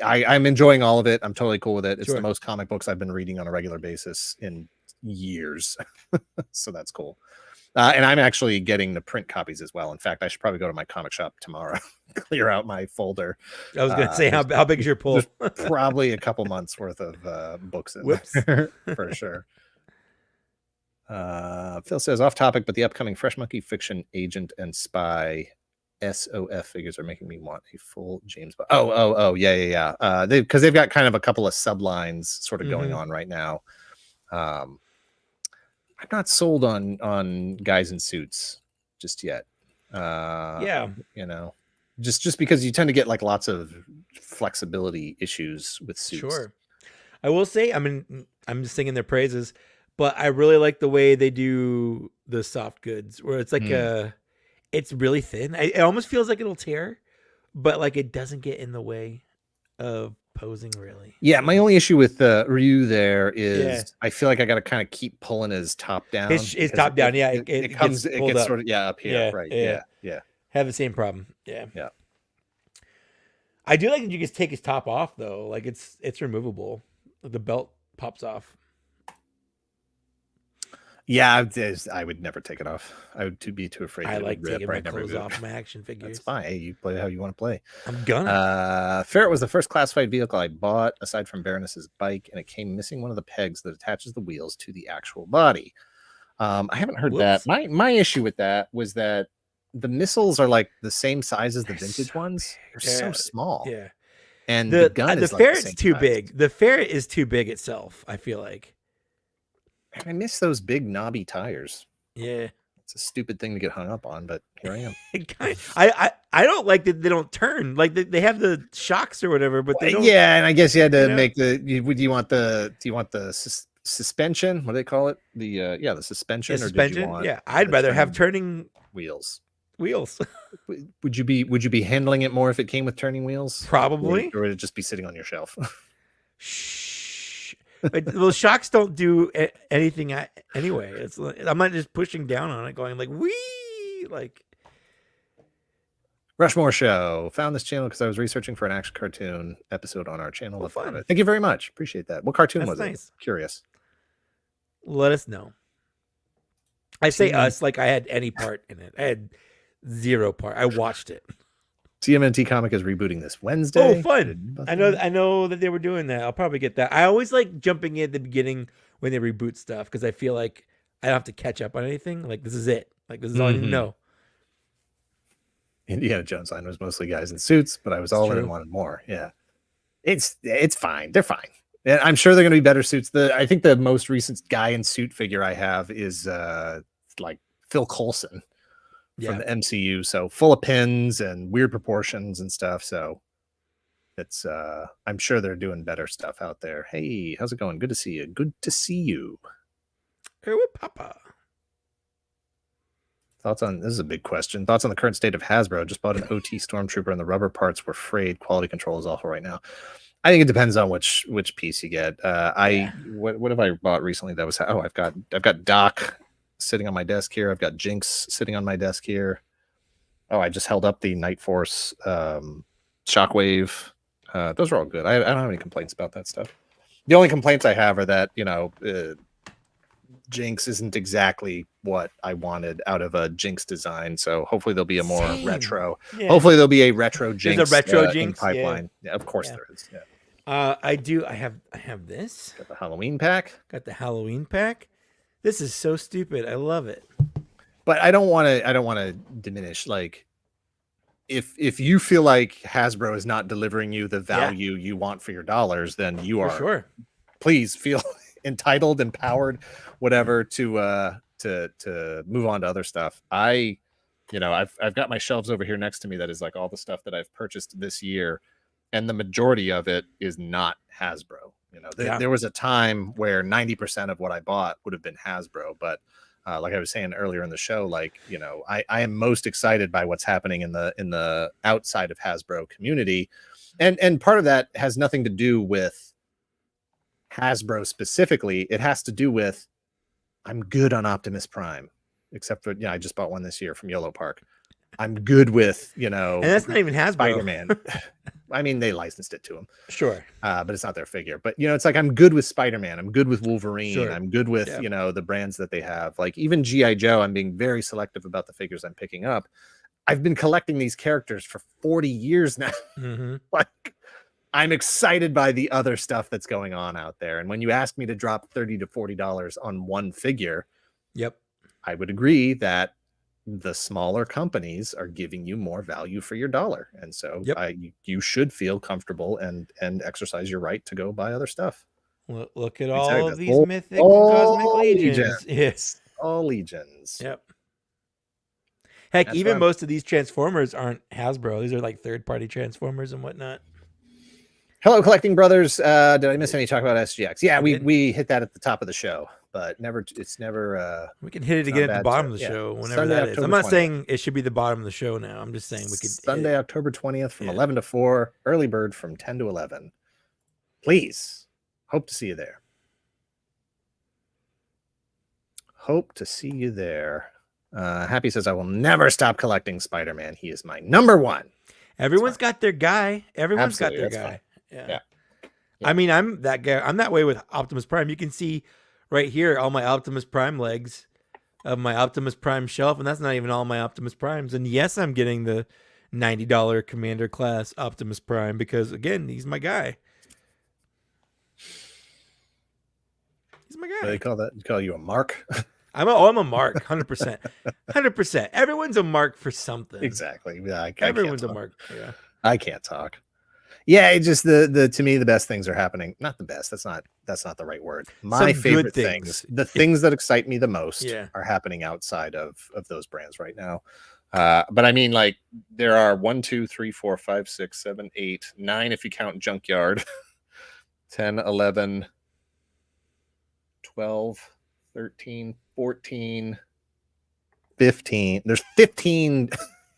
S4: I'm enjoying all of it. I'm totally cool with it. It's
S2: Sure.
S4: the most comic books I've been reading on a regular basis in years, so that's cool. And I'm actually getting the print copies as well. In fact, I should probably go to my comic shop tomorrow, clear out my folder.
S2: I was gonna say how big is your pull?
S4: There's probably a couple months worth of books in
S2: Whoops.
S4: there for sure. Phil says off topic, but the upcoming Fresh Monkey Fiction Agent and Spy SOF figures are making me want a full James Bond. Oh, yeah. Because they've got kind of a couple of sublines sort of going on right now. I'm not sold on guys in suits just yet. You know, just because you tend to get like lots of flexibility issues with suits.
S2: Sure. I will say, I mean, I'm just singing their praises, but I really like the way they do the soft goods, where it's like it's really thin. It almost feels like it'll tear, but like it doesn't get in the way of posing really.
S4: Yeah, my only issue with Ryu there is I feel like I got to kind of keep pulling his top down.
S2: His top down,
S4: it gets sort of up here, right? Yeah.
S2: Have the same problem. Yeah. I do like that you just take his top off though. Like it's removable. The belt pops off.
S4: Yeah, I would never take it off. I would be too afraid.
S2: I like taking my clothes off my action figures.
S4: That's fine. Hey, you play how you want to play.
S2: I'm gonna.
S4: Ferret was the first classified vehicle I bought, aside from Baroness's bike, and it came missing one of the pegs that attaches the wheels to the actual body. I haven't heard that. My issue with that was that the missiles are like the same size as the vintage ones. They're so small.
S2: Yeah.
S4: And the gun is like
S2: Ferret's too big. The Ferret is too big itself, I feel like.
S4: I miss those big knobby tires.
S2: Yeah.
S4: It's a stupid thing to get hung up on, but here I am.
S2: I don't like that they don't turn. Like they have the shocks or whatever, but they don't.
S4: Yeah, and I guess you had to make the. Do you want the suspension? What do they call it? The suspension.
S2: The suspension. I'd rather have turning
S4: wheels. Would you be handling it more if it came with turning wheels?
S2: Probably.
S4: Or would it just be sitting on your shelf?
S2: Shh. Well, shocks don't do anything anyway. It's I'm not just pushing down on it, going like wee, like.
S4: Rushmore Show found this channel because I was researching for an action cartoon episode on our channel.
S2: Fun.
S4: Thank you very much. Appreciate that. What cartoon was
S2: nice.
S4: it? Curious.
S2: Let us know. I say us like I had any part in it. I had zero part. I watched it.
S4: TMNT Comic is rebooting this Wednesday.
S2: Oh, fun! I know that they were doing that. I'll probably get that. I always like jumping in at the beginning when they reboot stuff because I feel like I don't have to catch up on anything. Like this is it. Like this is all I need to know.
S4: Indiana Jones line was mostly guys in suits, but I was all in and wanted more. Yeah, it's fine. They're fine. And I'm sure they're going to be better suits. I think the most recent guy in suit figure I have is like Phil Coulson. From the MCU, so full of pins and weird proportions and stuff. So it's I'm sure they're doing better stuff out there. Hey, how's it going? Good to see you. Good to see you.
S2: Hey, what Papa?
S4: Thoughts on this is a big question. Thoughts on the current state of Hasbro? Just bought an OT Stormtrooper and the rubber parts were frayed. Quality control is awful right now. I think it depends on which piece you get. What have I bought recently? That was I've got Doc sitting on my desk here. I've got Jinx sitting on my desk here. Oh, I just held up the Night Force Shockwave. Those are all good. I don't have any complaints about that stuff. The only complaints I have are that, Jinx isn't exactly what I wanted out of a Jinx design. So hopefully there'll be a more retro. Yeah. Hopefully there'll be a retro Jinx.
S2: There's a retro Jinx
S4: pipeline. Yeah, of course there is. Yeah.
S2: I have this.
S4: Got the Halloween pack.
S2: This is so stupid. I love it.
S4: But I don't want to diminish. Like, if you feel like Hasbro is not delivering you the value you want for your dollars, then you are
S2: sure.
S4: Please feel entitled, empowered, whatever to move on to other stuff. I've got my shelves over here next to me that is like all the stuff that I've purchased this year, and the majority of it is not Hasbro. There was a time where 90% of what I bought would have been Hasbro, but like I was saying earlier in the show, I am most excited by what's happening in the outside of Hasbro community, and part of that has nothing to do with Hasbro specifically. It has to do with I'm good on Optimus Prime, except for I just bought one this year from Yolo Park. I'm good with
S2: and that's not even Hasbro.
S4: Spider-Man. I mean, they licensed it to him.
S2: Sure.
S4: But it's not their figure. But, it's like I'm good with Spider-Man. I'm good with Wolverine. Sure. I'm good with, the brands that they have. Like even G.I. Joe, I'm being very selective about the figures I'm picking up. I've been collecting these characters for 40 years now.
S2: Mm-hmm.
S4: Like I'm excited by the other stuff that's going on out there. And when you ask me to drop $30 to $40 on one figure,
S2: Yep.
S4: I would agree that the smaller companies are giving you more value for your dollar, and so
S2: Yep.
S4: you should feel comfortable and exercise your right to go buy other stuff.
S2: Look at
S4: Exactly.
S2: all of
S4: That's
S2: these mythic and cosmic
S4: all
S2: legions. Yeah.
S4: all legions.
S2: Yep. Heck,
S4: That's
S2: even
S4: why
S2: most of these Transformers aren't Hasbro. These are like third-party Transformers and whatnot.
S4: Hello, collecting brothers. Did I miss any talk about SGX? Yeah,
S2: We did.
S4: we hit that at the top of the show, but it's never
S2: We can hit it
S4: it's not
S2: again at the
S4: bad
S2: bottom
S4: to-
S2: of the
S4: yeah.
S2: show whenever
S4: Sunday,
S2: that is.
S4: October
S2: I'm not
S4: 20th.
S2: saying it should be the bottom of the show now. I'm just saying we could
S4: Sunday, October 20th from 11 to 4, early bird from 10 to 11. Please, hope to see you there. Hope to see you there. Happy says, I will never stop collecting Spider-Man. He is my number one.
S2: Everyone's got their guy. Everyone's
S4: Absolutely,
S2: got their
S4: that's
S2: guy. Yeah.
S4: Yeah.
S2: I mean, I'm that guy. I'm that way with Optimus Prime. You can see right here all my Optimus Prime legs of my Optimus Prime shelf, and that's not even all my Optimus Primes. And yes, I'm getting the $90 Commander class Optimus Prime because, again, he's my guy. He's my
S4: What
S2: guy.
S4: do they call that? You call you a mark?
S2: I'm a mark, 100%. 100%. Everyone's a mark for something.
S4: Exactly. Yeah,
S2: Everyone's a
S4: talk.
S2: mark. Yeah.
S4: I can't talk. Yeah, it just the to me the best things are happening. Not the best. That's not the right word. My
S2: Some
S4: favorite
S2: good
S4: things,
S2: things.
S4: the things that excite me the most,
S2: Yeah.
S4: are happening outside of those brands right now. But I mean, like, there are 1, 2, 3, 4, 5, 6, 7, 8, 9 if you count Junkyard, 10, 11, 12, 13, 14, 15. There's 15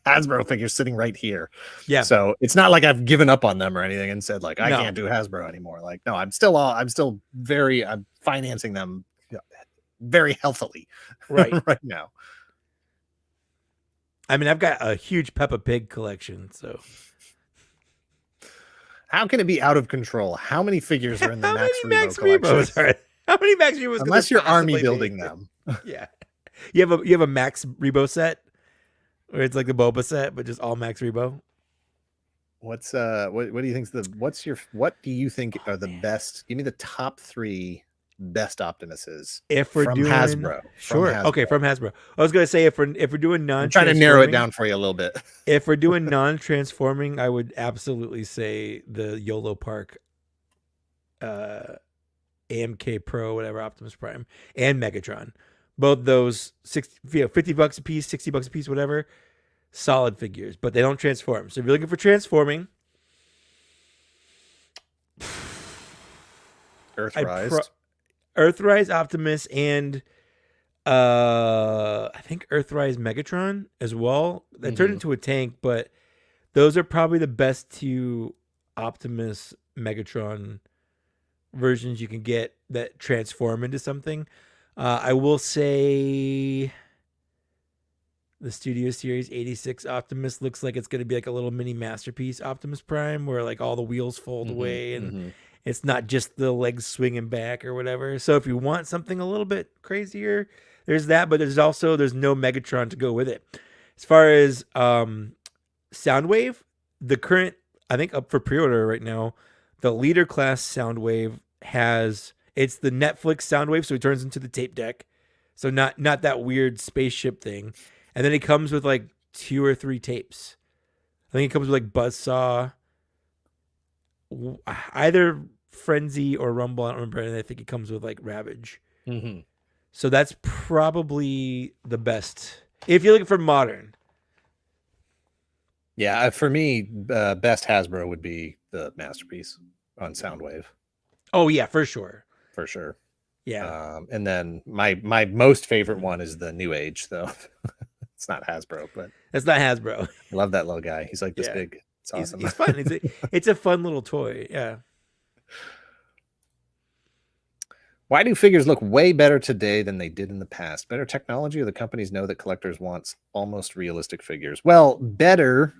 S4: Hasbro figures sitting right here.
S2: Yeah.
S4: So it's not like I've given up on them or anything and said, like, I
S2: No.
S4: can't do Hasbro anymore. Like, no, I'm financing them very healthily
S2: Right.
S4: right now.
S2: I mean, I've got a huge Peppa Pig collection, so
S4: How can it be out of control? How many figures are in the
S2: how
S4: Max
S2: many
S4: Rebo
S2: Max
S4: collection?
S2: Rebos are? How many Max Rebos? could
S4: Unless
S2: there
S4: you're army
S2: possibly
S4: building
S2: be?
S4: them.
S2: Yeah, you have a Max Rebo set, where it's like the Boba set, but just all Max Rebo.
S4: What do you think's what do you think are the best? Give me the top 3 best Optimuses.
S2: If we're
S4: from
S2: doing
S4: Hasbro.
S2: sure, okay, from Hasbro. I was gonna say if we're doing non,
S4: I'm trying to narrow it down for you a little bit.
S2: If we're doing non-transforming, I would absolutely say the YOLO Park, AMK Pro, whatever, Optimus Prime, and Megatron. Both those $50 a piece, $60 a piece, whatever. Solid figures, but they don't transform. So if you're looking for transforming, Earthrise Optimus and I think Earthrise Megatron as well. That turned into a tank, but those are probably the best 2 Optimus Megatron versions you can get that transform into something. I will say the Studio Series 86 Optimus looks like it's going to be like a little mini masterpiece Optimus Prime, where like all the wheels fold away and it's not just the legs swinging back or whatever. So if you want something a little bit crazier, there's that, but there's no Megatron to go with it. As far as Soundwave, the current, I think up for pre-order right now, the leader class Soundwave it's the Netflix Soundwave, so it turns into the tape deck. So not that weird spaceship thing. And then it comes with like 2 or 3 tapes. I think it comes with like Buzzsaw, either Frenzy or Rumble. I don't remember. And I think it comes with like Ravage. So that's probably the best if you're looking for modern.
S4: Yeah, for me, best Hasbro would be the Masterpiece on Soundwave.
S2: Oh yeah, for sure.
S4: For sure.
S2: Yeah.
S4: And then my most favorite one is the New Age, though. It's not Hasbro, but
S2: It's not Hasbro.
S4: I love that little guy. He's like this big. It's awesome.
S2: He's fun. It's a fun little toy. Yeah.
S4: Why do figures look way better today than they did in the past? Better technology, or the companies know that collectors want almost realistic figures? Well, better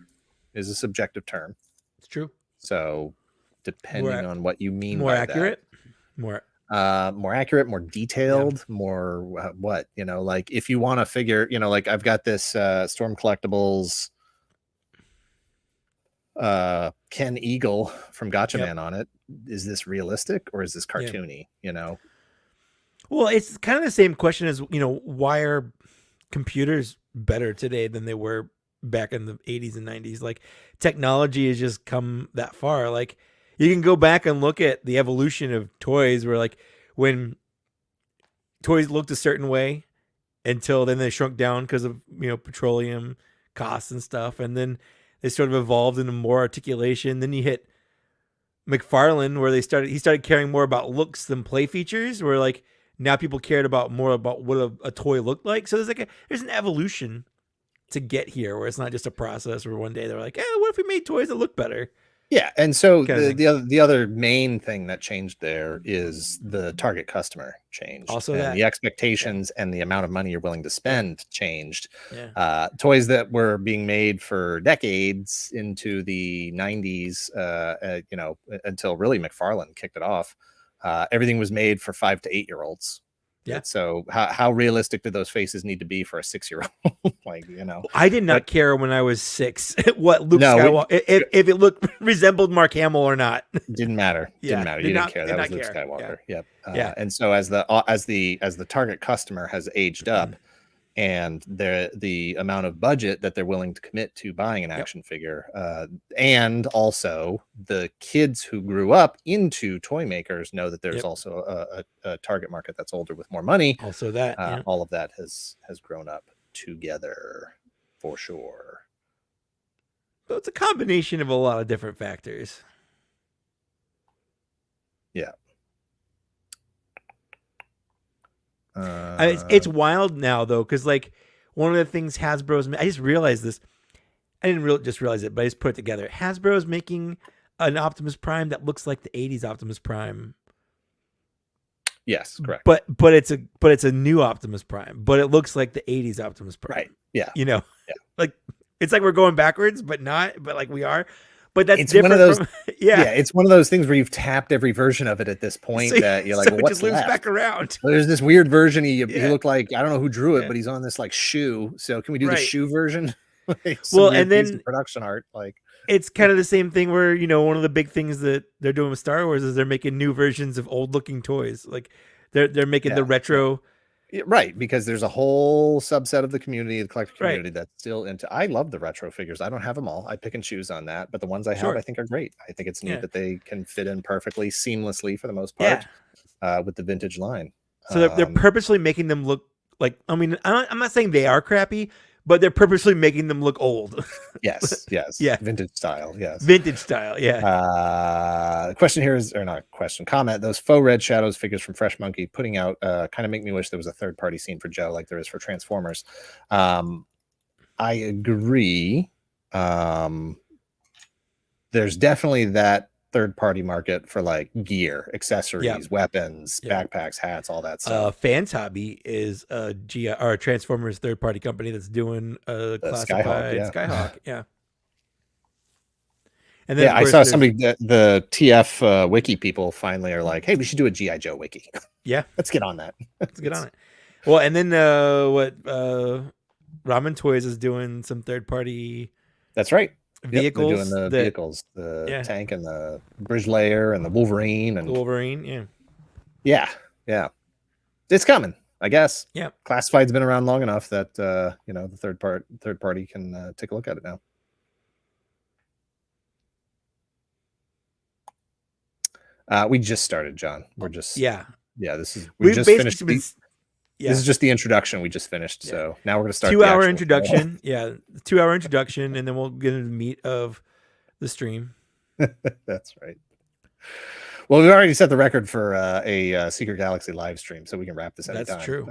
S4: is a subjective term.
S2: It's true.
S4: So depending on what you mean
S2: more
S4: by
S2: accurate,
S4: that. More accurate, more detailed, more what, like if you want a figure, like I've got this Storm Collectibles Ken Eagle from Gotcha Man on it. Is this realistic or is this cartoony?
S2: Well, it's kind of the same question as, why are computers better today than they were back in the 80s and 90s? Like, technology has just come that far. Like, you can go back and look at the evolution of toys, where like when toys looked a certain way until then they shrunk down because of, petroleum costs and stuff. And then they sort of evolved into more articulation. Then you hit McFarlane, where he started caring more about looks than play features, where like now people cared more about what a toy looked like. So there's an evolution to get here, where it's not just a process where one day they're like, what if we made toys that look better?
S4: Yeah, and so the other main thing that changed there is the target customer changed.
S2: Also,
S4: and
S2: that
S4: the expectations and the amount of money you're willing to spend changed.
S2: Yeah.
S4: Toys that were being made for decades into the 90s, until really McFarlane kicked it off. Everything was made for 5 to 8 year olds.
S2: Yeah.
S4: So how realistic do those faces need to be for a 6-year-old?
S2: I did not care when I was 6 what Luke Skywalker, if it resembled Mark Hamill or not.
S4: Didn't matter. Didn't matter. You didn't care. That was Luke
S2: care.
S4: Skywalker.
S2: Yeah.
S4: Yep. And so as the target customer has aged up, and the amount of budget that they're willing to commit to buying an action figure, and also the kids who grew up into toy makers know that there's also a target market that's older with more money.
S2: Also that
S4: all of that has grown up together for sure.
S2: So it's a combination of a lot of different factors.
S4: Yeah.
S2: It's wild now though, because like one of the things Hasbro's, I just realized this. I didn't just realize it, but I just put it together. Hasbro's making an Optimus Prime that looks like the 80s Optimus Prime.
S4: Yes, correct.
S2: But it's a new Optimus Prime, but it looks like the 80s Optimus Prime.
S4: Right. Yeah.
S2: Like it's like we're going backwards, but not, but like we are. But that's
S4: it's
S2: different.
S4: One of those,
S2: yeah,
S4: it's one of those things where you've tapped every version of it at this point, that you're like,
S2: so
S4: well,
S2: it
S4: what's
S2: just loops
S4: left?
S2: back around.
S4: Well, there's this weird version. He looked like, I don't know who drew it, but he's on this like shoe. So can we do the shoe version?
S2: Well, and then
S4: production art, like
S2: it's kind of the same thing where, one of the big things that they're doing with Star Wars is they're making new versions of old looking toys. Like they're making the retro.
S4: Right, because there's a whole subset of the community, the collector community, that's still into. I love the retro figures. I don't have them all. I pick and choose on that, but the ones I have, I think are great. I think it's neat that they can fit in perfectly, seamlessly for the most part, with the vintage line.
S2: So they're purposely making them look like. I mean, I'm not saying they are crappy, but they're purposely making them look old.
S4: Yes.
S2: Yeah.
S4: Vintage style. Yes.
S2: Vintage style. Yeah.
S4: The question here is, or not question, comment. Those faux Red Shadows figures from Fresh Monkey putting out kind of make me wish there was a third party scene for Joe, like there is for Transformers. I agree. There's definitely that third party market for like gear, accessories, weapons, backpacks, hats, all that stuff.
S2: Fans Hobby is a Transformers third party company that's doing a classified Skyhawk. Yeah. And then
S4: I saw somebody, the TF wiki people finally are like, hey, we should do a G.I. Joe wiki.
S2: Yeah.
S4: Let's get on that.
S2: Let's get on it. Well, and then Ramen Toys is doing some third party.
S4: That's right.
S2: Vehicles.
S4: They're doing the vehicles, the tank and the bridge layer and the Wolverine and yeah. It's coming, I guess.
S2: Yeah.
S4: Classified's been around long enough that the third party can take a look at it now. We just started, John. We're just This is we just finished. This is just the introduction. We just finished, so now we're going to start
S2: 2-hour introduction. 2-hour introduction, and then we'll get into the meat of the stream.
S4: That's right. Well, we've already set the record for a Secret Galaxy live stream, so we can wrap this anytime.
S2: That's true.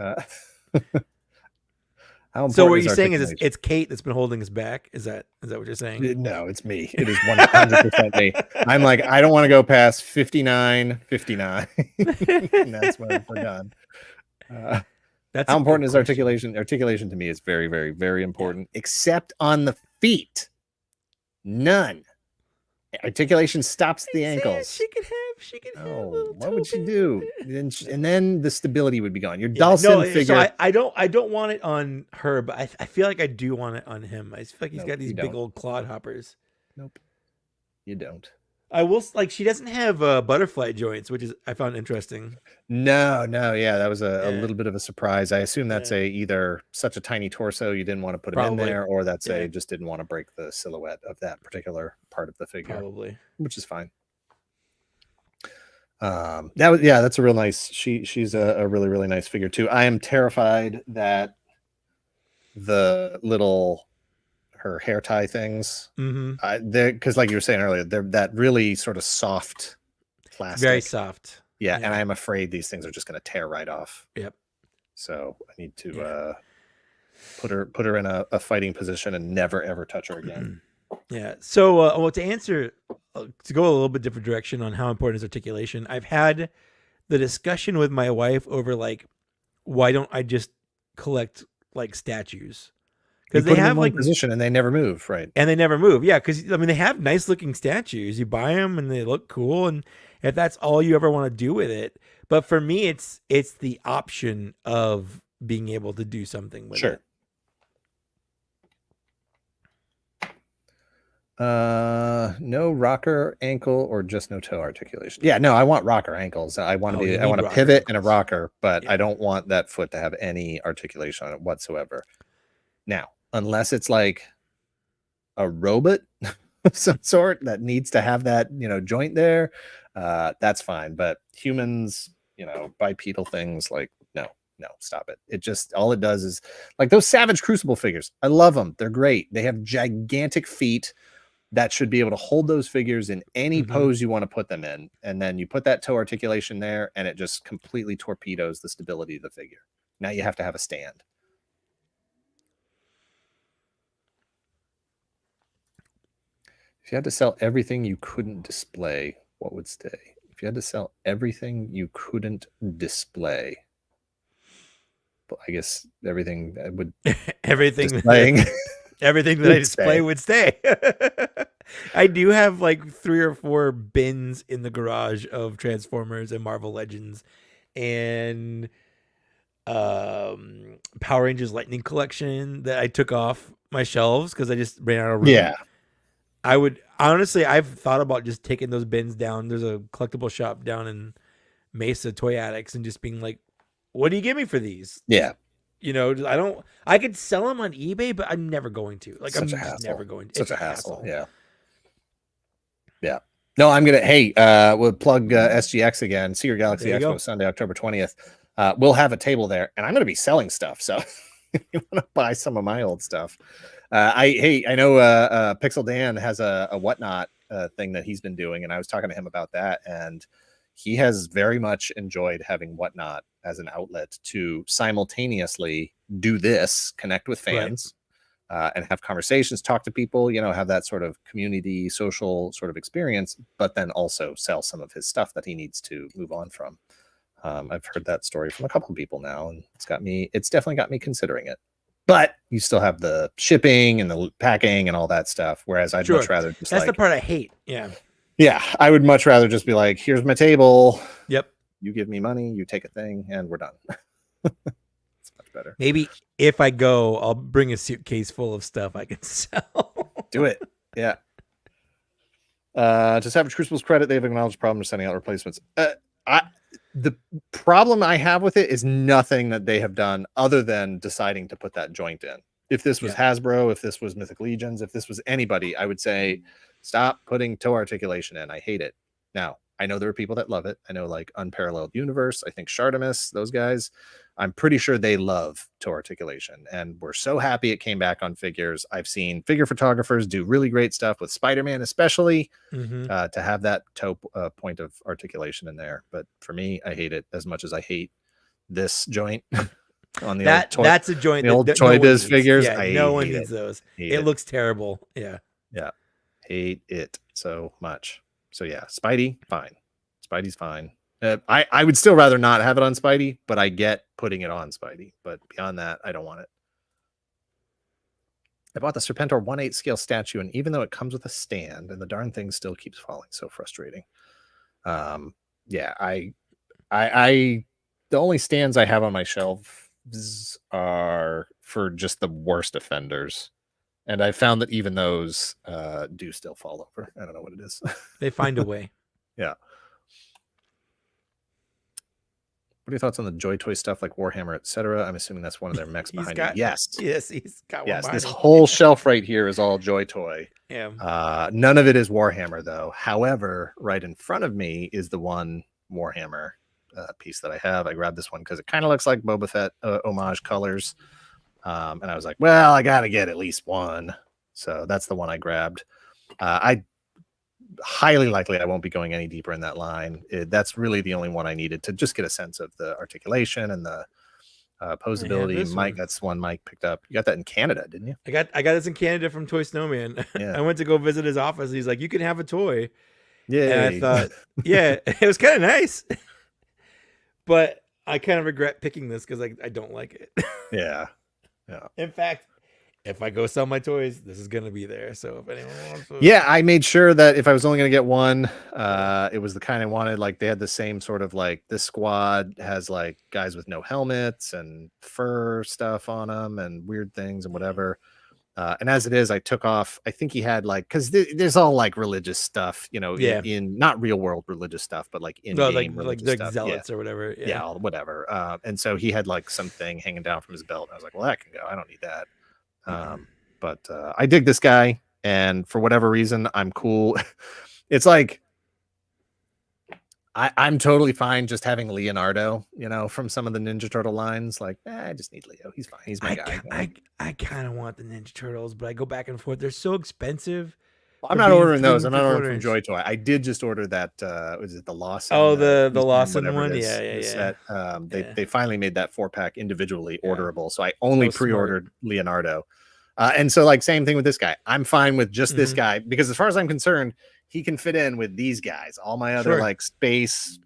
S4: So
S2: what you're saying is it's Kate that's been holding us back? Is that what you're saying?
S4: No, it's me. It is 100% me. I'm like, I don't want to go past 59. And that's when we're done. How important is articulation? Articulation to me is very, very, very important, except on the feet. None. Articulation stops the ankles.
S2: She could have.
S4: What would she do? And then the stability would be gone. Your Dawson figure.
S2: So I don't want it on her, but I feel like I do want it on him. I feel like he's got these big old clod hoppers.
S4: Nope. You don't.
S2: I will like she doesn't have butterfly joints, which is I found interesting.
S4: No, yeah, that was a
S2: Yeah.
S4: little bit of a surprise. I assume that's
S2: Yeah.
S4: either such a tiny torso you didn't want to put him in
S2: Probably.
S4: there, or that's
S2: Yeah.
S4: just didn't want to break the silhouette of that particular part of the figure,
S2: Probably.
S4: which is fine. That's a real nice. She's a really, really nice figure too. I am terrified that her hair tie things, because like you were saying earlier, they're that really sort of soft plastic.
S2: It's very soft.
S4: Yeah, and I'm afraid these things are just going to tear right off.
S2: Yep.
S4: So I need to put her in a fighting position and never ever touch her again.
S2: Yeah. So to answer, to go a little bit different direction on how important is articulation, I've had the discussion with my wife over like, why don't I just collect like statues? Because they have like
S4: position and they never move, right?
S2: And they never move. Yeah, because I mean they have nice looking statues. You buy them and they look cool, and if that's all you ever want to do with it. But for me, it's the option of being able to do something with it.
S4: No rocker ankle or just no toe articulation. Yeah, no, I want rocker ankles. I want to pivot ankles. And a rocker, but I don't want that foot to have any articulation on it whatsoever. Now, unless it's like a robot of some sort that needs to have that, joint there, that's fine. But humans, bipedal things, like no, stop it. It just, all it does is like those Savage Crucible figures. I love them. They're great. They have gigantic feet that should be able to hold those figures in any pose you want to put them in. And then you put that toe articulation there and it just completely torpedoes the stability of the figure. Now you have to have a stand. If you had to sell everything you couldn't display, what would stay? If you had to sell everything you couldn't display, I guess everything that would
S2: everything
S4: displaying
S2: everything that I display would stay. I do have like 3 or 4 bins in the garage of Transformers and Marvel Legends and Power Rangers Lightning Collection that I took off my shelves because I just ran out of room.
S4: Yeah.
S2: I would honestly, I've thought about just taking those bins down. There's a collectible shop down in Mesa, Toy Addicts, and just being like, what do you give me for these?
S4: Yeah.
S2: I could sell them on eBay, but I'm never going to. Like,
S4: Such
S2: I'm
S4: a
S2: just
S4: hassle.
S2: never going to.
S4: Such a hassle. Yeah. Yeah. No, I'm going to, we'll plug SGX again. Secret Galaxy Expo, Sunday, October 20th. We'll have a table there, and I'm going to be selling stuff. So if you want to buy some of my old stuff. I know Pixel Dan has a Whatnot thing that he's been doing, and I was talking to him about that, and he has very much enjoyed having Whatnot as an outlet to simultaneously do this, connect with fans, and have conversations, talk to people, have that sort of community, social sort of experience, but then also sell some of his stuff that he needs to move on from. I've heard that story from a couple of people now, and it's definitely got me considering it. But you still have the shipping and the packing and all that stuff. Whereas I'd much rather just
S2: that's the part I hate. Yeah.
S4: Yeah. I would much rather just be like, here's my table.
S2: Yep.
S4: You give me money, you take a thing, and we're done. It's much better.
S2: Maybe if I go, I'll bring a suitcase full of stuff I can sell.
S4: Do it. Yeah. To Savage Crucible's credit, they've acknowledged the problem of sending out replacements. The problem I have with it is nothing that they have done other than deciding to put that joint in. If this was Hasbro, if this was Mythic Legions, if this was anybody, I would say, stop putting toe articulation in. I hate it. Now, I know there are people that love it. I know like Unparalleled Universe, I think Shartimus, those guys, I'm pretty sure they love toe articulation. And we're so happy it came back on figures. I've seen figure photographers do really great stuff with Spider-Man, especially to have that toe point of articulation in there. But for me, I hate it as much as I hate this joint on the
S2: that's a joint.
S4: The old Toy Biz figures.
S2: Yeah, no one needs those. It looks terrible. Yeah.
S4: Yeah. Hate it so much. So yeah, Spidey, fine. Spidey's fine. I would still rather not have it on Spidey, but I get putting it on Spidey. But beyond that, I don't want it. I bought the Serpentor 1/8 scale statue, and even though it comes with a stand, and the darn thing still keeps falling. So frustrating. Yeah, I the only stands I have on my shelves are for just the worst offenders. And I found that even those do still fall over. I don't know what it is.
S2: They find a way.
S4: Yeah. What are your thoughts on the Joy Toy stuff like Warhammer, etc.? I'm assuming that's one of their mechs behind it. Yes.
S2: Yes, he's got one
S4: Yes,
S2: behind
S4: this
S2: him.
S4: whole shelf right here is all Joy Toy.
S2: Yeah.
S4: None of it is Warhammer, though. However, right in front of me is the one Warhammer piece that I have. I grabbed this one because it kind of looks like Boba Fett homage colors. And I was like, well, I got to get at least one. So that's the one I grabbed. I highly likely I won't be going any deeper in that line. That's really the only one I needed to just get a sense of the articulation and the posability. Mike, that's one Mike picked up. You got that in Canada, didn't you?
S2: I got this in Canada from Toy Snowman.
S4: Yeah.
S2: I went to go visit his office. He's like, you can have a toy.
S4: Yeah.
S2: And I thought, yeah, it was kind of nice. But I kind of regret picking this because I don't like it.
S4: Yeah. Yeah.
S2: In fact, if I go sell my toys, this is going to be there. So if anyone wants to...
S4: Yeah, I made sure that if I was only going to get one, it was the kind I wanted. Like they had the same sort of like this squad has like guys with no helmets and fur stuff on them and weird things and whatever. And as it is, I took off. I think he had like because there's all like religious stuff, you know, in not real world religious stuff, but like in game religious stuff.
S2: Zealots or whatever.
S4: Yeah, whatever. And so he had like something hanging down from his belt. I was like, well, that can go. I don't need that. But I dig this guy, and for whatever reason, I'm cool. It's like I'm totally fine just having Leonardo, you know, from some of the Ninja Turtle lines. Like, I just need Leo. He's fine. He's my guy.
S2: I kind of want the Ninja Turtles, but I go back and forth. They're so expensive.
S4: I'm not ordering those. I'm not ordering from Joy Toy. I did just order that. Was it the Lawson?
S2: Oh, the Lawson one. Yeah.
S4: Set. They finally made that 4-pack individually orderable. So I only pre-ordered Leonardo. And so like same thing with this guy. I'm fine with just this guy because as far as I'm concerned, he can fit in with these guys. All my other like space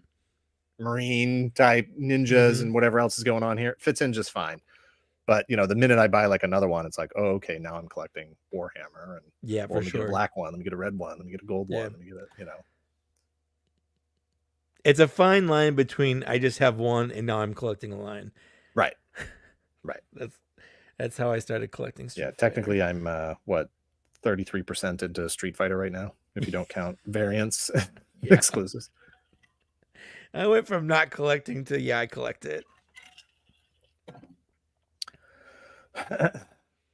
S4: marine type ninjas and whatever else is going on here fits in just fine. But you know, the minute I buy like another one, it's like, oh, okay, now I'm collecting Warhammer, and
S2: for
S4: sure. Get a black one, let me get a red one, let me get a gold one, let me get a, you know.
S2: It's a fine line between I just have one and now I'm collecting a line.
S4: Right.
S2: That's how I started collecting Street Fighter.
S4: Technically I'm 33% into Street Fighter right now, if you don't count variants exclusives.
S2: I went from not collecting to I collect it.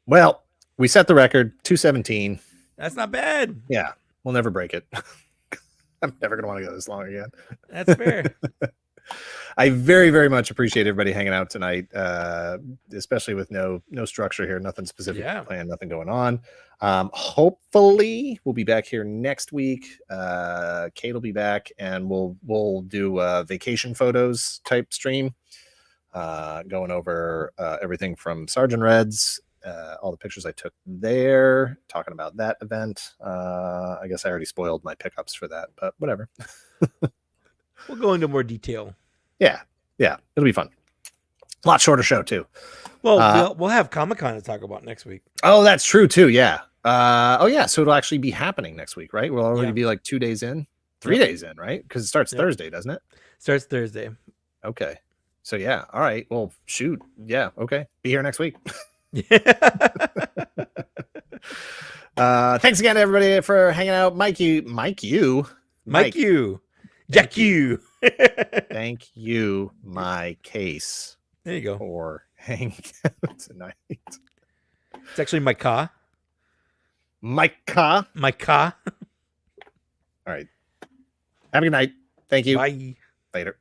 S4: Well, we set the record 217.
S2: That's not bad.
S4: Yeah, we'll never break it. I'm never gonna want to go this long again.
S2: That's fair.
S4: I very, very much appreciate everybody hanging out tonight, especially with no structure here, nothing specific planned, nothing going on. Hopefully we'll be back here next week. Kate will be back, and we'll do a vacation photos type stream, going over everything from Sergeant Red's, all the pictures I took there, talking about that event. I guess I already spoiled my pickups for that, but whatever.
S2: We'll go into more detail.
S4: Yeah, it'll be fun. A lot shorter show too.
S2: Well, we'll have Comic-Con to talk about next week.
S4: Oh, that's true too. Yeah. So it'll actually be happening next week, right? We'll already be like 2 days in, 3 days in, right? Because it starts Thursday, doesn't it?
S2: Starts Thursday.
S4: Okay. So yeah. All right. Well, shoot. Yeah. Okay. Be here next week. Thanks again to everybody for hanging out. Mike,
S2: Jack you.
S4: Thank you, my case.
S2: There you go.
S4: For hanging out tonight.
S2: It's actually my car.
S4: My car.
S2: All
S4: right. Have a good night. Thank you.
S2: Bye.
S4: Later.